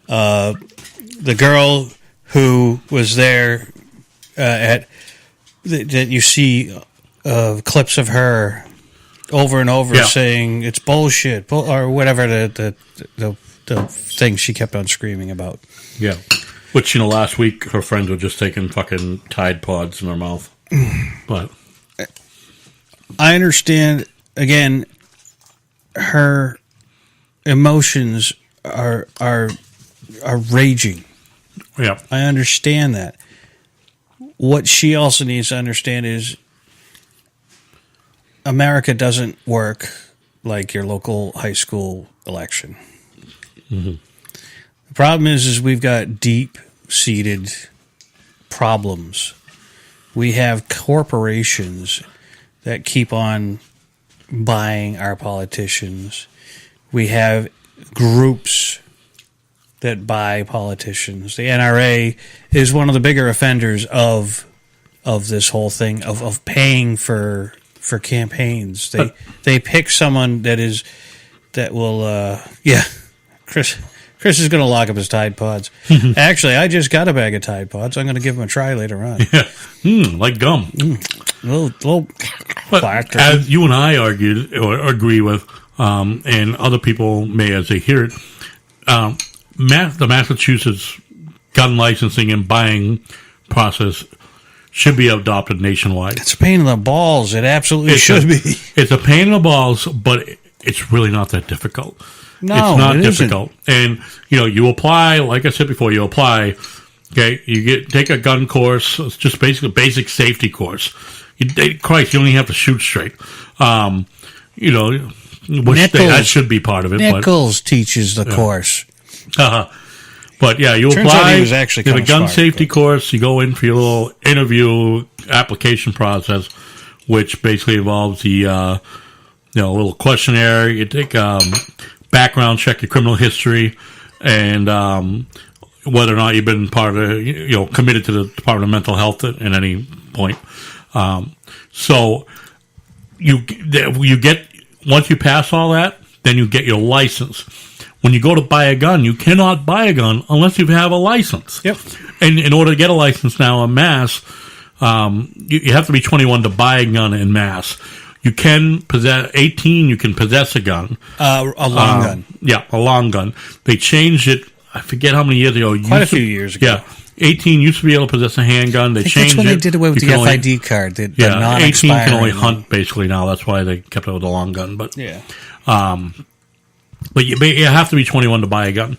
The girl who was there that you see clips of her over and over saying it's bullshit or whatever the thing she kept on screaming about. Yeah. Which, last week her friends were just taking fucking Tide Pods in their mouth. But I understand, again, her emotions are raging. Yeah. I understand that. What she also needs to understand is America doesn't work like your local high school election. Mm-hmm. The problem is we've got deep-seated problems. We have corporations that keep on buying our politicians. We have groups that buy politicians. The NRA is one of the bigger offenders of this whole thing of paying for campaigns. They pick someone that will Chris is going to lock up his Tide Pods. Actually, I just got a bag of Tide Pods. I'm going to give them a try later on. Yeah. Like gum. Little but as you and I argued or agree with, and other people may as they hear it, the Massachusetts gun licensing and buying process should be adopted nationwide. It's a pain in the balls. It absolutely should be. It's a pain in the balls, but it's really not that difficult. No, it's not it difficult. Isn't. And, you apply, like I said before, you apply, okay, take a gun course, it's just basically a basic safety course. Christ, you only have to shoot straight. That should be part of it. Nichols teaches the course. But yeah, you Turns apply. out he was actually you have a gun smart, safety course. You go in for your little interview application process, which basically involves the little questionnaire. You take background check, your criminal history, and whether or not you've been part of committed to the Department of Mental Health at any point. So you get, once you pass all that, then you get your license. When you go to buy a gun, you cannot buy a gun unless you have a license. Yep. And in order to get a license now en masse, you have to be 21 to buy a gun en masse. You can possess 18. You can possess a gun, a long gun. Yeah, a long gun. They changed it. I forget how many years ago. Quite a few years ago. Yeah, 18 used to be able to possess a handgun. They changed that's when it. they did away with the FID card. The 18 can only hunt basically now. That's why they kept it with a long gun. But yeah. But you have to be 21 to buy a gun.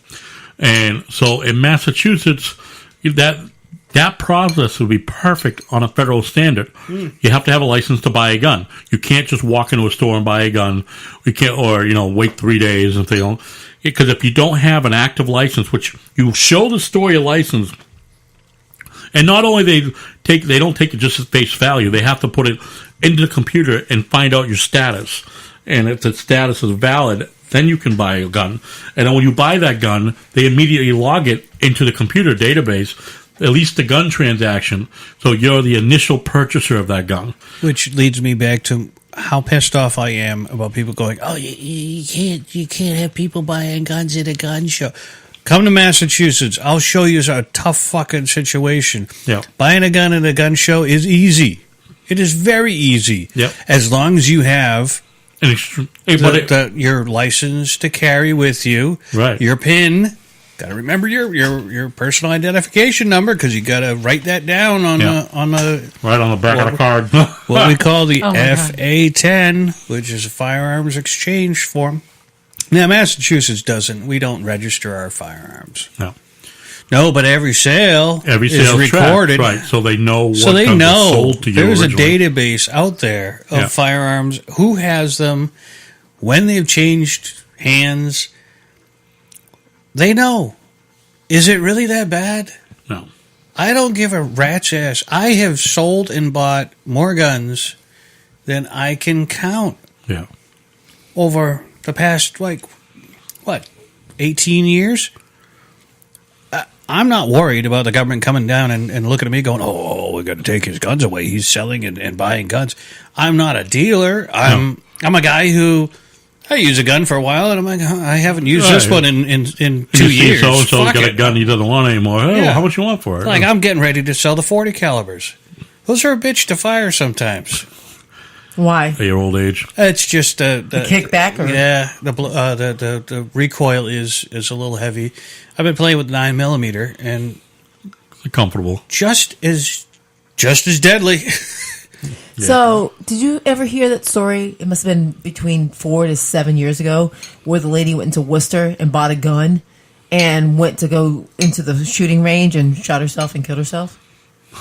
And so in Massachusetts, that process would be perfect on a federal standard. You have to have a license to buy a gun. You can't just walk into a store and buy a gun. Wait 3 days if they don't. Because if you don't have an active license, which you show the store your license, and not only they don't take it just at face value, they have to put it into the computer and find out your status. And if the status is valid, then you can buy a gun. And then when you buy that gun, they immediately log it into the computer database, at least the gun transaction. So you're the initial purchaser of that gun. Which leads me back to how pissed off I am about people going, oh, you can't have people buying guns at a gun show. Come to Massachusetts. I'll show you a tough fucking situation. Yeah. Buying a gun at a gun show is easy. It is very easy. Yep. As long as you have your license to carry with you, right? Your PIN. Got to remember your personal identification number because you got to write that down on the right on the back of the card. What we call the FA10, which is a firearms exchange form. Now Massachusetts doesn't. We don't register our firearms. No, but every sale is recorded, right? So they know what so they guns know were sold to you there's originally. A database out there of firearms, who has them, when they've changed hands. They know. Is it really that bad? No. I don't give a rat's ass. I have sold and bought more guns than I can count. Yeah. Over the past, 18 years? I'm not worried about the government coming down and looking at me going, oh, we're going to take his guns away. He's selling and buying guns. I'm not a dealer. I'm a guy who... I use a gun for a while, and I'm like, I haven't used this one in 2 years. So-and-so's got a gun he doesn't want anymore. Oh, how much you want for it? Like, I'm getting ready to sell the 40 calibers. Those are a bitch to fire sometimes. Why? At your old age. It's just the kickback? Or? Yeah, the recoil is a little heavy. I've been playing with 9mm, and... comfortable. Just as deadly. Yeah. So, did you ever hear that story? It must have been between 4 to 7 years ago, where the lady went into Worcester and bought a gun and went to go into the shooting range and shot herself and killed herself.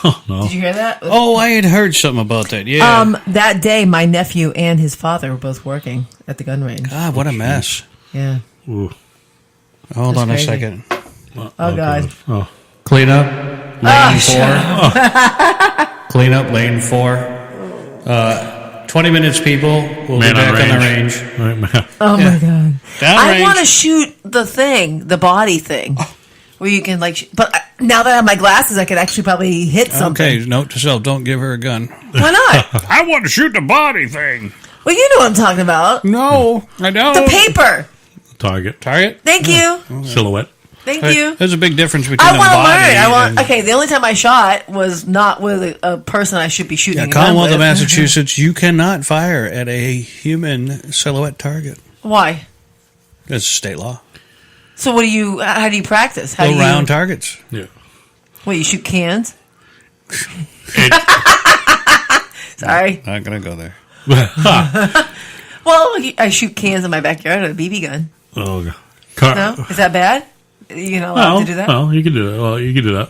Oh, no. Did you hear that? Oh, I had heard something about that. Yeah. That day, my nephew and his father were both working at the gun range. God, what a mess. Yeah. Ooh. Hold on crazy. a second. Oh, God. Oh. Clean up, lane 4. Clean up, lane 4. 20 minutes, people. We'll be back on the range. Oh, my God. I Downrange. want to shoot the body thing. Where you can, but now that I have my glasses, I could actually probably hit something. Okay, note to self, don't give her a gun. Why not? I want to shoot the body thing. Well, you know what I'm talking about. No, I don't. The paper. Target. Thank you. Silhouette. Thank you. There's a big difference between I want to body learn. Okay, the only time I shot was not with a person I should be shooting. Yeah, Commonwealth of Massachusetts, you cannot fire at a human silhouette target. Why? It's state law. So how do you practice? How Go do you round targets. Yeah. What, you shoot cans? Sorry. Not going to go there. Well, I shoot cans in my backyard with a BB gun. Oh, no? Is that bad? You're not allowed to do that? Well, you can do that. Well, you can do that.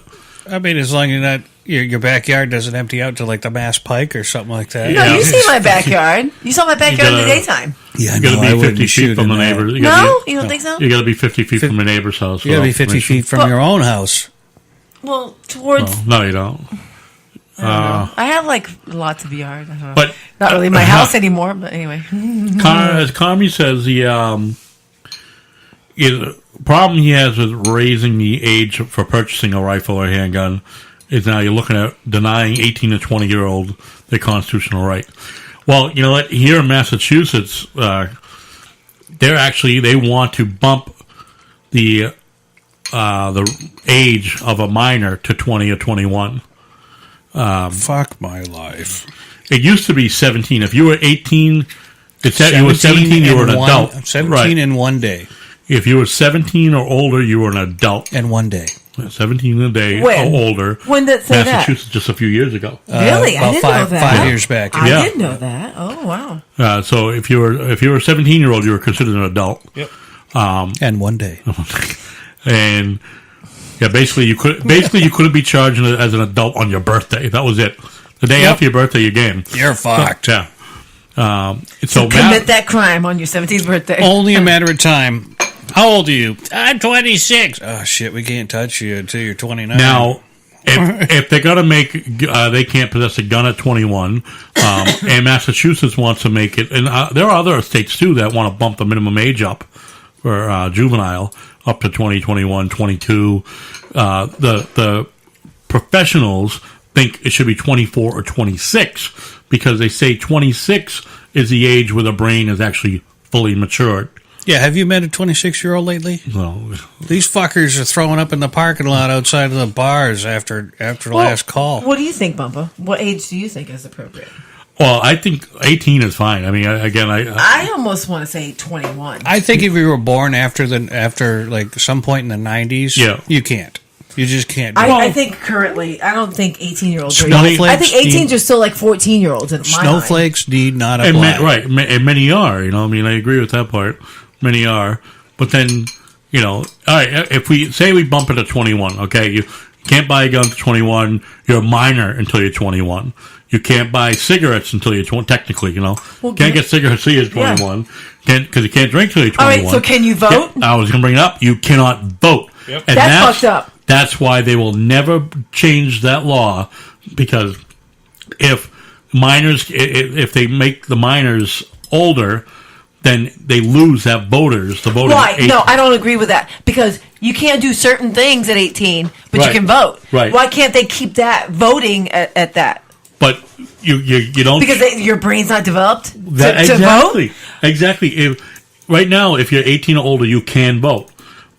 I mean, as long as your backyard doesn't empty out to like the Mass Pike or something like that. No, you see my backyard. You saw my backyard in the daytime. Yeah, you got to be 50 feet from the neighbor. You don't think so? You got to be 50 feet from a neighbor's house. You got to be 50 feet from your own house. Well, towards... No, you don't. I have lots of yard. But not really my house anymore. But anyway, as Carmi says, the problem he has with raising the age for purchasing a rifle or handgun is now you're looking at denying 18 to 20-year-old their constitutional right. Well, you know what? Here in Massachusetts, they want to bump the age of a minor to 20 or 21. Fuck my life. It used to be 17. If you were 18, you were 17, you were an adult. 17 in 1 day. If you were 17 or older, you were an adult. And 1 day. 17 a day or older. When did it say Massachusetts just a few years ago. Really? I didn't know that. 5 years back. I didn't know that. Oh, wow. So if you were a 17-year-old, you were considered an adult. Yep. And 1 day. And yeah, basically you couldn't be charged as an adult on your birthday. That was it. The day after your birthday, you're game. You're fucked. Yeah. So commit that crime on your 17th birthday. Only a matter of time. How old are you? I'm 26. Oh shit, we can't touch you until you're 29. Now, if they're gonna make, they can't possess a gun at 21, and Massachusetts wants to make it, and there are other states too that want to bump the minimum age up for juvenile up to 20, 21, 22. The professionals think it should be 24 or 26 because they say 26 is the age where the brain is actually fully matured. Yeah, have you met a 26-year-old lately? No. These fuckers are throwing up in the parking lot outside of the bars after last call. What do you think, Bumpa? What age do you think is appropriate? Well, I think 18 is fine. I mean, I almost want to say 21. I think if you were born after like some point in the 90s, you can't. You just can't. I think currently, I don't think 18-year-olds. I think 18s are still like 14-year-olds. Snowflakes need not apply. And many are. You know, I mean, I agree with that part. Many are, but then all right. If we say we bump it to 21, okay, you can't buy a gun to 21. You're a minor until you're 21. You can't buy cigarettes until you're 20. Technically, can't get cigarettes until you're 21. Because you can't drink until you're 21. All right, so can you vote? I was going to bring it up. You cannot vote. Yep. And that's fucked up. That's why they will never change that law, because if they make the minors older, then they lose that voters. The voting Right. age. No, I don't agree with that because you can't do certain things at 18, but Right. you can vote. Right. Why can't they keep that voting at that? But you don't Because your brain's not developed that, to exactly vote. exactly. Right now, if you're 18 or older, you can vote,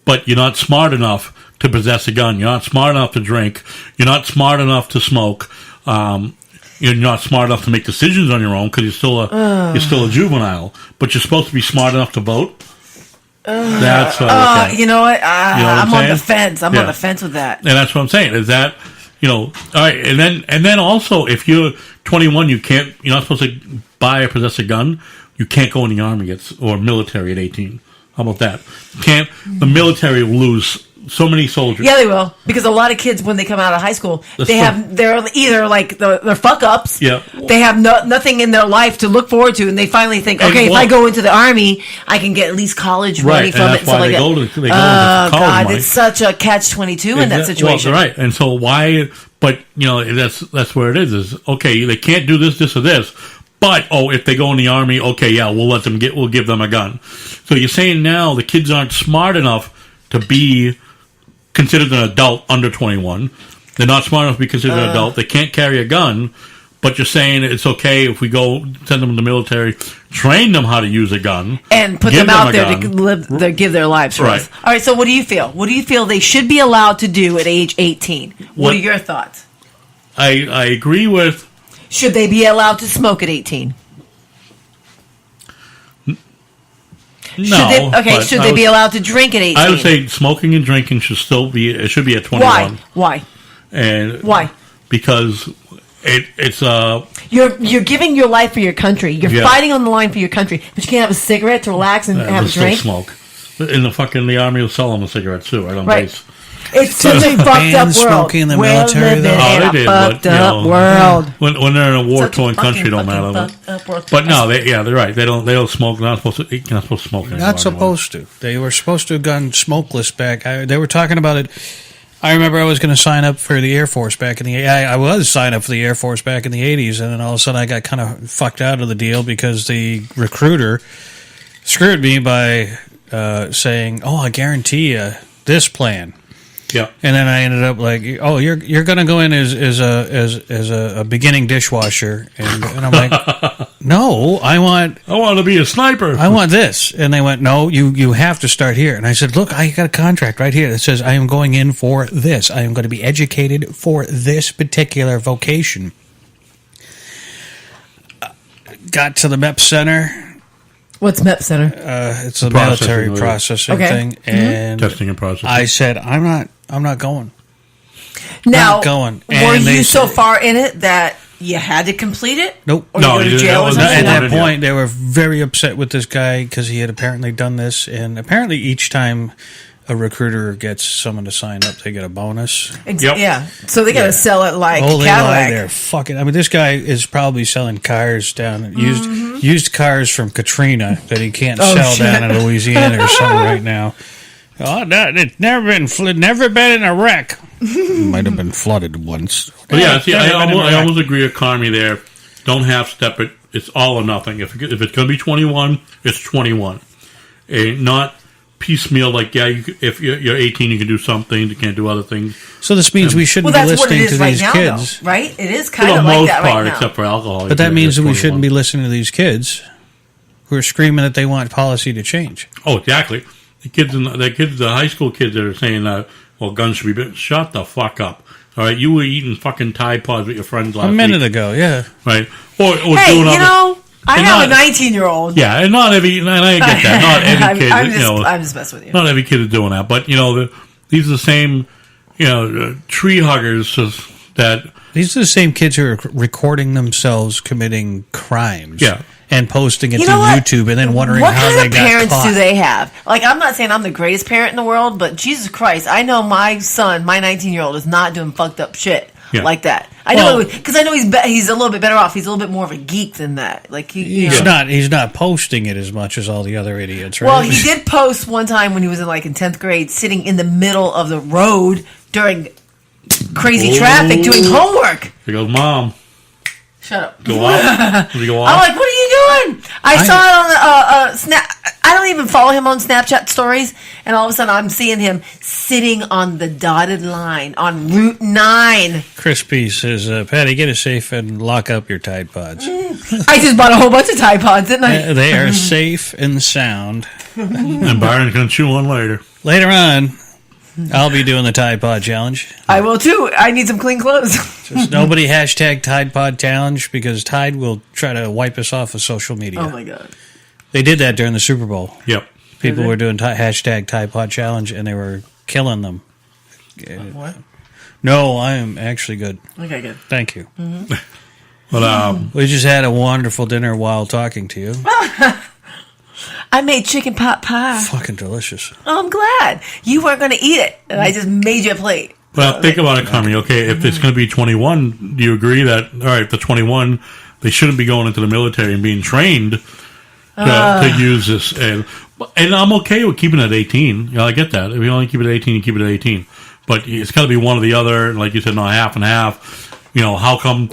but you're not smart enough to possess a gun. You're not smart enough to drink. You're not smart enough to smoke. You're not smart enough to make decisions on your own because you're still a juvenile. But you're supposed to be smart enough to vote. That's okay. You know what? I'm on the saying? fence. I'm Yeah. on the fence with that. And that's what I'm saying. Is that all right? And then also, if you're 21, you're not supposed to buy or possess a gun. You can't go in the army or military at 18. How about that? The military will lose so many soldiers. Yeah, they will because a lot of kids when they come out of high school, they're either like they're fuck ups. Yeah. They have nothing in their life to look forward to, and they finally think, okay, if I go into the army, I can get at least college money Right, from and it. that's why they go to college God, money. it's such a catch-22 in that situation. Well, right, and so why? But that's where it is. Is okay, they can't do this or this. But if they go in the army, okay, yeah, we'll give them a gun. So you're saying now the kids aren't smart enough to be considered an adult under 21. They're not smart enough to be considered an adult. They can't carry a gun. But you're saying it's okay if we go send them to the military, train them how to use a gun, and put them out there to give their lives for us. All right. So what do you feel? What do you feel they should be allowed to do at age 18? What are your thoughts? I agree with. Should they be allowed to smoke at 18? No. Should they be allowed to drink at 18? I would say smoking and drinking should be at 21. Why? And why? Because it's you're giving your life for your country. You're fighting on the line for your country, but you can't have a cigarette to relax and have a drink. Still smoke. In the army will sell them a cigarette too, right on base. It's such a fucked up world. Smoking in the military, though. They did, fucked up world. When they're in a war-torn country, don't matter. But no, they're right. They don't smoke. They're not supposed to smoke. Not supposed to. They were supposed to have gone smokeless back. They were talking about it. I remember I was going to sign up for the Air Force back in the. I was signed up for the Air Force back in the 80s, and then all of a sudden I got kind of fucked out of the deal because the recruiter screwed me by saying, "Oh, I guarantee you this plan." Yeah, and then I ended up like, "Oh, you're going to go in as a beginning dishwasher," and I'm like, "No, I want to be a sniper. I want this." And they went, "No, you have to start here." And I said, "Look, I got a contract right here that says I am going in for this. I am going to be educated for this particular vocation." Got to the MEP Center. What's MEP Center? It's a military processing thing, and testing and processing. I said, "I'm not going." Now, not going. Were you so far in it that you had to complete it? Nope. Or no, you go to jail or something? At that point, they were very upset with this guy because he had apparently done this, and apparently each time a recruiter gets someone to sign up, they get a bonus. Yeah, so they got to sell it like Cadillac. They're fucking. I mean, this guy is probably selling cars down used cars from Katrina that he can't sell down in Louisiana or something right now. Oh, it's never been in a wreck. Might have been flooded once. But yeah, see, I almost agree with Carmi there. Don't half step it. It's all or nothing. If it's going to be 21, it's 21. Not piecemeal like, if you're 18, you can do some things, you can't do other things. So this means we shouldn't be listening to these kids. Though, right? It is kind of like that right now. Except for alcohol. But that means that we shouldn't be listening to these kids who are screaming that they want policy to change. Oh, exactly. The high school kids that are saying that, guns should be shut the fuck up. All right, you were eating fucking Tide Pods with your friends last week. A minute ago, yeah. Right. I have a 19-year-old. Yeah, and I get that. Not every kid. I'm just messing with you. Not every kid is doing that, but these are the same, tree huggers that. These are the same kids who are recording themselves committing crimes. Yeah. And posting it to YouTube and then wondering how they got caught. What kind of parents do they have? Like, I'm not saying I'm the greatest parent in the world, but Jesus Christ, I know my son, my 19-year-old, is not doing fucked up shit like that. I know because I know he's a little bit better off. He's a little bit more of a geek than that. Like he's not posting it as much as all the other idiots, right? Well, he did post one time when he was in 10th grade, sitting in the middle of the road during crazy traffic doing homework. There goes Mom. Shut up. Go out. I'm like, what are you on. I saw it on Snap. I don't even follow him on Snapchat stories, and all of a sudden I'm seeing him sitting on the dotted line on Route 9. Crispy says, Patty, get a safe and lock up your Tide Pods. I just bought a whole bunch of Tide Pods, didn't I? They are safe and sound. And Byron's going to chew on later. Later on, I'll be doing the Tide Pod Challenge. I will too. I need some clean clothes. Just nobody hashtag Tide Pod Challenge because Tide will try to wipe us off of social media. Oh my God. They did that during the Super Bowl. Yep. People were doing hashtag Tide Pod Challenge and they were killing them. What? No, I am actually good. Okay, good. Thank you. Mm-hmm. But we just had a wonderful dinner while talking to you. I made chicken pot pie. Fucking delicious. Oh, I'm glad. You weren't going to eat it, and I just made you a plate. Well, think about it, Carmi. Okay, if it's going to be 21, do you agree that, all right, the 21, they shouldn't be going into the military and being trained to use this? And I'm okay with keeping it at 18. You know, I get that. If you only keep it at 18, you keep it at 18. But it's got to be one or the other. And like you said, no, half and half. You know, how come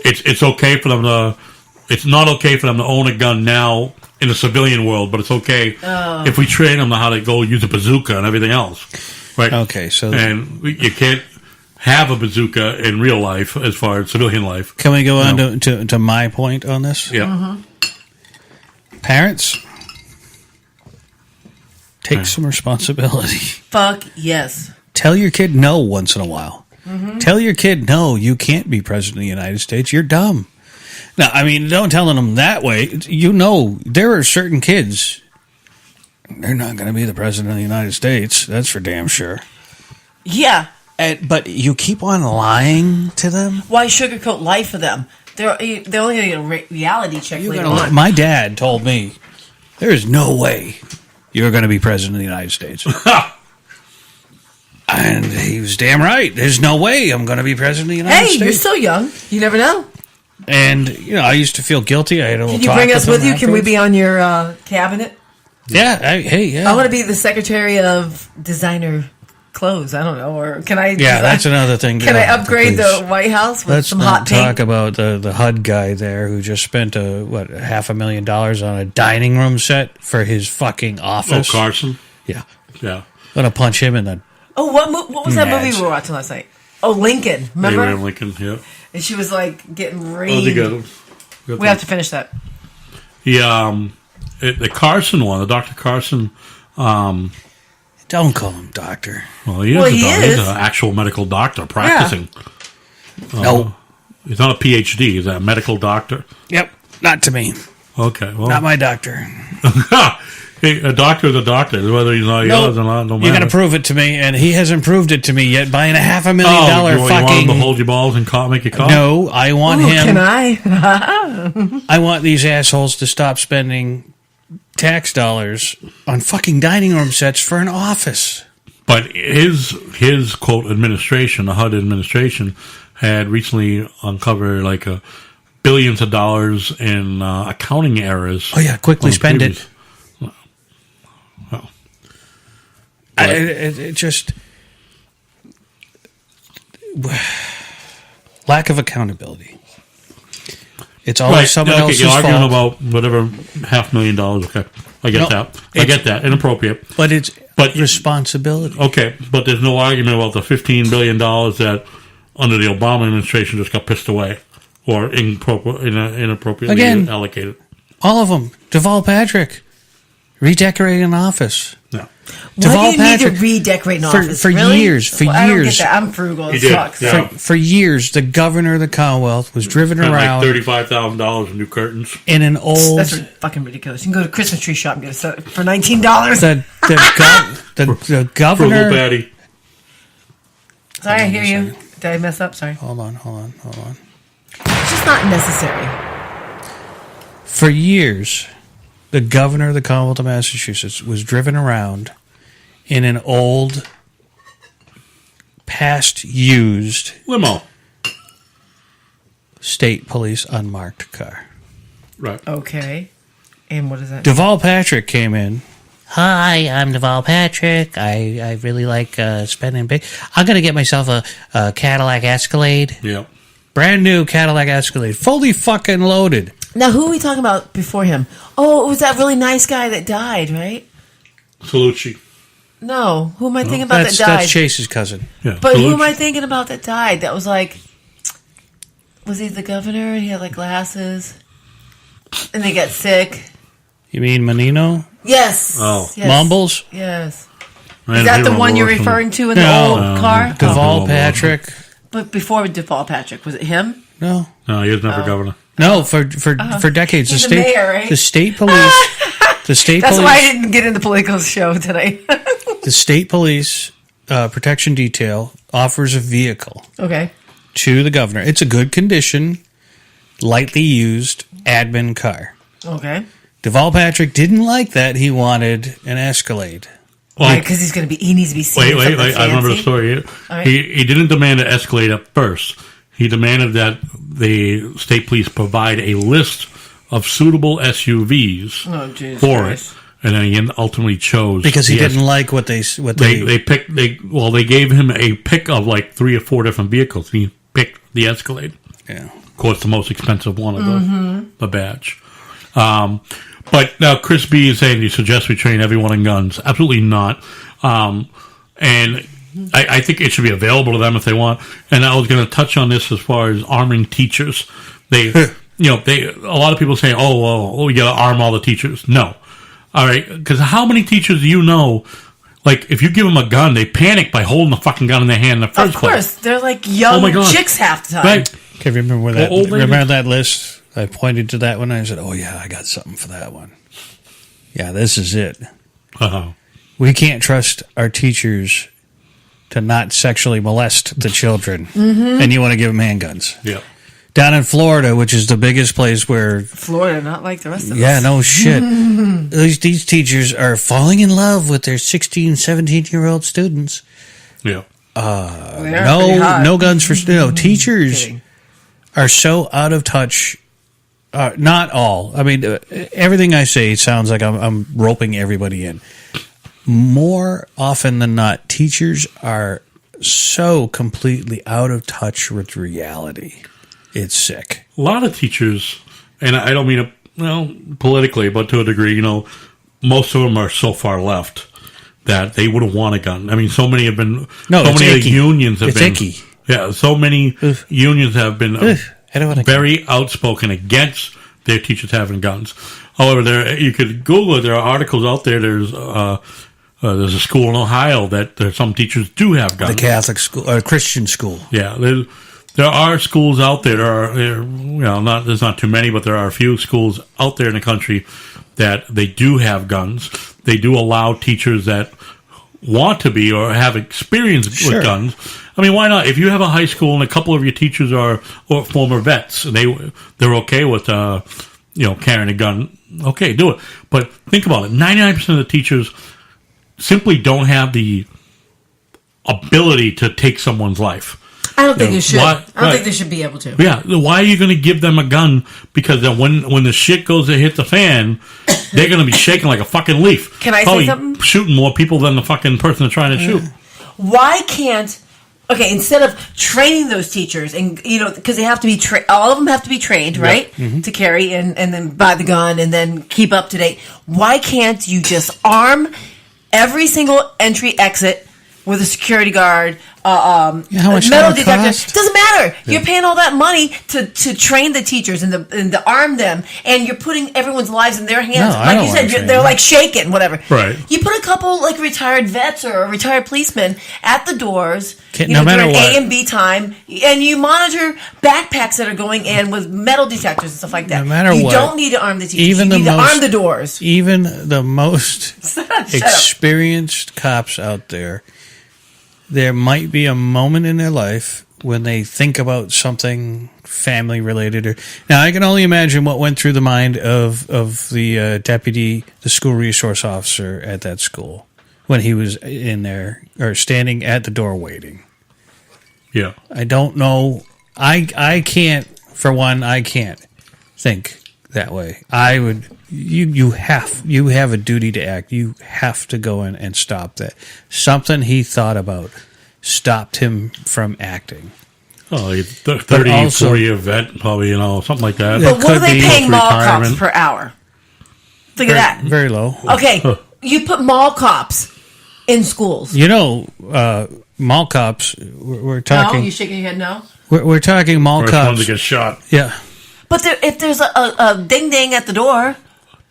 it's okay for them to... It's not okay for them to own a gun now in the civilian world, but it's okay if we train them on how to go use a bazooka and everything else. Right? Okay, so... And you can't have a bazooka in real life as far as civilian life. Can we go on to my point on this? Yeah. Mm-hmm. Parents, take some responsibility. Fuck yes. Tell your kid no once in a while. Mm-hmm. Tell your kid no, you can't be president of the United States. You're dumb. Now, I mean, don't tell them that way. You know, there are certain kids, they're not going to be the president of the United States. That's for damn sure. Yeah. But you keep on lying to them? Why sugarcoat life for them? They're only going to get a reality check later on. My dad told me, there is no way you're going to be president of the United States. And he was damn right. There's no way I'm going to be president of the United States. Hey, you're still young. You never know. And, you know, I used to feel guilty. I had a little Can you talk bring us with you? him Can we afterwards. be on your cabinet? Yeah. Yeah. I want to be the secretary of designer clothes. I don't know. Or can I? Yeah, that's another thing. Can I upgrade the White House with Let's some not hot pink? talk about the HUD guy there who just spent $500,000 on a dining room set for his fucking office. Oh, Carson? Yeah. Yeah. Gonna punch him in the... Oh, what was that movie we were watching last night? Oh, Lincoln. Remember? Abraham Lincoln, yeah. And she was like getting Oh, reamed. they got him. We have to finish that. The Carson one, the Dr. Carson. Don't call him doctor. Well, he is. He's an actual medical doctor practicing. Yeah. No. He's not a PhD. He's a medical doctor. Yep. Not to me. Okay. Well, Not my doctor. Hey, a doctor is a doctor. Whether he's not yours or not, no matter. You gotta prove it to me, and he hasn't proved it to me yet. Buying $500,000 you want fucking... him to hold your balls and make you cough? No, I want him... Can I? I want these assholes to stop spending tax dollars on fucking dining room sets for an office. But his quote administration, the HUD administration, had recently uncovered like billions of dollars in accounting errors. Oh yeah, quickly spend it. Well, It just lack of accountability. It's always someone else's you're fault. arguing about whatever $500,000. Okay, I get that. I get that. Inappropriate. But it's responsibility. Okay, but there's no argument about the $15 billion that under the Obama administration just got pissed away or inappropriately Again, allocated. All of them. Deval Patrick redecorating an office. No. Why do you need to redecorate an office? For really? years. For I don't years. get that. I'm frugal as He did, fuck. yeah. For years, the governor of the Commonwealth was driven Spent around like $35,000 in new curtains. in an old... That's fucking ridiculous. You can go to Christmas tree shop and get a set for $19. The governor... Frugal Patty. Sorry, I hear you. Did I mess up? Sorry. Hold on. It's just not necessary. For years, the governor of the Commonwealth of Massachusetts was driven around in an old, past-used Limo. state police unmarked car. Right. Okay. And what is that? Deval Patrick came in. Hi, I'm Deval Patrick. I really like spending big. I'm going to get myself a Cadillac Escalade. Yeah. Brand new Cadillac Escalade. Fully fucking loaded. Now, who are we talking about before him? Oh, it was that really nice guy that died, right? Salucci. No, who am I thinking about that died? That's Chase's cousin. Yeah, But who Salucci. am I thinking about that died? That was like, was he the governor? And he had like glasses, and they got sick. You mean Menino? Yes. Oh. Yes. Mumbles? Yes. Man, Is that he the was one you're worse than- referring to in the No. old car? Deval Oh. Patrick? But before Deval Patrick, was it him? No. No, he was never governor. No, for decades. He's the the state, mayor, right? the state police, the state That's police, why I didn't get in the political show tonight. the state police protection detail offers a vehicle Okay. to the governor. It's a good condition, lightly used admin car. Okay. Deval Patrick didn't like that. He wanted an Escalade. Why? Because he needs to be seen. Wait. I remember the story. right. He didn't demand an Escalade at first. He demanded that the state police provide a list of suitable SUVs Oh, Jesus for Christ. it, and then he ultimately chose Because he the didn't like what they they gave him a pick of like 3 or 4 different vehicles. And he picked the Escalade. Yeah. Of course, the most expensive one of the batch. But now Chris B is saying, you suggest we train everyone in guns. Absolutely not. And I think it should be available to them if they want. And I was going to touch on this as far as arming teachers. A lot of people say, oh, we got to arm all the teachers. No. All right. Because how many teachers do you know, like, if you give them a gun, they panic by holding the fucking gun in their hand in the first Of course. place. They're like young Oh my God. chicks half the time. Right. Okay, remember that? Well, old lady- Remember that list? I pointed to that one. And I said, "Oh yeah, I got something for that one." Yeah, this is it. Uh-huh. We can't trust our teachers to not sexually molest the children, Mm-hmm. and you want to give them handguns. Yeah. Down in Florida, which is the biggest place where, Florida, not like the rest of yeah, us. no shit. These teachers are falling in love with their 16, 17-year-old students. Yeah. They're pretty hot. No guns for teachers Kidding. are so out of touch. Not all. I mean, everything I say sounds like I'm roping everybody in. More often than not, teachers are so completely out of touch with reality. It's sick. A lot of teachers, and I don't mean it, politically, but to a degree, most of them are so far left that they wouldn't want a gun. I mean, so many have been. No, so it's many icky. of the unions have It's been. icky. Yeah, so many unions have been I don't want to. very outspoken against their teachers having guns. However, you could Google it. There are articles out there. There's a school in Ohio that some teachers do have guns. The Catholic school or Christian school. Yeah, there are schools out there. There's not too many, but there are a few schools out there in the country that they do have guns. They do allow teachers that want to be or have experience Sure. with guns. I mean, why not? If you have a high school and a couple of your teachers are or former vets, and they're okay with carrying a gun, okay, do it. But think about it: 99% of the teachers simply don't have the ability to take someone's life. I don't think you should. Why- I don't right. think they should be able to. Yeah, why are you going to give them a gun? Because then when the shit goes to hit the fan, they're going to be shaking like a fucking leaf. Can I say Probably something? shooting more people than the fucking person they're trying to shoot. Why can't... Okay, instead of training those teachers, and because they have to be all of them have to be trained, right, to carry and then buy the gun and then keep up to date. Why can't you just arm every single entry exit with a security guard, how much metal that would detector? cost? Doesn't matter. You're paying all that money to train the teachers and to arm them, and you're putting everyone's lives in their hands. No, I Like don't you wanna said, train they're them. like shaking, whatever. Right. You put a couple like retired vets or retired policemen at the doors. Okay, You no know, matter during what. A and B time, and you monitor backpacks that are going in with metal detectors and stuff like that. No matter you what, don't need to arm the teachers. even you the need to most- arm the doors. Even the most Shut up. experienced cops out there, there might be a moment in their life when they think about something family related. Now, I can only imagine what went through the mind of the deputy, the school resource officer at that school when he was in there or standing at the door waiting. Yeah. I don't know. I can't, for one, I can't think that way. I would. You have a duty to act. You have to go in and stop that. Something he thought about stopped him from acting. Oh, 30, also- 40 event, probably, something like that. But what are could they be paying mall cops retirement. per hour? Think of that. Very low. Okay, you put mall cops in schools. You know, mall cops. We're No, talking. you shaking your head no. We're talking mall First one cops. to get shot. Yeah, But if there's a ding ding at the door,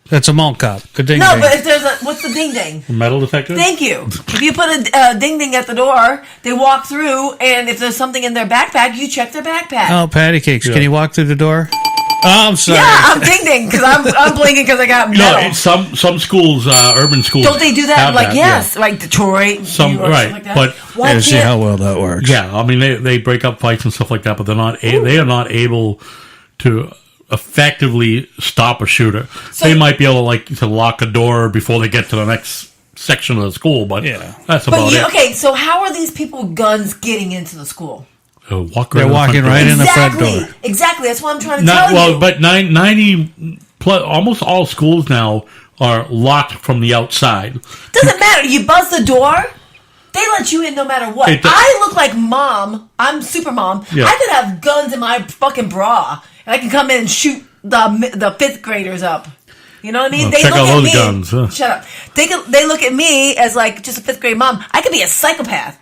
that's a mall cop. Good ding no. ding. But if there's what's the ding ding? Metal detector? Thank you. If you put a ding ding at the door, they walk through, and if there's something in their backpack, you check their backpack. Oh, patty cakes. Yeah. Can you walk through the door? Oh, I'm sorry. Yeah, I'm ding ding because I'm blinking because I got No, metal. some schools, urban schools. Don't they do that? have Like yeah. yes, like Detroit, Some- New York, right, stuff like that. but- Why Yeah, see can't- how well that works. Yeah, I mean, they break up fights and stuff like that, but they are not able to effectively stop a shooter. So- They might be able to lock a door before they get to the next section of the school, but Yeah. that's But about it. okay, so how are these people with guns getting into the school? They're They're walking right in the front Exactly. door. Exactly. That's what I'm trying to tell you. Well, but 90 plus, almost all schools now are locked from the outside. Doesn't matter. You buzz the door, they let you in no matter what. It does- I look like mom. I'm super mom. Yeah. I could have guns in my fucking bra, and I can come in and shoot the fifth graders up. You know what I mean? Well, check out those guns, huh? Shut up. They look at me as like just a fifth grade mom. I could be a psychopath.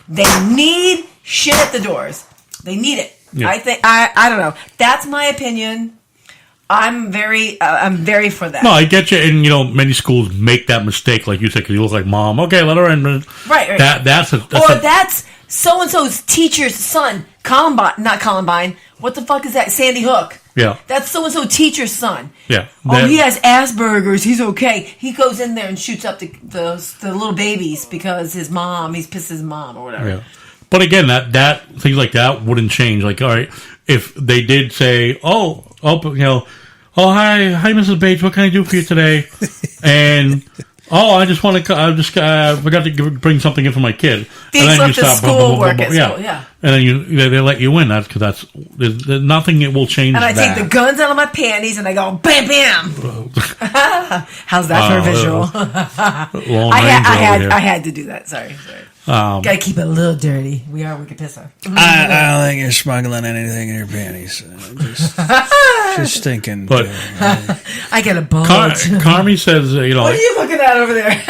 They need shit at the doors. They need it. Yeah. I don't know. That's my opinion. I'm very for that. No, I get you, and many schools make that mistake, like you said, because you look like mom. Okay, let her in. Right. That's so and so's teacher's son. Not Columbine. What the fuck is that? Sandy Hook. Yeah. That's so and so teacher's son. Yeah. Oh, he has Asperger's. He's okay. He goes in there and shoots up the little babies because he's pissed his mom or whatever. Yeah. But again, that things like that wouldn't change. Like, all right, if they did say, oh, hi, Mrs. Bates, what can I do for you today? And I just want to, forgot to bring something in for my kid. Things and then left at school, work at school, yeah. And then they let you in. That's because there's nothing that will change. And I that. take the guns out of my panties and I go bam bam. How's that for a visual? I had to do that. Sorry. Gotta keep it a little dirty. We are wicked pisser. I don't think you're smuggling anything in your panties. Just thinking. But I get a bulge. Carmi says, What are you looking at over there?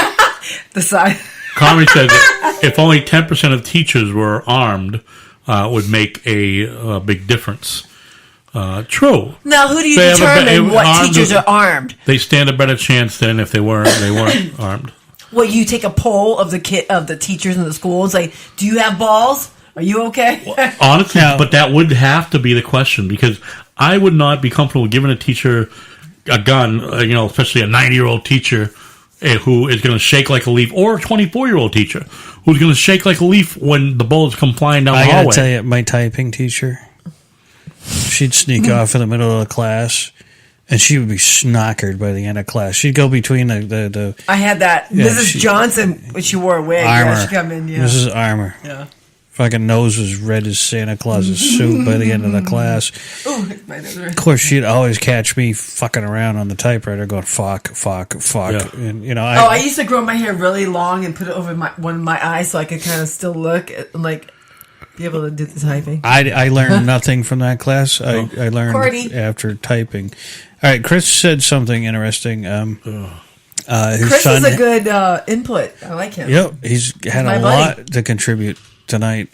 The side. Carmi says that if only 10% of teachers were armed, would make a big difference. True. Now, who do you They have determine what armed- teachers are armed? They stand a better chance than if they weren't armed. Well, you take a poll of the teachers in the schools. Like, do you have balls? Are you okay? Honestly, but that would have to be the question, because I would not be comfortable giving a teacher a gun, especially a 90-year-old teacher who is going to shake like a leaf, or a 24-year-old teacher who's going to shake like a leaf when the bullets come flying down the I hallway. gotta tell you, my typing teacher, she'd sneak off in the middle of the class, and she would be snockered by the end of class. She'd go between the I had that. Yeah, Mrs. Johnson, when she wore a wig. armor. Yeah, she come in. Yeah. Mrs. Armor. Yeah. Fucking nose was red as Santa Claus's suit by the end of the class. Ooh, my nose red. Of course, she'd always catch me fucking around on the typewriter going, fuck. Yeah. And, I used to grow my hair really long and put it over one of my eyes so I could kind of still look and be able to do the typing. I learned nothing from that class. I learned Cordy. after typing. All right, Chris said something interesting. His Chris son, is a good input. I like him. Yep, he's had my a buddy. lot to contribute tonight.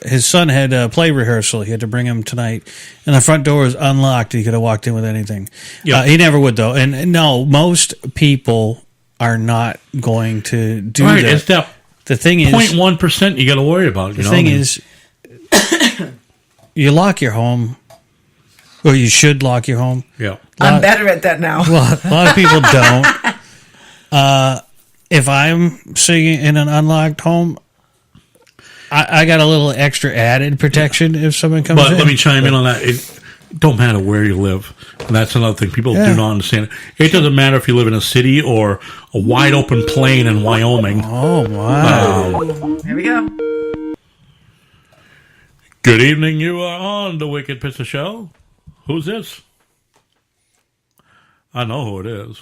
His son had a play rehearsal. He had to bring him tonight, and the front door was unlocked. He could have walked in with anything. Yep. He never would, though. And no, most people are not going to do Right, that. it's that The thing is, 0.1% you got to worry about. the thing is, you lock your home, or you should lock your home. yeah. I'm better at that now. Well, a lot of people don't. If I'm sitting in an unlocked home, I got a little extra added protection if someone comes But in. let me chime in on that. It don't matter where you live. And that's another thing. People do not understand. It doesn't matter if you live in a city or a wide open plain in Wyoming. Oh, wow. Here we go. Good evening. You are on the Wicked Pizza Show. Who's this? I know who it is.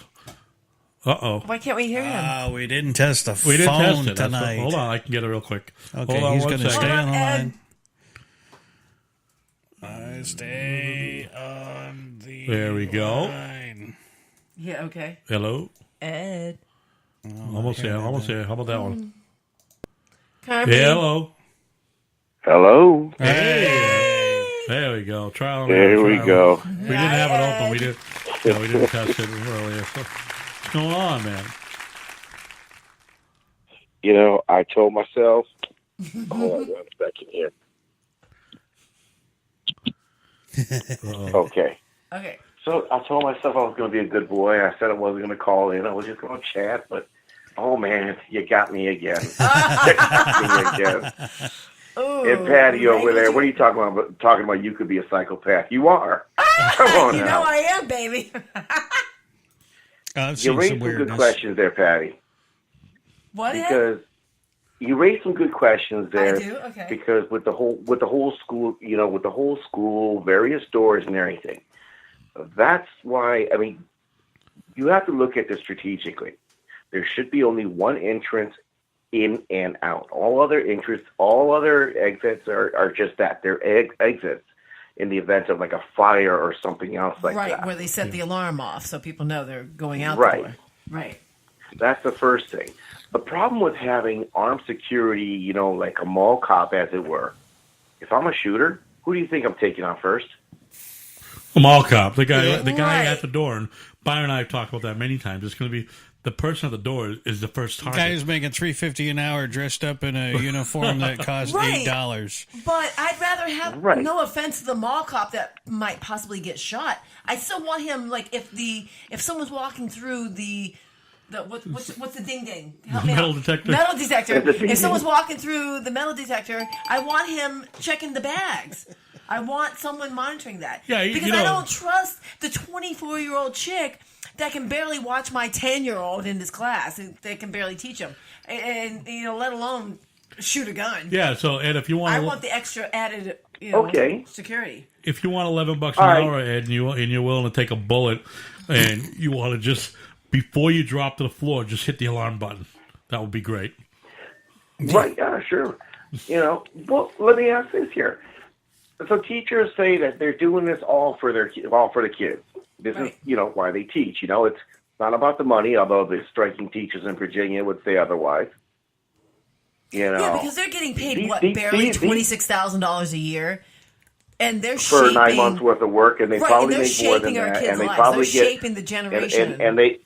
Uh-oh. Why can't we hear him? We didn't test the We didn't phone test it. That's what- tonight. Hold on. I can get it real quick. Okay, Hold on he's one going to second. stay on the Ed. line. I stay on the There we go. line. Yeah, okay. Hello. Ed. Almost there. How about that one? Carmen. Yeah, hello. Hello. Hey. There we go. Trial and There error, we trial. go. We didn't have it open. We didn't test it earlier. So, what's going on, man? You know, I told myself, hold on 1 second here. Okay. Okay. So I told myself I was going to be a good boy. I said I wasn't going to call in. I was just going to chat. But, oh, man, you got me again. You got me again. Ooh, And Patty over there, what are you talking about? Talking about you could be a psychopath. You are. Come on You now. know I am, baby. I've You seen raised some some good weirdness. questions there, Patty. What? Ed? Because you raised some good questions there. I do? Okay. Because with the whole school, various doors and everything. That's why, I mean, you have to look at this strategically. There should be only one entrance in and out. All other exits are just that. They're exits in the event of like a fire or something else like right, that. where they set the alarm off so people know they're going out Right. the door. Right. That's the first thing. The problem with having armed security, you know, like a mall cop, as it were, if I'm a shooter, who do you think I'm taking on first? A mall cop, the guy Right. at the door, and Byron and I have talked about that many times. It's going to be the person at the door is the first target. Guy who's making $3.50 an hour dressed up in a uniform that costs Right. $8. But I'd rather have Right. no offense to the mall cop that might possibly get shot. I still want him like if someone's walking through the what's the ding ding? Help me Metal out. detector. Metal detector. The ding If someone's ding. walking through the metal detector, I want him checking the bags. I want someone monitoring that. Yeah, you because know- I don't trust the 24-year-old chick that can barely watch my 10-year-old in this class. That can barely teach him, and you know, let alone shoot a gun. Yeah. So Ed, if you want, I want the extra added, you know, Okay. security. if you want $11 All an right. hour, Ed, and you're willing to take a bullet, and you want to just before you drop to the floor, just hit the alarm button. That would be great. Right, yeah, sure. You know, well, let me ask this here. So teachers say that they're doing this all for the kids. This is, Right. you know, why they teach. You know, it's not about the money, although the striking teachers in Virginia would say otherwise. You know, Yeah, because they're getting paid These- barely these- $26,000 a year, and they're for shaping 9 months worth of work, and they right, probably and they're make more than shaping our that, kids' and they lives. probably They're get shaping the generation. and they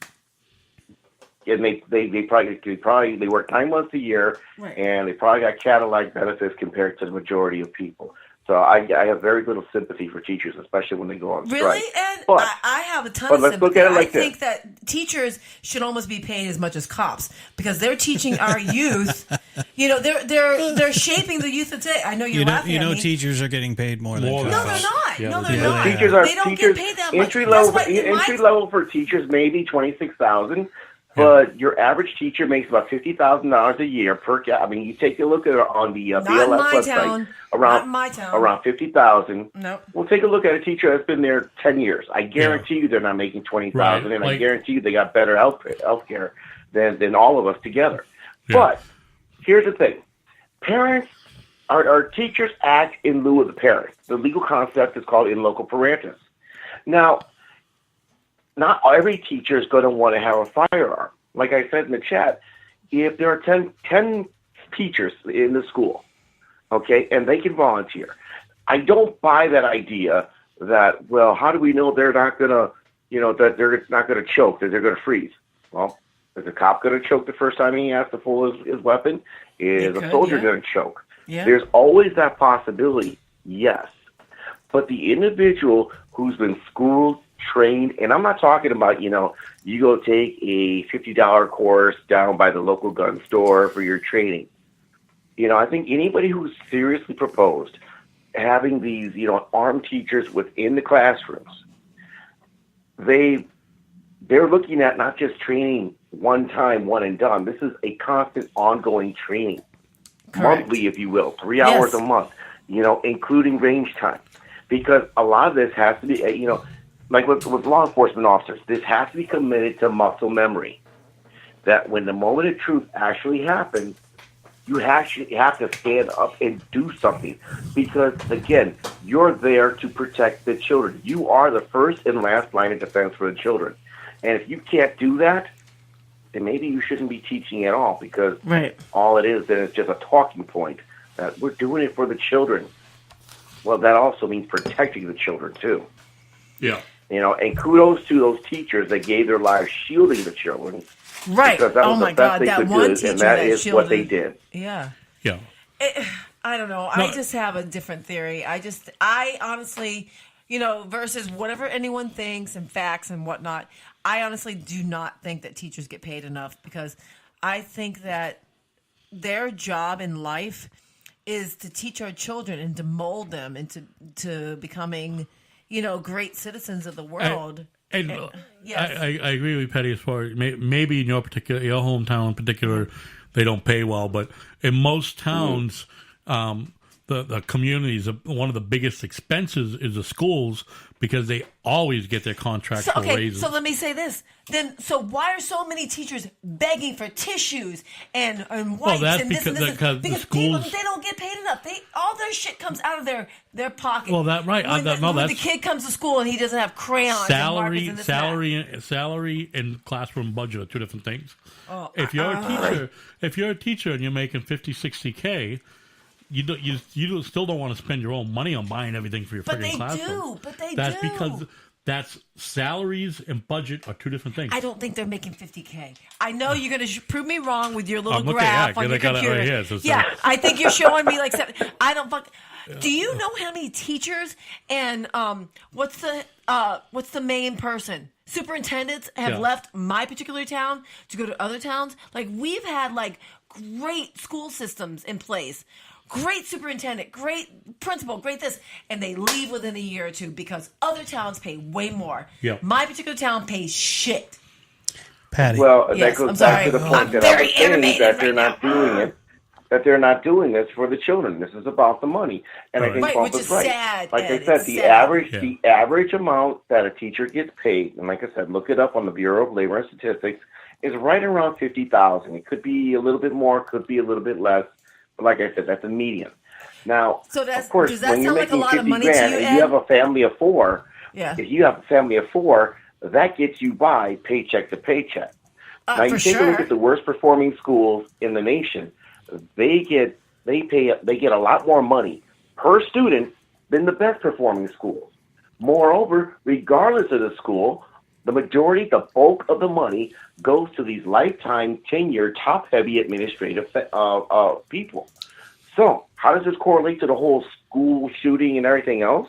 work 9 months a year, Right. and they probably got Cadillac benefits compared to the majority of people. So I have very little sympathy for teachers, especially when they go on Really? strike. And But- I have a ton but of let's sympathy. look at it like I think this. that teachers should almost be paid as much as cops because they're teaching our youth. You know, they're shaping the youth of today. I know you're laughing You know, at me. teachers are getting paid more than More than No, cops. they're not. Yeah, No, they they're do. not. Teachers are They don't teachers, get paid that much. entry That's level why in my- entry level for teachers maybe 26,000, but your average teacher makes about $50,000 a year per. I mean, you take a look at it on the Not in BLS my website. town. Around Not in my town. around 50,000. Nope. Well, take a look at a teacher that's been there 10 years. I guarantee you they're not making 20,000, Right, and I like- guarantee you they got better health care than all of us together. Yeah. But here's the thing: parents, our teachers act in lieu of the parents. The legal concept is called in loco parentis. Now, not every teacher is going to want to have a firearm. Like I said in the chat, if there are 10 teachers in the school, okay, and they can volunteer, I don't buy that idea that, well, how do we know they're not going to, that they're not going to choke, that they're going to freeze? Well, is the cop going to choke the first time he has to pull his weapon? Is They a could, soldier yeah. going to choke? Yeah. There's always that possibility, yes. But the individual who's been schooled, trained, and I'm not talking about, you go take a $50 course down by the local gun store for your training. I think anybody who's seriously proposed having these, armed teachers within the classrooms, they're looking at not just training one time, one and done. This is a constant ongoing training, Correct. monthly, if you will, 3 hours Yes. a month, including range time. Because a lot of this has to be, like with law enforcement officers, this has to be committed to muscle memory. That when the moment of truth actually happens, You actually have to stand up and do something because, again, you're there to protect the children. You are the first and last line of defense for the children. And if you can't do that, then maybe you shouldn't be teaching at all because all it is then is just a talking point that we're doing it for the children. Well, that also means protecting the children, too. Yeah. And kudos to those teachers that gave their lives shielding the children. Right. Because that was the best they that could one do, teacher and that is shielded. what they did. Yeah. Yeah. I don't know. I just have a different theory. I honestly, versus whatever anyone thinks and facts and whatnot, I honestly do not think that teachers get paid enough because I think that their job in life is to teach our children and to mold them into becoming, great citizens of the world. Yes. I agree with Patty as far as maybe in your hometown in particular, they don't pay well, but in most towns, the communities, one of the biggest expenses is the schools because they always get their contractual raises. So let me say this. So why are so many teachers begging for tissues and wipes that's and this and this? because the schools, they don't get paid enough. All their shit comes out of their pocket. Well, that right. When the kid comes to school and he doesn't have crayons, salary, and salary, and classroom budget are two different things. If you're a teacher and you're making 50, 60K. You still don't want to spend your own money on buying everything for your freaking classroom. But they do. That's because that's salaries and budget are two different things. I don't think they're making 50K. I know you're going to prove me wrong with your little graph on your computer. Right here, I think you're showing me like 7. I don't fuck. Do you know how many teachers and what's the main person? Superintendents have left my particular town to go to other towns. Like we've had like great school systems in place. Great superintendent, great principal, great this. And they leave within a year or two because other towns pay way more. Yep. My particular town pays shit. Patty. Well, that goes back to the point that I was saying that they're not doing it. That they're not doing this for the children. This is about the money. And I think Bob is right. Sad, like Ed, I said, the average amount that a teacher gets paid, and like I said, look it up on the Bureau of Labor and Statistics, is right around $50,000. It could be a little bit more, could be a little bit less. But like I said, that's a median. Now, of course, does that when you're sound like a making lot of 50 money grand to you, and Ed? you have a family of 4, Yeah. if you have a family of 4, that gets you by paycheck to paycheck. Now, you take a look at the worst performing schools in the nation. They get a lot more money per student than the best performing schools. Moreover, regardless of the school, the bulk of the money goes to these lifetime, 10-year, top-heavy administrative people. So, how does this correlate to the whole school shooting and everything else?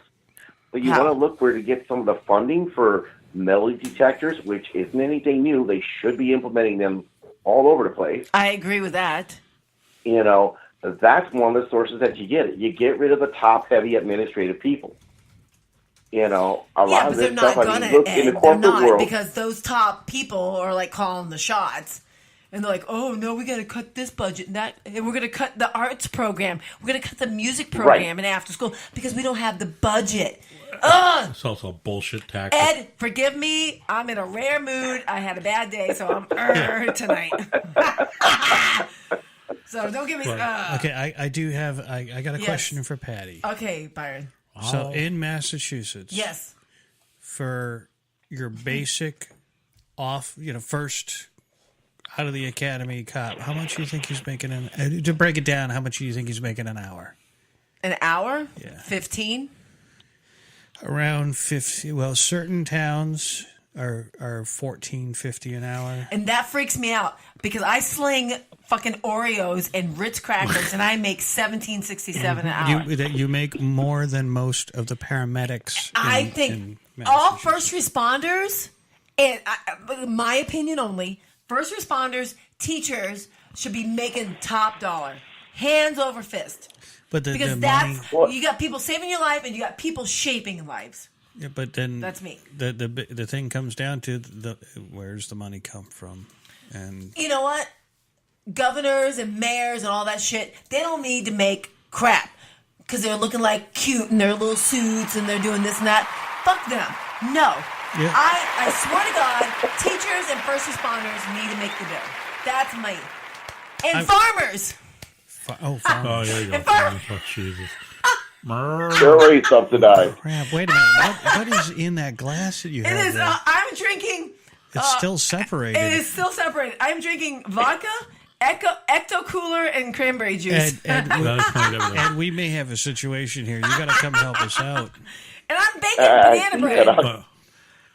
But you want to look where to get some of the funding for metal detectors, which isn't anything new. They should be implementing them all over the place. I agree with that. That's one of the sources that you get it. You get rid of the top-heavy administrative people. A lot of this stuff, look in the corporate world. Because those top people are like calling the shots. And they're like, oh, no, we got to cut this budget and that. And we're going to cut the arts program. We're going to cut the music program and after school because we don't have the budget. Ugh! It's also a bullshit tactic. Ed, forgive me. I'm in a rare mood. I had a bad day, so I'm tonight. So don't give me... Okay, I do have... I got a question for Patty. Okay, Byron. So in Massachusetts... Yes. For your basic first... out of the academy cop, how much do you think he's making to break it down, how much do you think he's making an hour? An hour? Yeah. 15? Around 50. Well, certain towns are $14.50 an hour. And that freaks me out because I sling fucking Oreos and Ritz crackers and I make $17.67 an hour. You make more than most of the paramedics. I think all first responders, and my opinion only, first responders, teachers should be making top dollar, hands over fist. Because you got people saving your life and you got people shaping lives. Yeah, but then that's me. The thing comes down to where's the money come from, and you know what, governors and mayors and all that shit, they don't need to make crap because they're looking like cute in their little suits and they're doing this and that. Fuck them. No. Yeah. I swear to God, teachers and first responders need to make the dough. That's me. And farmers. Oh, there you go. Oh, Jesus. They're already subsidized. Crap, wait a minute. What is in that glass that you have It is. there? I'm drinking. It's still separated. It is still separated. I'm drinking vodka, Ecto Cooler, and cranberry juice. And we may have a situation here. You got to come help us out. And I'm baking banana bread. Yeah.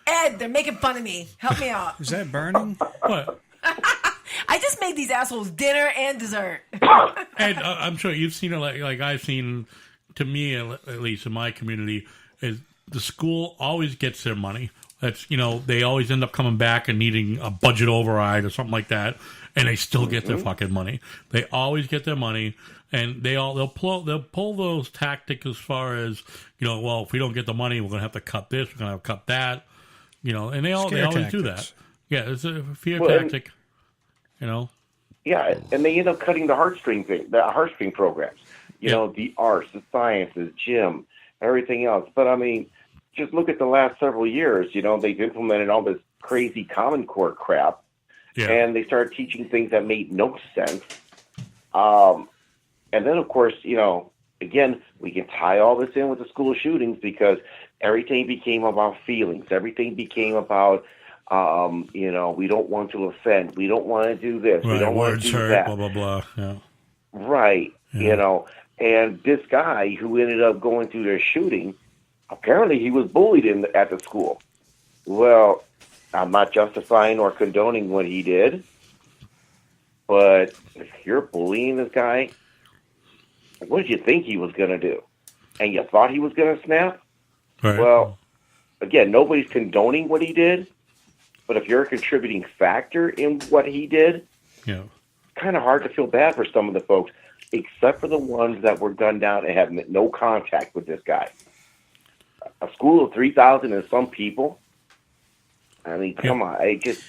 Ed, they're making fun of me. Help me out. Is that burning? What? I just made these assholes dinner and dessert. And I'm sure you've seen it like I've seen, to me, at least in my community, is the school always gets their money. That's, they always end up coming back and needing a budget override or something like that, and they still get their fucking money. They always get their money, and they'll pull those tactics as far as, well, if we don't get the money, we're gonna have to cut this, we're gonna have to cut that, and they always tactics. do that. Yeah, it's a fear tactic. Yeah, and they end up cutting the heartstring programs. The arts, the sciences, gym, everything else. But I mean, just look at the last several years. They've implemented all this crazy Common Core crap, and they started teaching things that made no sense. And then, of course, again, we can tie all this in with the school shootings because everything became about feelings. Everything became about, we don't want to offend. We don't want to do this. Right, we don't want words to do hurt, that. blah, blah, blah. Yeah. Right. Yeah. And this guy who ended up going through their shooting, apparently he was bullied at the school. Well, I'm not justifying or condoning what he did, but if you're bullying this guy, what did you think he was going to do? And you thought he was going to snap? Right. Well, again, nobody's condoning what he did, but if you're a contributing factor in what he did, Yeah. it's kind of hard to feel bad for some of the folks, except for the ones that were gunned down and have no contact with this guy. A school of 3,000 and some people. I mean, come on. I just...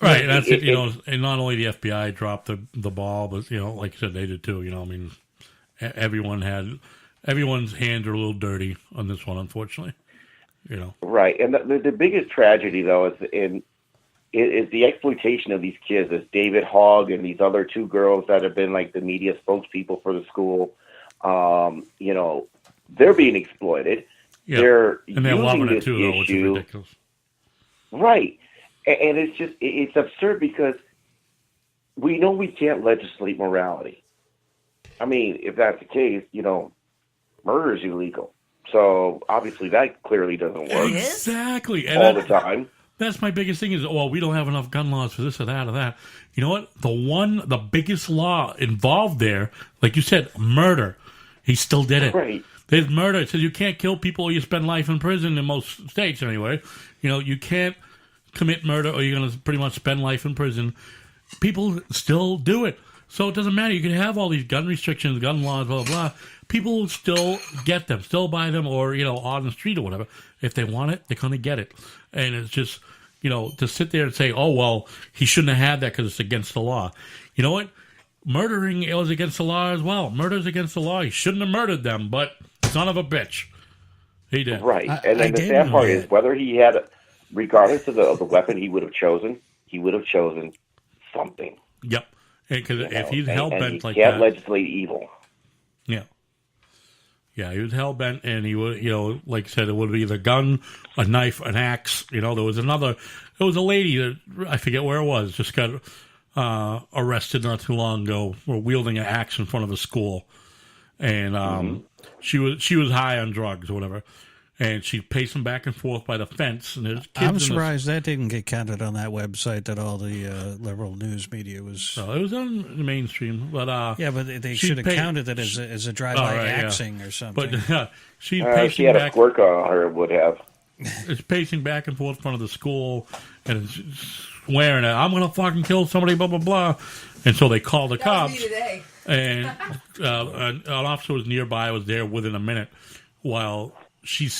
Right, and that's it. And not only the FBI dropped the ball, but, like you said, they did too. I mean, everyone's hands are a little dirty on this one, unfortunately. Right, and the biggest tragedy, though, is the exploitation of these kids. As David Hogg and these other two girls that have been like the media spokespeople for the school, they're being exploited. Yeah. They're loving using it too, though, which is issue, ridiculous. right? And it's absurd because we know we can't legislate morality. I mean, if that's the case, murder is illegal. So obviously that clearly doesn't work. Exactly. And all the time. That's my biggest thing is, we don't have enough gun laws for this or that or that. You know what? The biggest law involved there, like you said, murder. He still did it. Right. There's murder. It says you can't kill people or you spend life in prison in most states anyway. You can't commit murder or you're going to pretty much spend life in prison. People still do it. So it doesn't matter. You can have all these gun restrictions, gun laws, blah, blah, blah. People still get them, still buy them or, on the street or whatever. If they want it, they're going to get it. And it's just, to sit there and say, oh, well, he shouldn't have had that because it's against the law. You know what? Murdering is against the law as well. Murder's against the law. He shouldn't have murdered them, but son of a bitch. He did. Right. And then the sad part is whether he had, regardless of the weapon he would have chosen something. Yep. Because if he's hell-bent like that. You can't legislate evil. Yeah. Yeah, he was hell-bent, and he would, like I said, it would be either a gun, a knife, an axe. There was a lady that, I forget where it was, just got arrested not too long ago for wielding an axe in front of a school. And she was high on drugs or whatever. And she's pacing back and forth by the fence. And there's kids. I'm surprised that didn't get counted on that website that all the liberal news media was. So it was on the mainstream, but but they should have counted it as a drive-by axing or something. But she's pacing she had back. a squirt on her, would have. It's pacing back and forth in front of the school and swearing at, I'm going to fucking kill somebody, blah blah blah. And so they called the cops. Was me today. And an officer was nearby. Was there within a minute while. She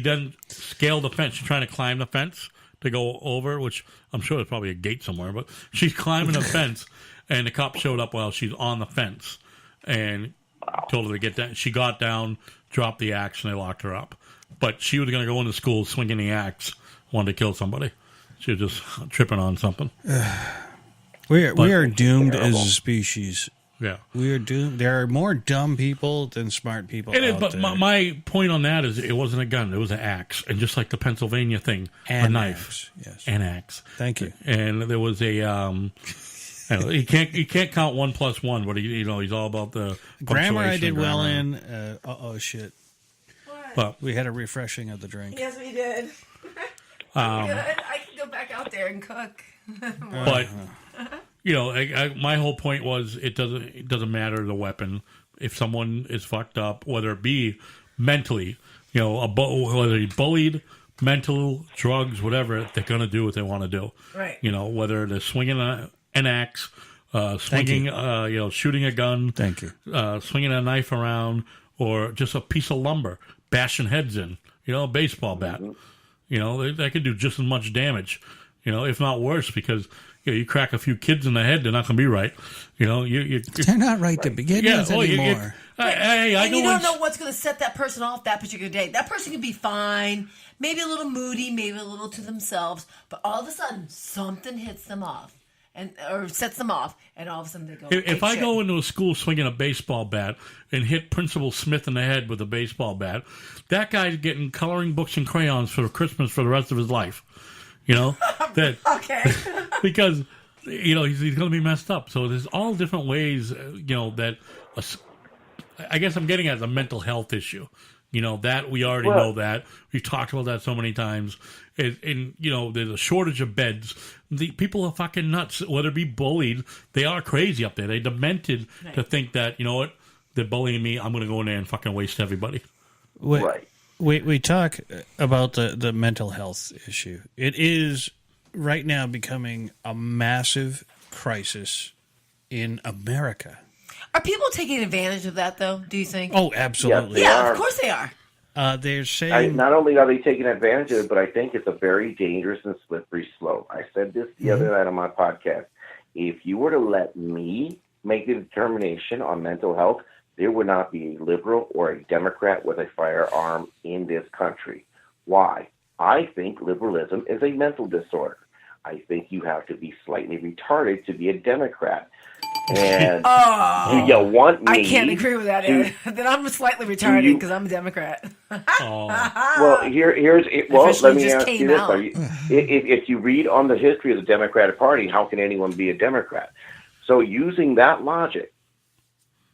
then scaled the fence. She's trying to climb the fence to go over, which I'm sure there's probably a gate somewhere, but she's climbing the fence, and the cop showed up while she's on the fence and told her to get down. She got down, dropped the axe, and they locked her up. But she was going to go into school swinging the axe, wanted to kill somebody. She was just tripping on something. We are doomed as a species Yeah. We are doomed. There are more dumb people than smart people out But there. my point on that is it wasn't a gun. It was an axe. And just like the Pennsylvania thing, a knife. Axe, yes. An axe. Thank you. And there was a... I don't know, you can't count 1 + 1, but he's all about the Grammar I punctuation did well grammar. in. Shit. But We had a refreshing of the drink. Yes, we did. I can go back out there and cook. But my whole point was it doesn't matter the weapon. If someone is fucked up, whether it be mentally, whether he's bullied, mental, drugs, whatever, they're gonna do what they want to do. Right. Whether they're swinging an axe, swinging, shooting a gun. Thank you. Swinging a knife around, or just a piece of lumber, bashing heads in. A baseball bat. That could do just as much damage. If not worse, because you crack a few kids in the head, they're not going to be right. They're not right to begin with anymore. You don't know what's going to set that person off that particular day. That person could be fine, maybe a little moody, maybe a little to themselves, but all of a sudden something hits them off. Or sets them off, and all of a sudden they go. If I go into a school swinging a baseball bat and hit Principal Smith in the head with a baseball bat, that guy's getting coloring books and crayons for Christmas for the rest of his life. That okay. because he's going to be messed up. So there's all different ways. That I guess I'm getting at a mental health issue. That we already know that. We've talked about that so many times. And there's a shortage of beds. The people are fucking nuts. Whether it be bullied, they are crazy up there. They're demented to think that, they're bullying me. I'm going to go in there and fucking waste everybody. Right. We talk about the mental health issue. It is right now becoming a massive crisis in America. Are people taking advantage of that, though, do you think? Oh, absolutely. Yes, Yeah, of course they are. They're saying... Not only are they taking advantage of it, but I think it's a very dangerous and slippery slope. I said this the other night on my podcast. If you were to let me make the determination on mental health, there would not be a liberal or a Democrat with a firearm in this country. Why? I think liberalism is a mental disorder. I think you have to be slightly retarded to be a Democrat. And do you want me? I can't agree with that, Ed. Then I'm slightly retarded because I'm a Democrat. Well, here's it. Well, let me ask you this: if you read on the history of the Democratic Party, how can anyone be a Democrat? So, using that logic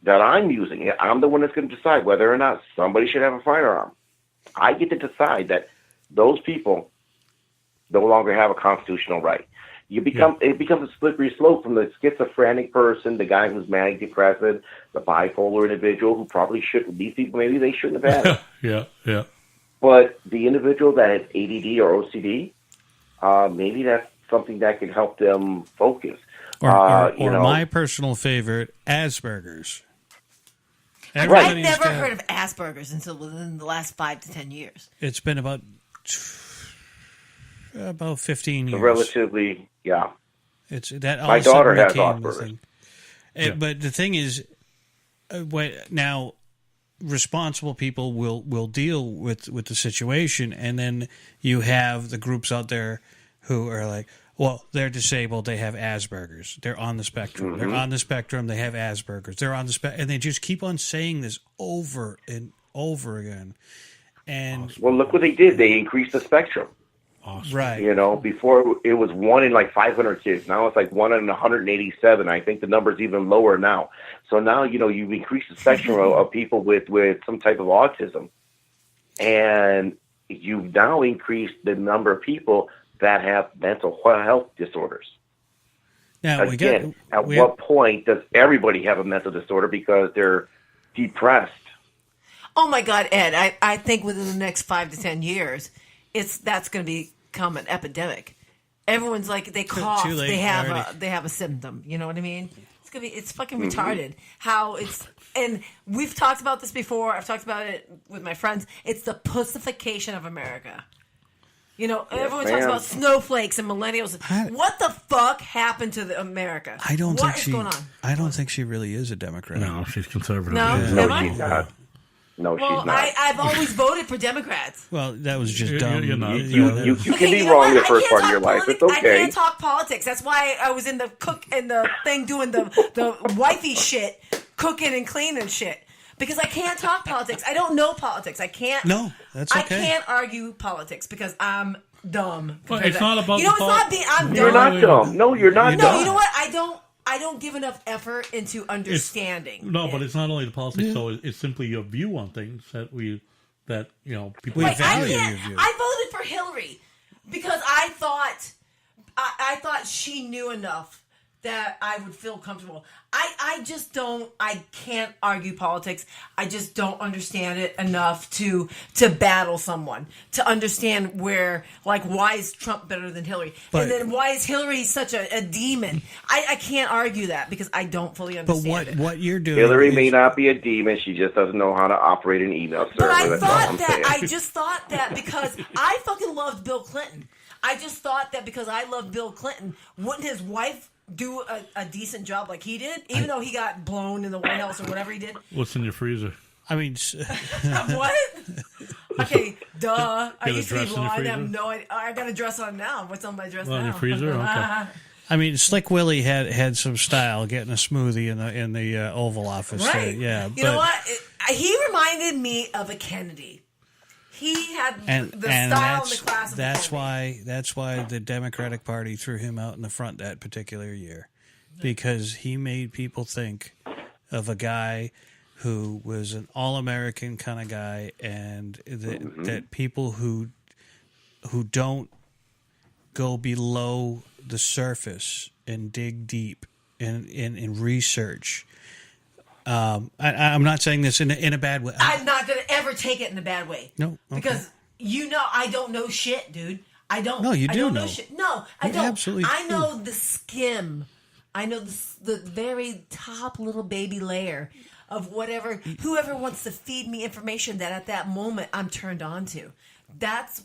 that I'm using, I'm the one that's going to decide whether or not somebody should have a firearm. I get to decide that those people no longer have a constitutional right. It becomes a slippery slope from the schizophrenic person, the guy who's manic depressive, the bipolar individual who probably shouldn't. These people, maybe they shouldn't have had it. Yeah. But the individual that has ADD or OCD, maybe that's something that can help them focus. Or my personal favorite, Asperger's. I've never heard of Asperger's until within the last 5 to 10 years. It's been about 15 years. Relatively, yeah. It's that. My daughter has Asperger's. But the thing is, now responsible people will deal with the situation, and then you have the groups out there who are like, well, they're disabled, they have Asperger's, they're on the spectrum, they're on the spectrum, they have Asperger's, they're on the spectrum, and they just keep on saying this over and over again. And well, look what they did. They increased the spectrum. Awesome. Right. Before it was 1 in like 500 kids. Now it's like 1 in 187. I think the number's even lower now. So now, you've increased the spectrum of people with some type of autism. And you've now increased the number of people that have mental health disorders. Now, what point does everybody have a mental disorder because they're depressed? Oh my God, Ed! I think within the next 5 to 10 years, that's going to become an epidemic. Everyone's like they cough, they have a symptom. You know what I mean? It's fucking retarded. And we've talked about this before. I've talked about it with my friends. It's the pussification of America. Everyone talks about snowflakes and millennials. What the fuck happened to America? What is going on? I don't think she really is a Democrat. No, she's conservative. No, She's not. No, Well, she's not. I've always voted for Democrats. Well, that was just You're dumb. not. You can Okay, be you know wrong what? the first I can't part of your talk life. It's politics. I okay. can't talk politics. That's why I was in the thing doing the wifey shit, cooking and cleaning shit. Because I can't talk politics. I don't know politics. I can't. No, that's okay. I can't argue politics because I'm dumb. Well, compared it's to- not about You know, the it's pol- not being. I'm dumb. You're not dumb. No, you're not No, dumb. you know what? I don't give enough effort into understanding. No, but it's not only the politics. So it's simply your view on things that people. Like, value your view. I voted for Hillary because I thought she knew enough that I would feel comfortable. I just don't. I can't argue politics. I just don't understand it enough to battle someone, to understand why is Trump better than Hillary, But- and then why is Hillary such a demon? I can't argue that because I don't fully But understand it. what you're doing? Hillary is- may not be a demon. She just doesn't know how to operate an email server. But I That's all I'm thought saying. that. I just thought that because I fucking loved Bill Clinton. I just thought that because I loved Bill Clinton, wouldn't his wife do a decent job like he did? Even though he got blown in the White House or whatever he did. What's in your freezer? I mean, What? Okay, duh. I a used to be dress in your blonde. I have freezer? no idea. I got a dress on now. What's on my dress On now? your freezer? Okay. I mean, Slick Willie had some style getting a smoothie in the Oval Office. Right. Yeah. You know what? He reminded me of a Kennedy. He had the style and the class of that's why the Democratic Party threw him out in the front that particular year, because he made people think of a guy who was an all-American kind of guy, and that people who don't go below the surface and dig deep and research. I'm not saying this in a bad way. I'm not going to ever take it in a bad way. No, okay. Because I don't know shit, dude. I don't. No, you I do don't know. Shit. No, I You don't. absolutely I do. know the skim. I know the very top little baby layer of whoever wants to feed me information that at that moment I'm turned on to. That's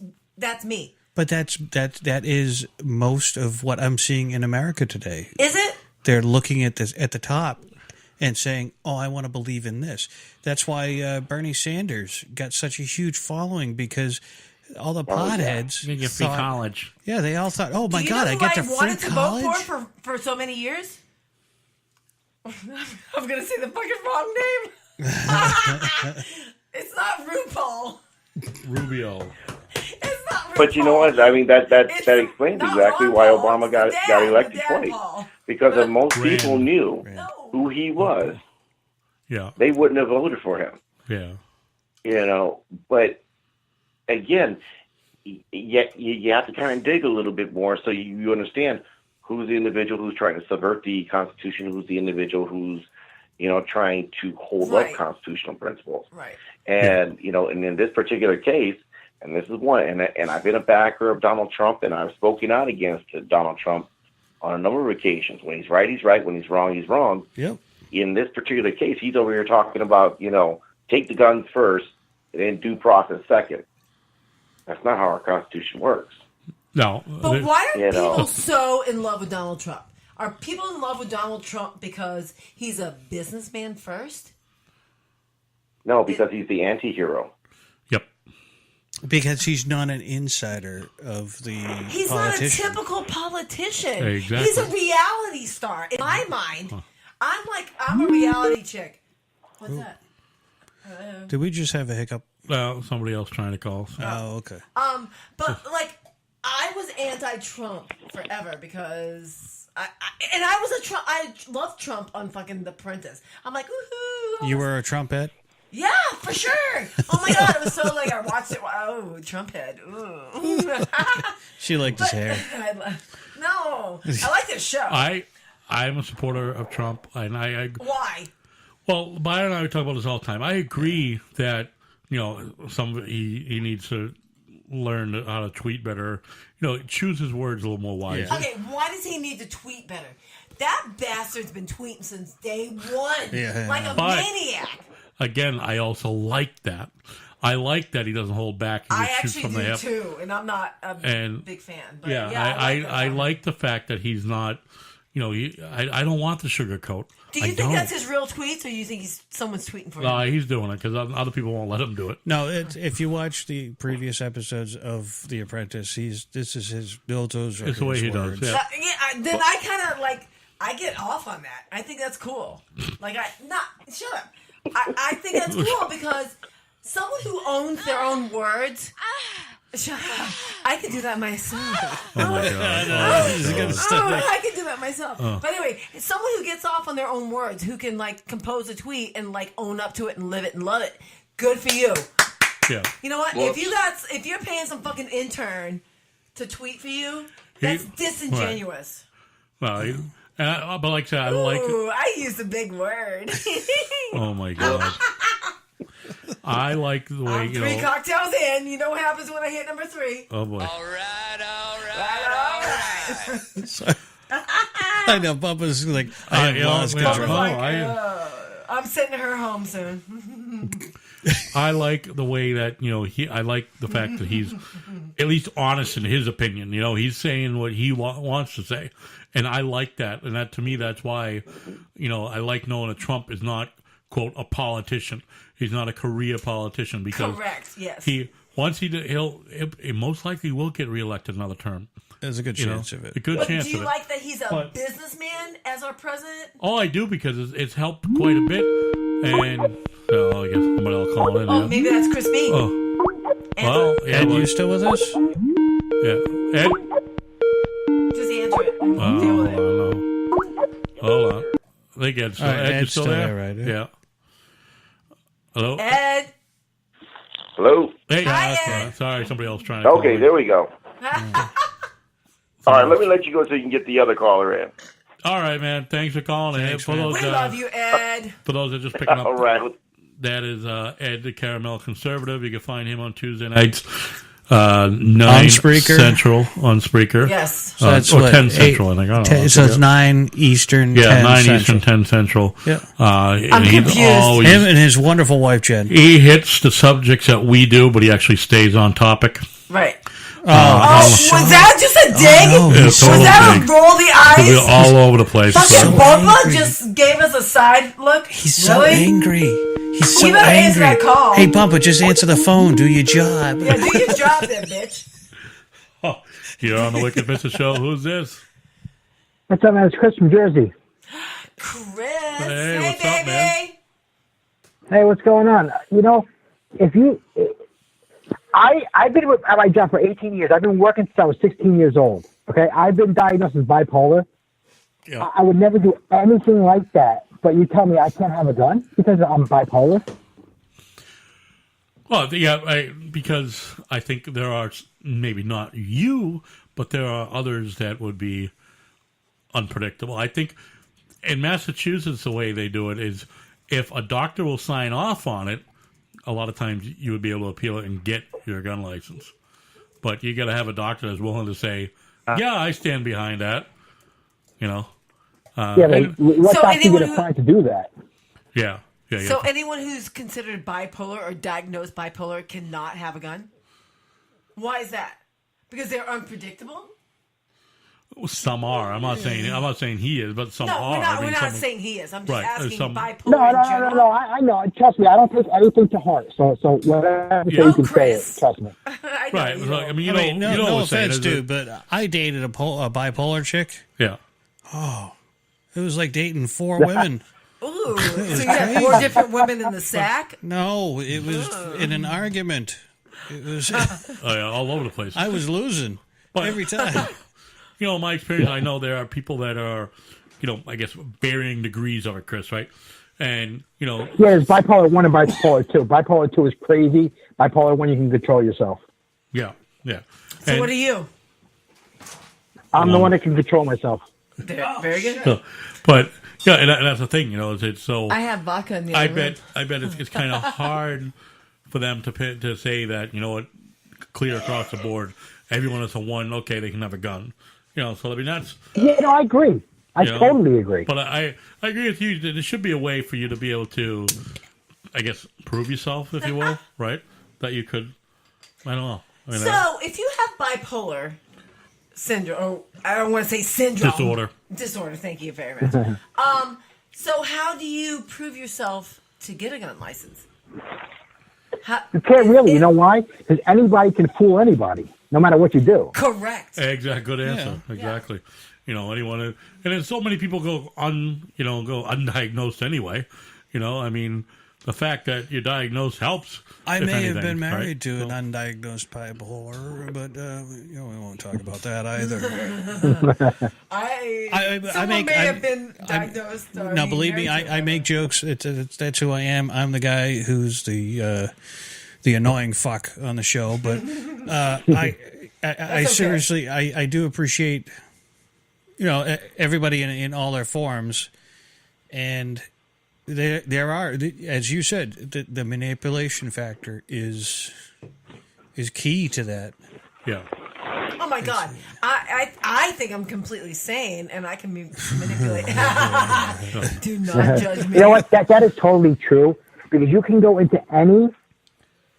me. But that is most of what I'm seeing in America today. Is it? They're looking at this at the top and saying, "Oh, I want to believe in this." That's why Bernie Sanders got such a huge following, because all the potheads You get free thought, college. yeah, they all thought, "Oh my Do you God, know I who get I to free wanted to college." vote for so many years? I'm gonna say the fucking wrong name. It's not RuPaul. Rubio. It's not RuPaul. But you know what? I mean, that It's explains not exactly Ron why Paul, Obama it's got the dad, elected the dad twice. Paul. Because if most Rand. people knew No. who he was, Yeah. they wouldn't have voted for him. Yeah. But again, you have to kind of dig a little bit more so you understand who's the individual who's trying to subvert the Constitution, who's the individual who's trying to hold Right. up constitutional principles. Right. And and in this particular case, and this is one, and I've been a backer of Donald Trump, and I've spoken out against Donald Trump on a number of occasions. When he's right, he's right. When he's wrong. Yep. In this particular case, he's over here talking about, take the guns first and then due process second. That's not how our Constitution works. No. But why are You know. people so in love with Donald Trump? Are people in love with Donald Trump because he's a businessman first? No, because he's the anti-hero. Yep. Because he's not an insider of the He's politician. not a typical politician. Exactly. He's a reality star. In my mind, I'm a reality chick. What's that? Did we just have a hiccup? Somebody else trying to call. So. Oh, okay. But I was anti-Trump forever because I loved Trump on fucking The Apprentice. I'm like, woohoo! You were a Trumpet? Yeah, for sure. Oh my god, it was so I watched it. Oh, Trump head. Ooh. She liked his hair. No, I like this show. I'm a supporter of Trump, and I Why? well, Byron and I talk about this all the time. I agree that he needs to learn how to tweet better. Choose his words a little more wisely. Okay, why does he need to tweet better? That bastard's been tweeting since day one, like a But- maniac. Again, I also like that. I like that he doesn't hold back. He I just shoots actually from the do hip. too, and I'm not a And- big fan. But Yeah, yeah, I like like the fact that he's not, I don't want the sugar coat. Do you think that's his real tweets, or you think someone's tweeting for him? No, he's doing it because other people won't let him do it. No, if you watch the previous episodes of The Apprentice, this is his those are It's the way he does. Yeah. Then I kind of like I get off on that. I think that's cool. Shut up. I think that's cool because someone who owns their own words. Shut up. I can do that myself. Oh my god! I can do that myself. But anyway, someone who gets off on their own words, who can like compose a tweet and like own up to it and live it and love it. Good for you. Yeah. You know what? If you're paying some fucking intern to tweet for you, that's disingenuous. Right. Well, but like I said, I like. Ooh, I used a big word. Oh my god. I like the way, three cocktails in. You know what happens when I hit number 3. Oh, boy. All right. I know, Bubba's like, I lost control. I'm sending her home soon. I like the way that, I like the fact that he's at least honest in his opinion. He's saying what he wants to say. And I like that. And that, to me, that's why, I like knowing that Trump is not, quote, a politician. He's not a career politician because correct. Yes. He'll most likely will get reelected another term. There's a good chance of it. A good chance of it. Do you like that he's a businessman as our president? Oh, I do because it's helped quite a bit. And I guess somebody will call in. Oh, maybe that's Chris B. Oh, well, Ed, you still with us? Yeah, Ed. Just answer it. And deal with it. Hold on. I think Ed's still, Ed's still there. Right? Yeah. Hello? Ed. Hello? Hey, Hi, Ed. sorry, somebody else trying to Okay, call there we go. All right, let me let you go so you can get the other caller in. All right, man. Thanks for calling. Thanks, for those, We love you, Ed. For those that are just picking up, All right. that is Ed, the Caramel Conservative. You can find him on Tuesday nights, 9 Central on Spreaker. Yes. So that's or 10 Central, I think. I don't know. So it's 9 Eastern, 10 9 Central. Eastern, 10 Central. Yeah. I'm confused. Him and his wonderful wife, Jen. He hits the subjects that we do, but he actually stays on topic. Right. Was that just a dig? No, was that dig. a roll the eyes? We're all over the place. Fucking Boba just gave us a side look. He's so angry. He's so You better angry. answer that call. Hey, Bubba, just answer the phone. Do your job. Yeah, do your job then, bitch. Oh, you're on the Wicked Mrs. Show. Who's this? What's up, man? It's Chris from Jersey. Chris. Hey, what's baby. up, man? Hey, what's going on? I've been at my job for 18 years. I've been working since I was 16 years old. Okay, I've been diagnosed as bipolar. Yeah. I would never do anything like that. But you tell me I can't have a gun because I'm bipolar? Well, yeah, because I think there are, maybe not you, but there are others that would be unpredictable. I think in Massachusetts, the way they do it is if a doctor will sign off on it, a lot of times you would be able to appeal it and get your gun license. But you got to have a doctor that's willing to say, yeah, I stand behind that. What doctor you going to find to do that? Yeah. So anyone who's considered bipolar or diagnosed bipolar cannot have a gun? Why is that? Because they're unpredictable? Some are. I'm not saying he is, but some are. We're not saying he is. I'm just asking bipolar No. I know. Trust me. I don't take anything to heart. So whatever you can Chris. say it. Trust me. I know right. you Look, don't. you know no what saying, offense, dude, but I dated a bipolar chick. Yeah. Oh, it was like dating 4 women. Ooh, so you had 4 different women in the sack? No, it was in an argument. It was. All over the place. I was losing every time. In my experience, I know there are people that are, I guess, varying degrees of it, Chris, right? And, Yeah, there's bipolar 1 and bipolar 2. Bipolar 2 is crazy. Bipolar 1, you can control yourself. Yeah. So what are you? I'm the one that can control myself. Very good. But, and that's the thing, it's so... I have vodka in the other room. I bet it's kind of hard for them to say that, clear across the board, everyone is a 1, okay, they can have a gun. So I mean, that's... Yeah, no, I agree. I totally agree. But I agree with you. There should be a way for you to be able to, I guess, prove yourself, if you will, right? That you could, I don't know. So if you have bipolar, syndrome. Or I don't want to say syndrome. Disorder. Disorder. Thank you very much. So how do you prove yourself to get a gun license? You can't really. You know why? Because anybody can fool anybody, no matter what you do. Correct. Exactly. Good answer. Yeah. Exactly. You know, anyone, and then so many people go undiagnosed anyway. You know, I mean, the fact that you're diagnosed helps. I if may anything, have been married right? to an undiagnosed bipolar, but we won't talk about that either. Someone may have been diagnosed. No, believe me, I make jokes. That's who I am. I'm the guy who's the annoying fuck on the show. But I seriously, I do appreciate, everybody in all their forms, and there are, as you said, the manipulation factor is key to that. Yeah. Oh my God! I think I'm completely sane and I can manipulate. Do not judge me. You know what? That is totally true, because you can go into any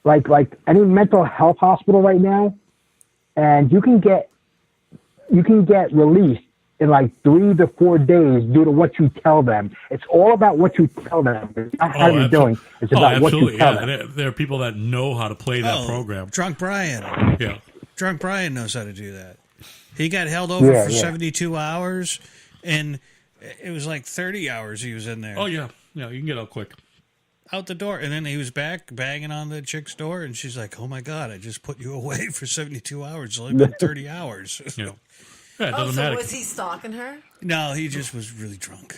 any mental health hospital right now, and you can get released in 3 to 4 days due to what you tell them. It's all about what you tell them. It's not how you're doing. It's about what you tell them. There are people that know how to play that program. Drunk Brian. Yeah. Drunk Brian knows how to do that. He got held over for 72 hours, and it was 30 hours he was in there. Oh, yeah. Yeah, you can get out quick. Out the door. And then he was back banging on the chick's door, and she's like, oh, my God, I just put you away for 72 hours. It's only been 30 hours. Yeah. Yeah, it doesn't so matter. was he stalking her? No, he just was really drunk.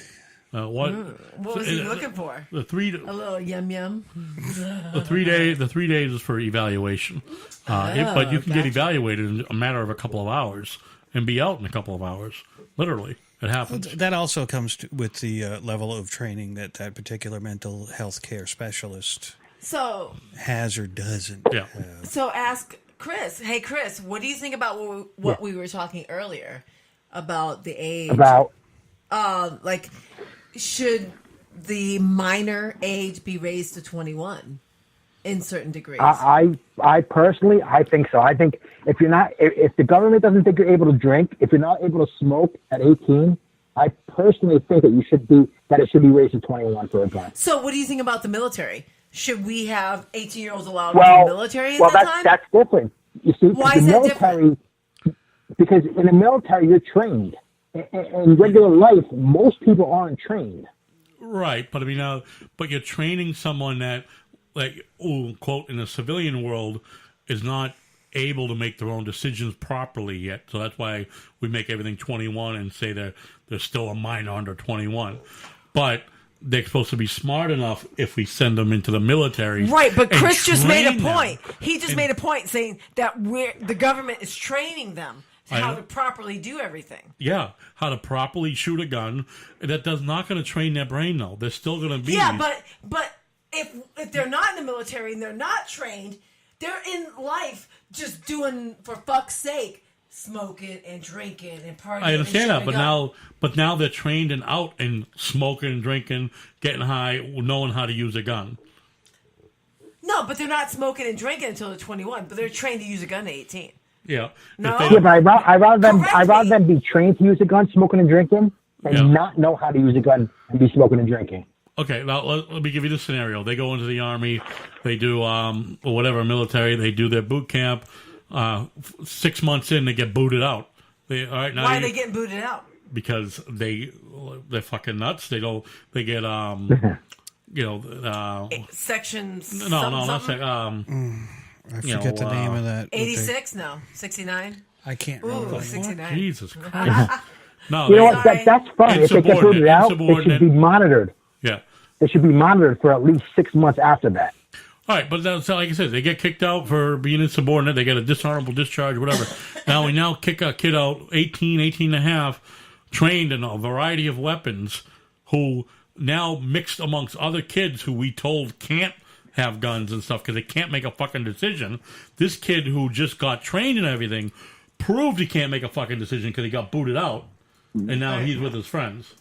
What was he looking for? A little yum. The 3 days. The 3 days is for evaluation, but you can get evaluated in a matter of a couple of hours and be out in a couple of hours. Literally, it happens. That also comes with the level of training that particular mental health care specialist has or doesn't. Yeah. So ask Chris. Hey, Chris, what do you think about what we were talking earlier about the age? Should the minor age be raised to 21 in certain degrees? I personally, I think so. I think if the government doesn't think you're able to drink, if you're not able to smoke at 18, I personally think that it should be raised to 21 for a gun. So what do you think about the military? Should we have 18-year-olds allowed in the military at that time? That's different. You see, why is that different? Because in the military, you're trained. In regular life, most people aren't trained. Right, but I mean, but you're training someone that, quote, in the civilian world, is not able to make their own decisions properly yet. So that's why we make everything 21 and say they're still a minor under 21. But they're supposed to be smart enough if we send them into the military. Right, but Chris just made a them. point. He just made a point saying that the government is training them how to properly do everything. Yeah, how to properly shoot a gun. That's not going to train their brain, though. They're still going to be... Yeah, but if they're not in the military and they're not trained, they're in life just doing, for fuck's sake, smoking and drinking and partying. I understand that, but now they're trained and out and smoking, drinking, getting high, knowing how to use a gun. No, but they're not smoking and drinking until they're 21, but they're trained to use a gun at 18. Yeah. No. But I rather them be trained to use a gun, smoking and drinking, and not know how to use a gun and be smoking and drinking. Okay, now let me give you the scenario. They go into the Army, they do or whatever military, they do their boot camp. 6 months in, they get booted out. Why are they getting booted out? Because they're fucking nuts. They get sections. No, not I forget the name of that. 86? No, 69. I can't remember. Ooh, 69. Jesus Christ. No, you know what? That's fine. If they get booted out, they should be monitored. Yeah. They should be monitored for at least 6 months after that. All right, but that's like I said, they get kicked out for being insubordinate. They get a dishonorable discharge, whatever. Now we kick a kid out, 18 and a half, trained in a variety of weapons, who now mixed amongst other kids who we told can't have guns and stuff because they can't make a fucking decision. This kid who just got trained and everything proved he can't make a fucking decision because he got booted out, and now he's with his friends.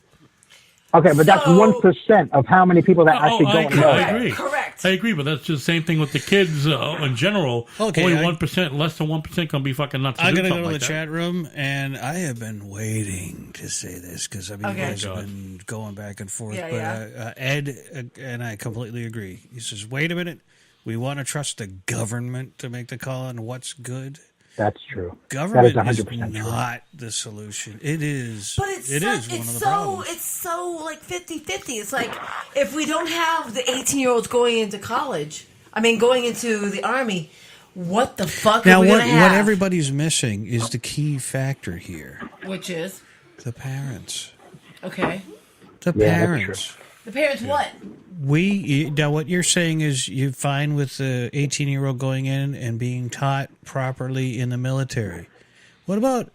Okay, but that's 1% of how many people that actually go and vote. I agree. Correct. I agree, but that's just the same thing with the kids in general. Okay, Only 1%, less than 1% can be fucking nuts. I'm going to to go to the that. chat room, and I have been waiting to say this because you guys have been going back and forth. Ed and I completely agree. He says, "Wait a minute, we want to trust the government to make the call on what's good." That's true. Government that is is 100% not the solution. It is. But it's one of the problems. It's so like 50-50. It's like if we don't have the 18-year-olds going into college, going into the Army, what the fuck Now, are we going to have? what everybody's missing is the key factor here. Which is? The parents. Okay. The parents. The parents what? Now, what you're saying is you're fine with the 18-year-old going in and being taught properly in the military. What about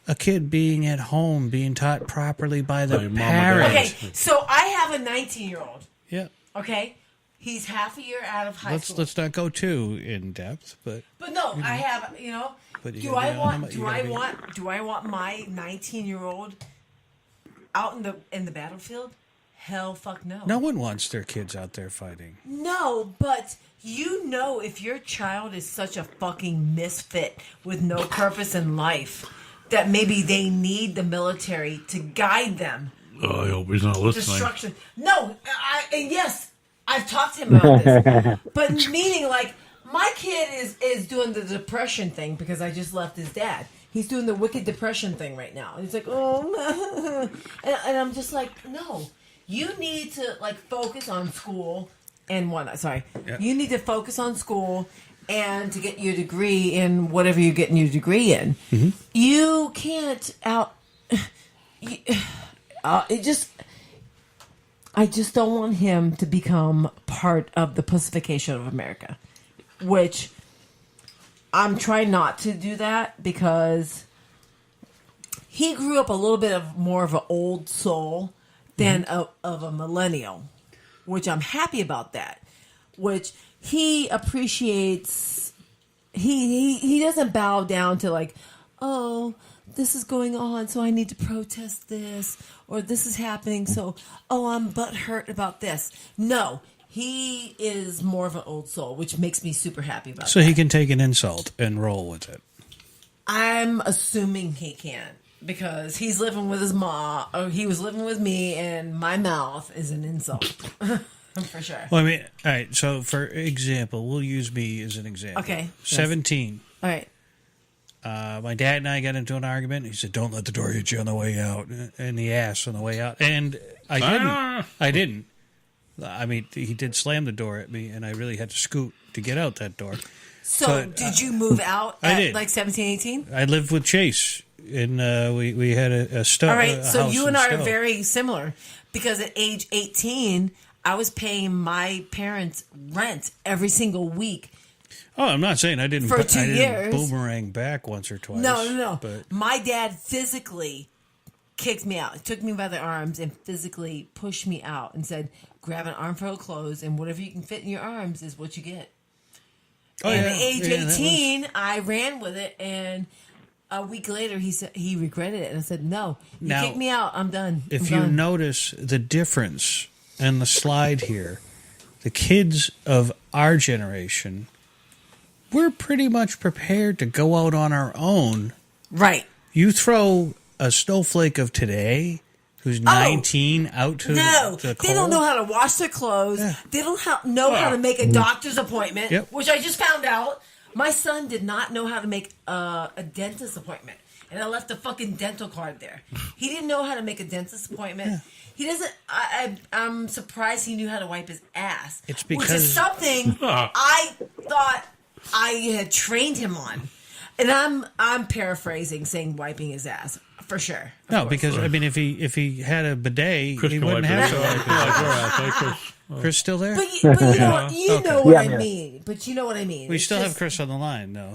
a kid being at home, being taught properly by the parents? Okay, so I have a 19-year-old. Yeah. Okay? He's half a year out of high school. Let's not go too in depth, but no, I have, But do I want my 19-year-old out in the battlefield? Hell, fuck no. No one wants their kids out there fighting. No, but if your child is such a fucking misfit with no purpose in life, that maybe they need the military to guide them. I hope he's not listening. Destruction. No, yes, I've talked to him about this. But meaning, like, my kid is doing the depression thing because I just left his dad. He's doing the wicked depression thing right now. He's like, oh, and I'm just like, no. You need to focus on school and whatnot. Sorry, You need to focus on school and to get your degree in whatever you're getting your degree in. Mm-hmm. You can't I just don't want him to become part of the pacification of America, which I'm trying not to do that because he grew up a little bit of more of an old soul than of a millennial, which I'm happy about that. Which he appreciates. He doesn't bow down to oh, this is going on, so I need to protest this, or this is happening, so I'm butthurt about this. No, he is more of an old soul, which makes me super happy about. So he can take an insult and roll with it. I'm assuming he can. Because he's living with his mom, or he was living with me, and my mouth is an insult. For sure. Well, all right, so for example, we'll use me as an example. Okay. 17. All right. My dad and I got into an argument. He said, don't let the door hit you on the way out, in the ass on the way out. And I didn't. He did slam the door at me, and I really had to scoot to get out that door. So, did you move out at I did. 17, 18? I lived with Chase. And we had a stove. All right, so you and I are very similar because at age 18, I was paying my parents rent every single week. Oh, I'm not saying I didn't. For 2 years, boomerang back once or twice. No. But my dad physically kicked me out. He took me by the arms and physically pushed me out and said, "Grab an armful of clothes, and whatever you can fit in your arms is what you get." And at age 18, I ran with it and. A week later, he said he regretted it, and I said, "No, you kicked me out. I'm done." If you notice the difference and the slide here, the kids of our generation, we're pretty much prepared to go out on our own. Right. You throw a snowflake of today who's 19 out to the cold. They don't know how to wash their clothes. Yeah. They don't know how to make a doctor's appointment, which I just found out. My son did not know how to make a dentist appointment, and I left a fucking dental card there. He didn't know how to make a dentist appointment. Yeah. He doesn't. I'm surprised he knew how to wipe his ass. It's because which is something I thought I had trained him on, and I'm paraphrasing, saying wiping his ass for sure. No, because if he had a bidet, he wouldn't have to. Chris still there? But you know what I mean. But you know what I mean. We still have Chris on the line, though.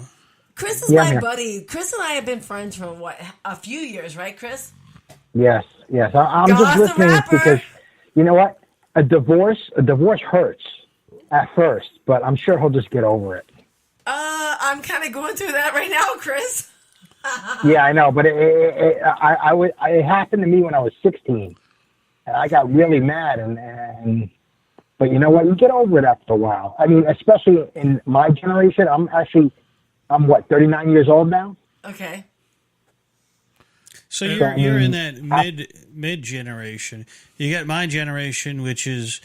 Chris is my buddy. Chris and I have been friends for a few years, right, Chris? Yes. I'm just listening because you know what? A divorce hurts at first, but I'm sure he'll just get over it. I'm kind of going through that right now, Chris. Yeah, I know, but it happened to me when I was 16. And I got really mad, but you know what? You get over it after a while. I mean, especially in my generation. I'm what, 39 years old now. Okay. So you're in that mid generation. You got my generation, which is,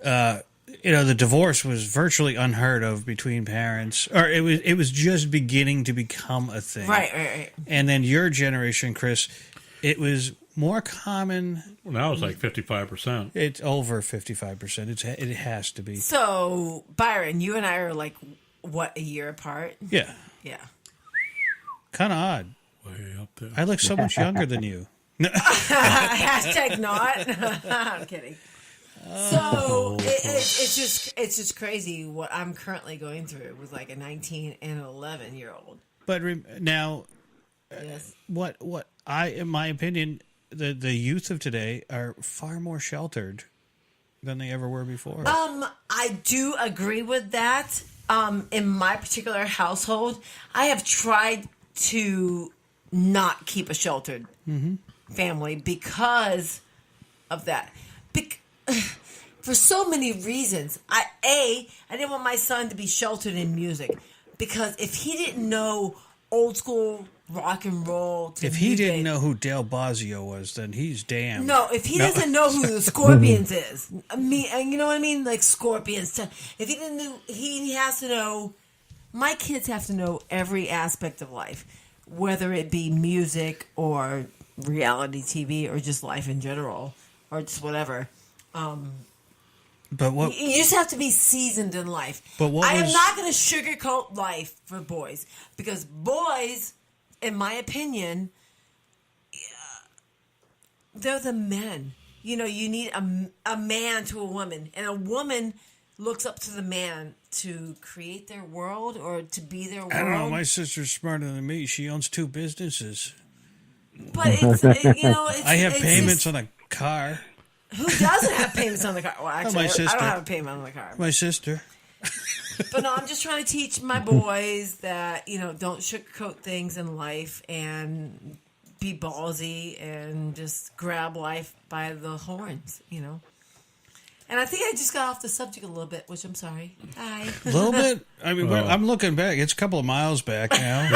the divorce was virtually unheard of between parents, or it was just beginning to become a thing. Right. And then your generation, Chris, it was more common. Well, now it's like 55%. It's over 55%. It has to be. So, Byron, you and I are like, what, a year apart? Yeah. Yeah. Kind of odd. Way up there. I look so much younger than you. Hashtag not. I'm kidding. So it's just crazy what I'm currently going through with like a 19 and an 11-year-old. But now, Yes. what in my opinion, the youth of today are far more sheltered than they ever were before. I do agree with that. In my particular household, I have tried to not keep a sheltered family because of that. For so many reasons. I didn't want my son to be sheltered in music because if he didn't know old school rock and roll, If he didn't know who Dale Bosio was, then he's damned. No, if he doesn't know who the Scorpions is, you know what I mean, like Scorpions. If he didn't know, he has to know. My kids have to know every aspect of life, whether it be music or reality TV or just life in general or just whatever. But what You just have to be seasoned in life. But what I am was- not going to sugarcoat life for boys because boys, in my opinion, they're the men. You know, you need a man to a woman, and a woman looks up to the man to create their world or to be their world. I don't know. My sister's smarter than me. She owns 2 businesses. But it's I have it's payments just- on a car. Who doesn't have payments on the car? Well, actually, my I sister. don't have a payment on the car. My sister. But no, I'm just trying to teach my boys that, don't sugarcoat things in life and be ballsy and just grab life by the horns, And I think I just got off the subject a little bit, which I'm sorry. Hi. A little bit. I mean, I'm looking back. It's a couple of miles back now.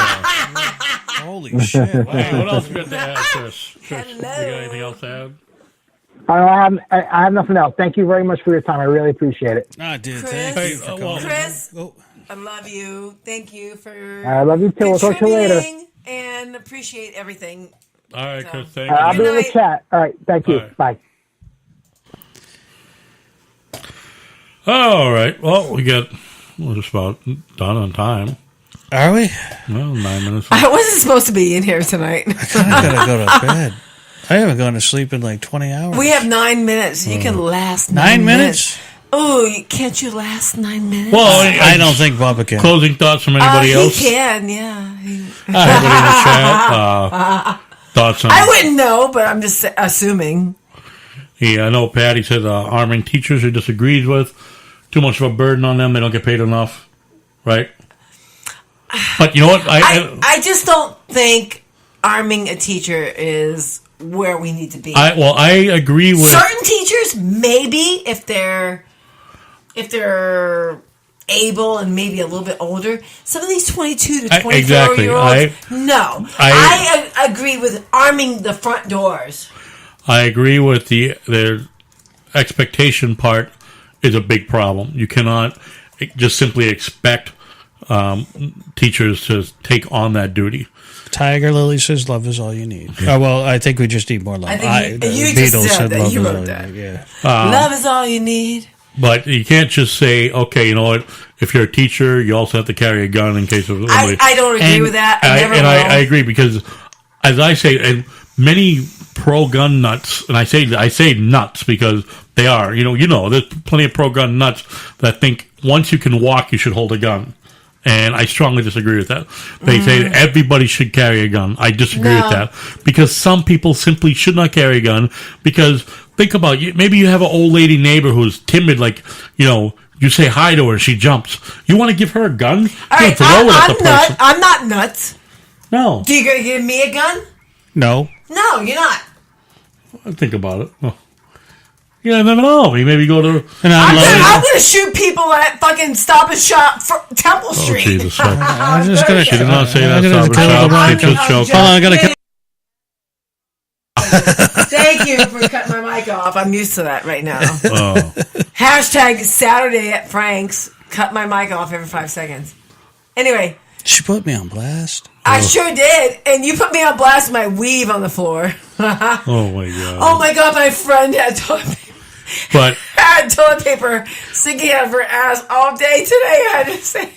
Holy shit! Wow. Hey, what else you got to add, Chris? Hello. You got anything else to add? I have nothing else. Thank you very much for your time. I really appreciate it. Ah, dude, Chris. thank you for calling. Chris, Oh, I love you. Thank you for I love you too. We'll talk to you later. contributing and appreciate everything. All right, So- Chris, thank I'll you. be in the night. chat. All right. Thank you. All right. Bye. All right. Well, we're just about done on time. are we? Well, 9 minutes. I wasn't supposed to be in here tonight. I gotta go to bed. I haven't gone to sleep in like 20 hours. We have 9 minutes. You can last 9 minutes? Oh, can't you last 9 minutes? Well, I don't think Bubba can. Closing thoughts from anybody else? He can, yeah. Everybody in the chat. Thoughts on? I wouldn't know, but I'm just assuming. Yeah, I know Patty said arming teachers he disagrees with. Too much of a burden on them. They don't get paid enough. Right? But you know what? I just don't think arming a teacher is where we need to be. I agree with certain teachers, maybe if they're able and maybe a little bit older. Some of these 22 to 24 exactly. year olds, no. I agree with arming the front doors. I agree with their expectation part is a big problem. You cannot just simply expect teachers to take on that duty. Tiger Lily says love is all you need. Oh, well, I think we just need more love. I think the you just said that. love You is wrote all that. you need. Yeah. Love is all you need. But you can't just say, okay, you know what? If you're a teacher, you also have to carry a gun in case of. I don't agree with that. I never will. I agree because, as I say, and many pro-gun nuts, and I say nuts because they are. There's plenty of pro-gun nuts that think once you can walk, you should hold a gun. And I strongly disagree with that. They say that everybody should carry a gun. I disagree with that because some people simply should not carry a gun because think about it. Maybe you have an old lady neighbor who's timid, like, you say hi to her, she jumps. You want to give her a gun? All right, I'm not nuts. No. Do you gonna give me a gun? No. No, you're not. Think about it. Oh. You never know. You maybe go to And I'm gonna shoot people at fucking Stop and Shop for Temple Street. Jesus. I'm just gonna. She did not say I'm that. gonna Stop kill and the Shop. mic. She just choked. Hold on, I gotta. Thank you for cutting my mic off. I'm used to that right now. Oh. Hashtag Saturday at Frank's. Cut my mic off every 5 seconds. Anyway, She put me on blast. I sure did. And you put me on blast with my weave on the floor. Oh my god. Oh my god, my friend had toilet paper. But Had toilet paper sticking out of her ass all day today. I had to say.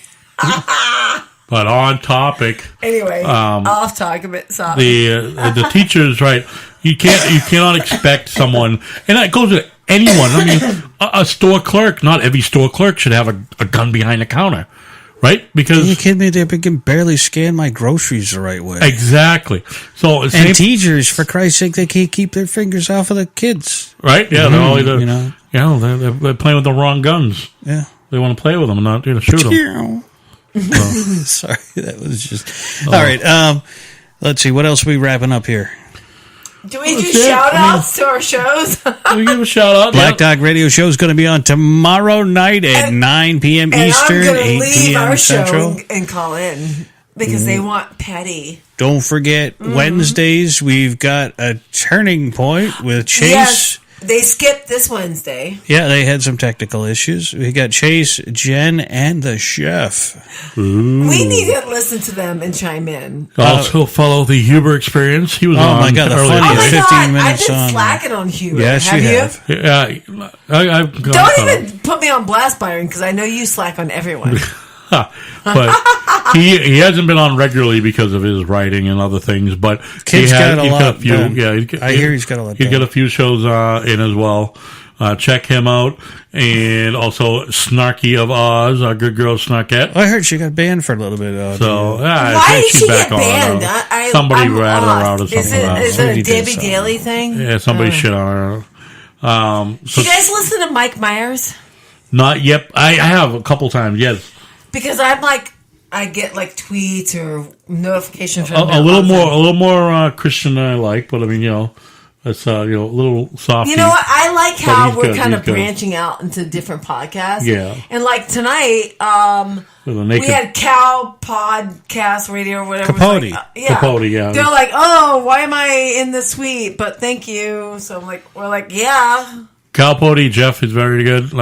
but on topic, Anyway, off topic. Sorry. the teachers, right? You cannot expect someone, and that goes with anyone. I mean, a store clerk. Not every store clerk should have a gun behind the counter, right? Because Are you kidding me? They can barely scan my groceries the right way. exactly. So And teachers, for Christ's sake, they can't keep their fingers off of the kids. right? Yeah, they're all either, You know? they're playing with the wrong guns. Yeah. They want to play with them and not shoot them. Sorry, that was just. All right. Let's see. What else are we wrapping up here? Do we do That's it. shout outs to our shows? We give a shout out. Black Dog Radio Show is going to be on tomorrow night at 9 p.m. And Eastern, I'm going to 8 leave p.m. our Central. show and call in because they want Patty. Don't forget, Wednesdays, we've got a turning point with Chase. Yes, they skipped this Wednesday. Yeah, they had some technical issues. We got Chase, Jen, and the chef. We need to listen to them and chime in. Also follow the Huber Experience. He was on. Oh my God, the earlier funniest today. 15 I've minutes been on. slacking on Huber. Yes, you have. Yeah, I've gone Don't follow. even put me on blast, Byron, because I know you slack on everyone. But he hasn't been on regularly because of his writing and other things. But Kid's got a he's lot got a few. done. Yeah, I hear he's got a lot He's done. got a few shows in as well. Check him out, and also Snarky of Oz, our good girl Snarkette. I heard she got banned for a little bit. So Why I think did she's she back get banned? on. Somebody I'm ratted her lost. out or something. Is Somebody it a did Debbie something. Daly thing? Yeah, somebody shit on her. So You guys listen to Mike Myers? not yet. I have a couple times. Yes, Because I'm like, I get like tweets or notifications from a little more Christian than I like, but I mean, that's a little soft. You know what? I like But how he's we're good, kind he's of good. branching out into different podcasts. Yeah. And like tonight, With a we naked had Cow Podcast Radio or whatever. Capote. It was like, yeah. Capote, yeah. They're like, oh, why am I in the suite? But thank you. So I'm like, we're like, yeah. Cal Pody, Jeff is very good.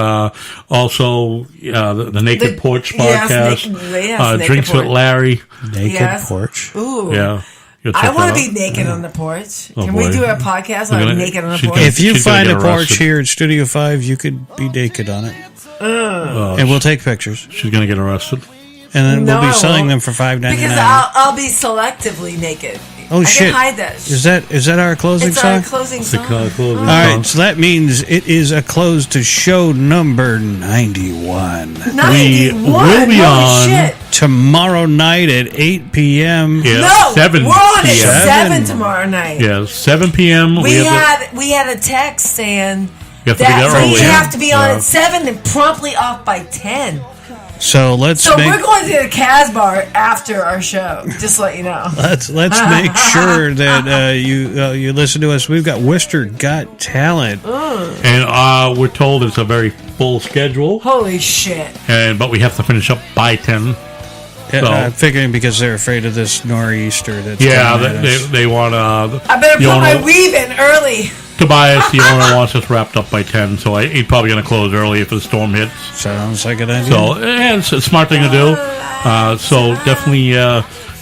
Also, the Naked Porch yes, podcast. Naked Drinks Porch. with Larry. Naked Yes. porch. Ooh. Yeah. You'll I check want that to out. be naked on the porch. Oh, Can we boy. do a podcast We're on gonna- naked on the she's porch? gonna- If you She's gonna find a get porch arrested. here at Studio 5, you could be naked on it. And we'll take pictures. She's going to get arrested. And then No, we'll I be selling won't. them for $5.99. Because I'll be selectively naked. Oh, I shit. can hide that. Is that our closing It's song? our closing It's a song. closing All song. right, so that means it is a close to show number 91. 91. will be Holy on- shit. Tomorrow night at 8 p.m. Yeah, No, 7 we're on at p.m. 7 tomorrow night. Yeah, 7 p.m. We have had a text saying You have to be that there we early. have to be on Yeah. at 7 and promptly off by 10. So let's So make we're going to the Casbar after our show. Just to let you know. let's make sure that you listen to us. We've got Worcester Got Talent. And we're told it's a very full schedule, Holy shit. but we have to finish up by 10. So- I'm figuring because they're afraid of this nor'easter. That's Yeah, coming at us. they want I better the put my owner- weave in early. Tobias, the owner, wants us wrapped up by 10, so he's probably going to close early if the storm hits. Sounds like an idea. So it's a smart thing to do. So definitely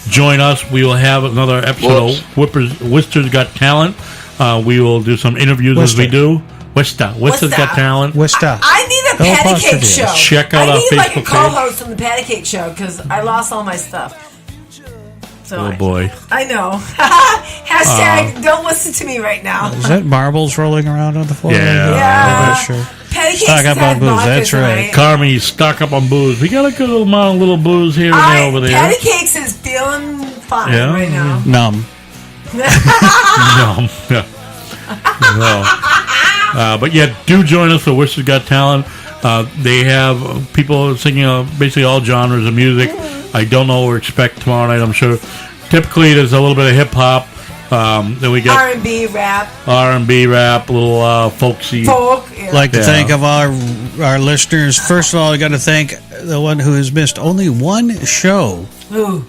join us. We will have another episode of Worcester's Got Talent. We will do some interviews as we do. Worcester's Got Talent. Worcester. I need a No patty cake apostrophe. show. Check out I our need like a Facebook co-host on the patty cake show because I lost all my stuff. So Oh boy. I know. Hashtag don't listen to me right now. Is that marbles rolling around on the floor? Yeah. Yeah. Sure. Patty cakes Stock up had on booze, vodka that's right. tonight. Carmi, stock up on booze. We got a good amount of little booze here and there over there. Patty cakes is feeling fine Yeah. right now. Numb. No. Yeah. No. But yeah, do join us for Worcester's Got Talent. They have people singing basically all genres of music. I don't know what to expect tomorrow night, I'm sure. Typically, there's a little bit of hip-hop, Then we got R&B rap, R&B rap, a little folksy. folk. Yeah. Like to thank of our listeners. First of all, I got to thank the one who has missed only one show. Who?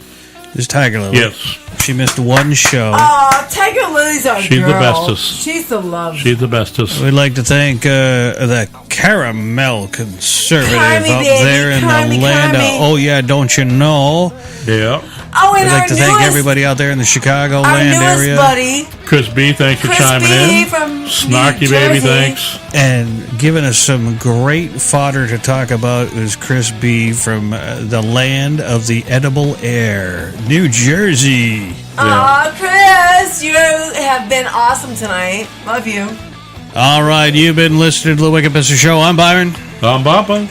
Is Tiger Lily. Yes. She missed one show. Oh, Tiger Lily's our She's girl. the bestest. She's the love. She's the bestest. We'd like to thank the Caramel Conservative Carmy, up baby. there in Carmy, the land Carmy. of Oh Yeah, Don't You Know. Yeah. Oh, and We'd our like to newest, thank everybody out there in the Chicago our land newest area. buddy, Chris B, thanks for Chris chiming B in. from Snarky New baby, Jersey. thanks. And giving us some great fodder to talk about was Chris B from the land of the edible air, New Jersey. Aw, Chris, you have been awesome tonight. Love you. All right, you've been listening to the Wicked Pistol Show. I'm Byron. I'm Papa.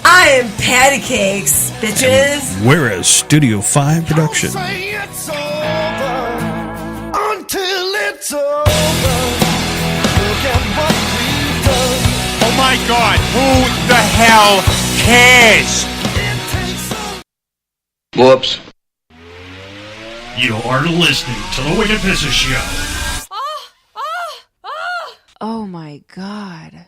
I am Patty Cakes, bitches. We're a Studio 5 production. Say it's over until it's over. Look at what we've done. Oh my God, who the hell cares? It takes some Whoops. You're listening to The Wicked Pistol Show. Oh my God.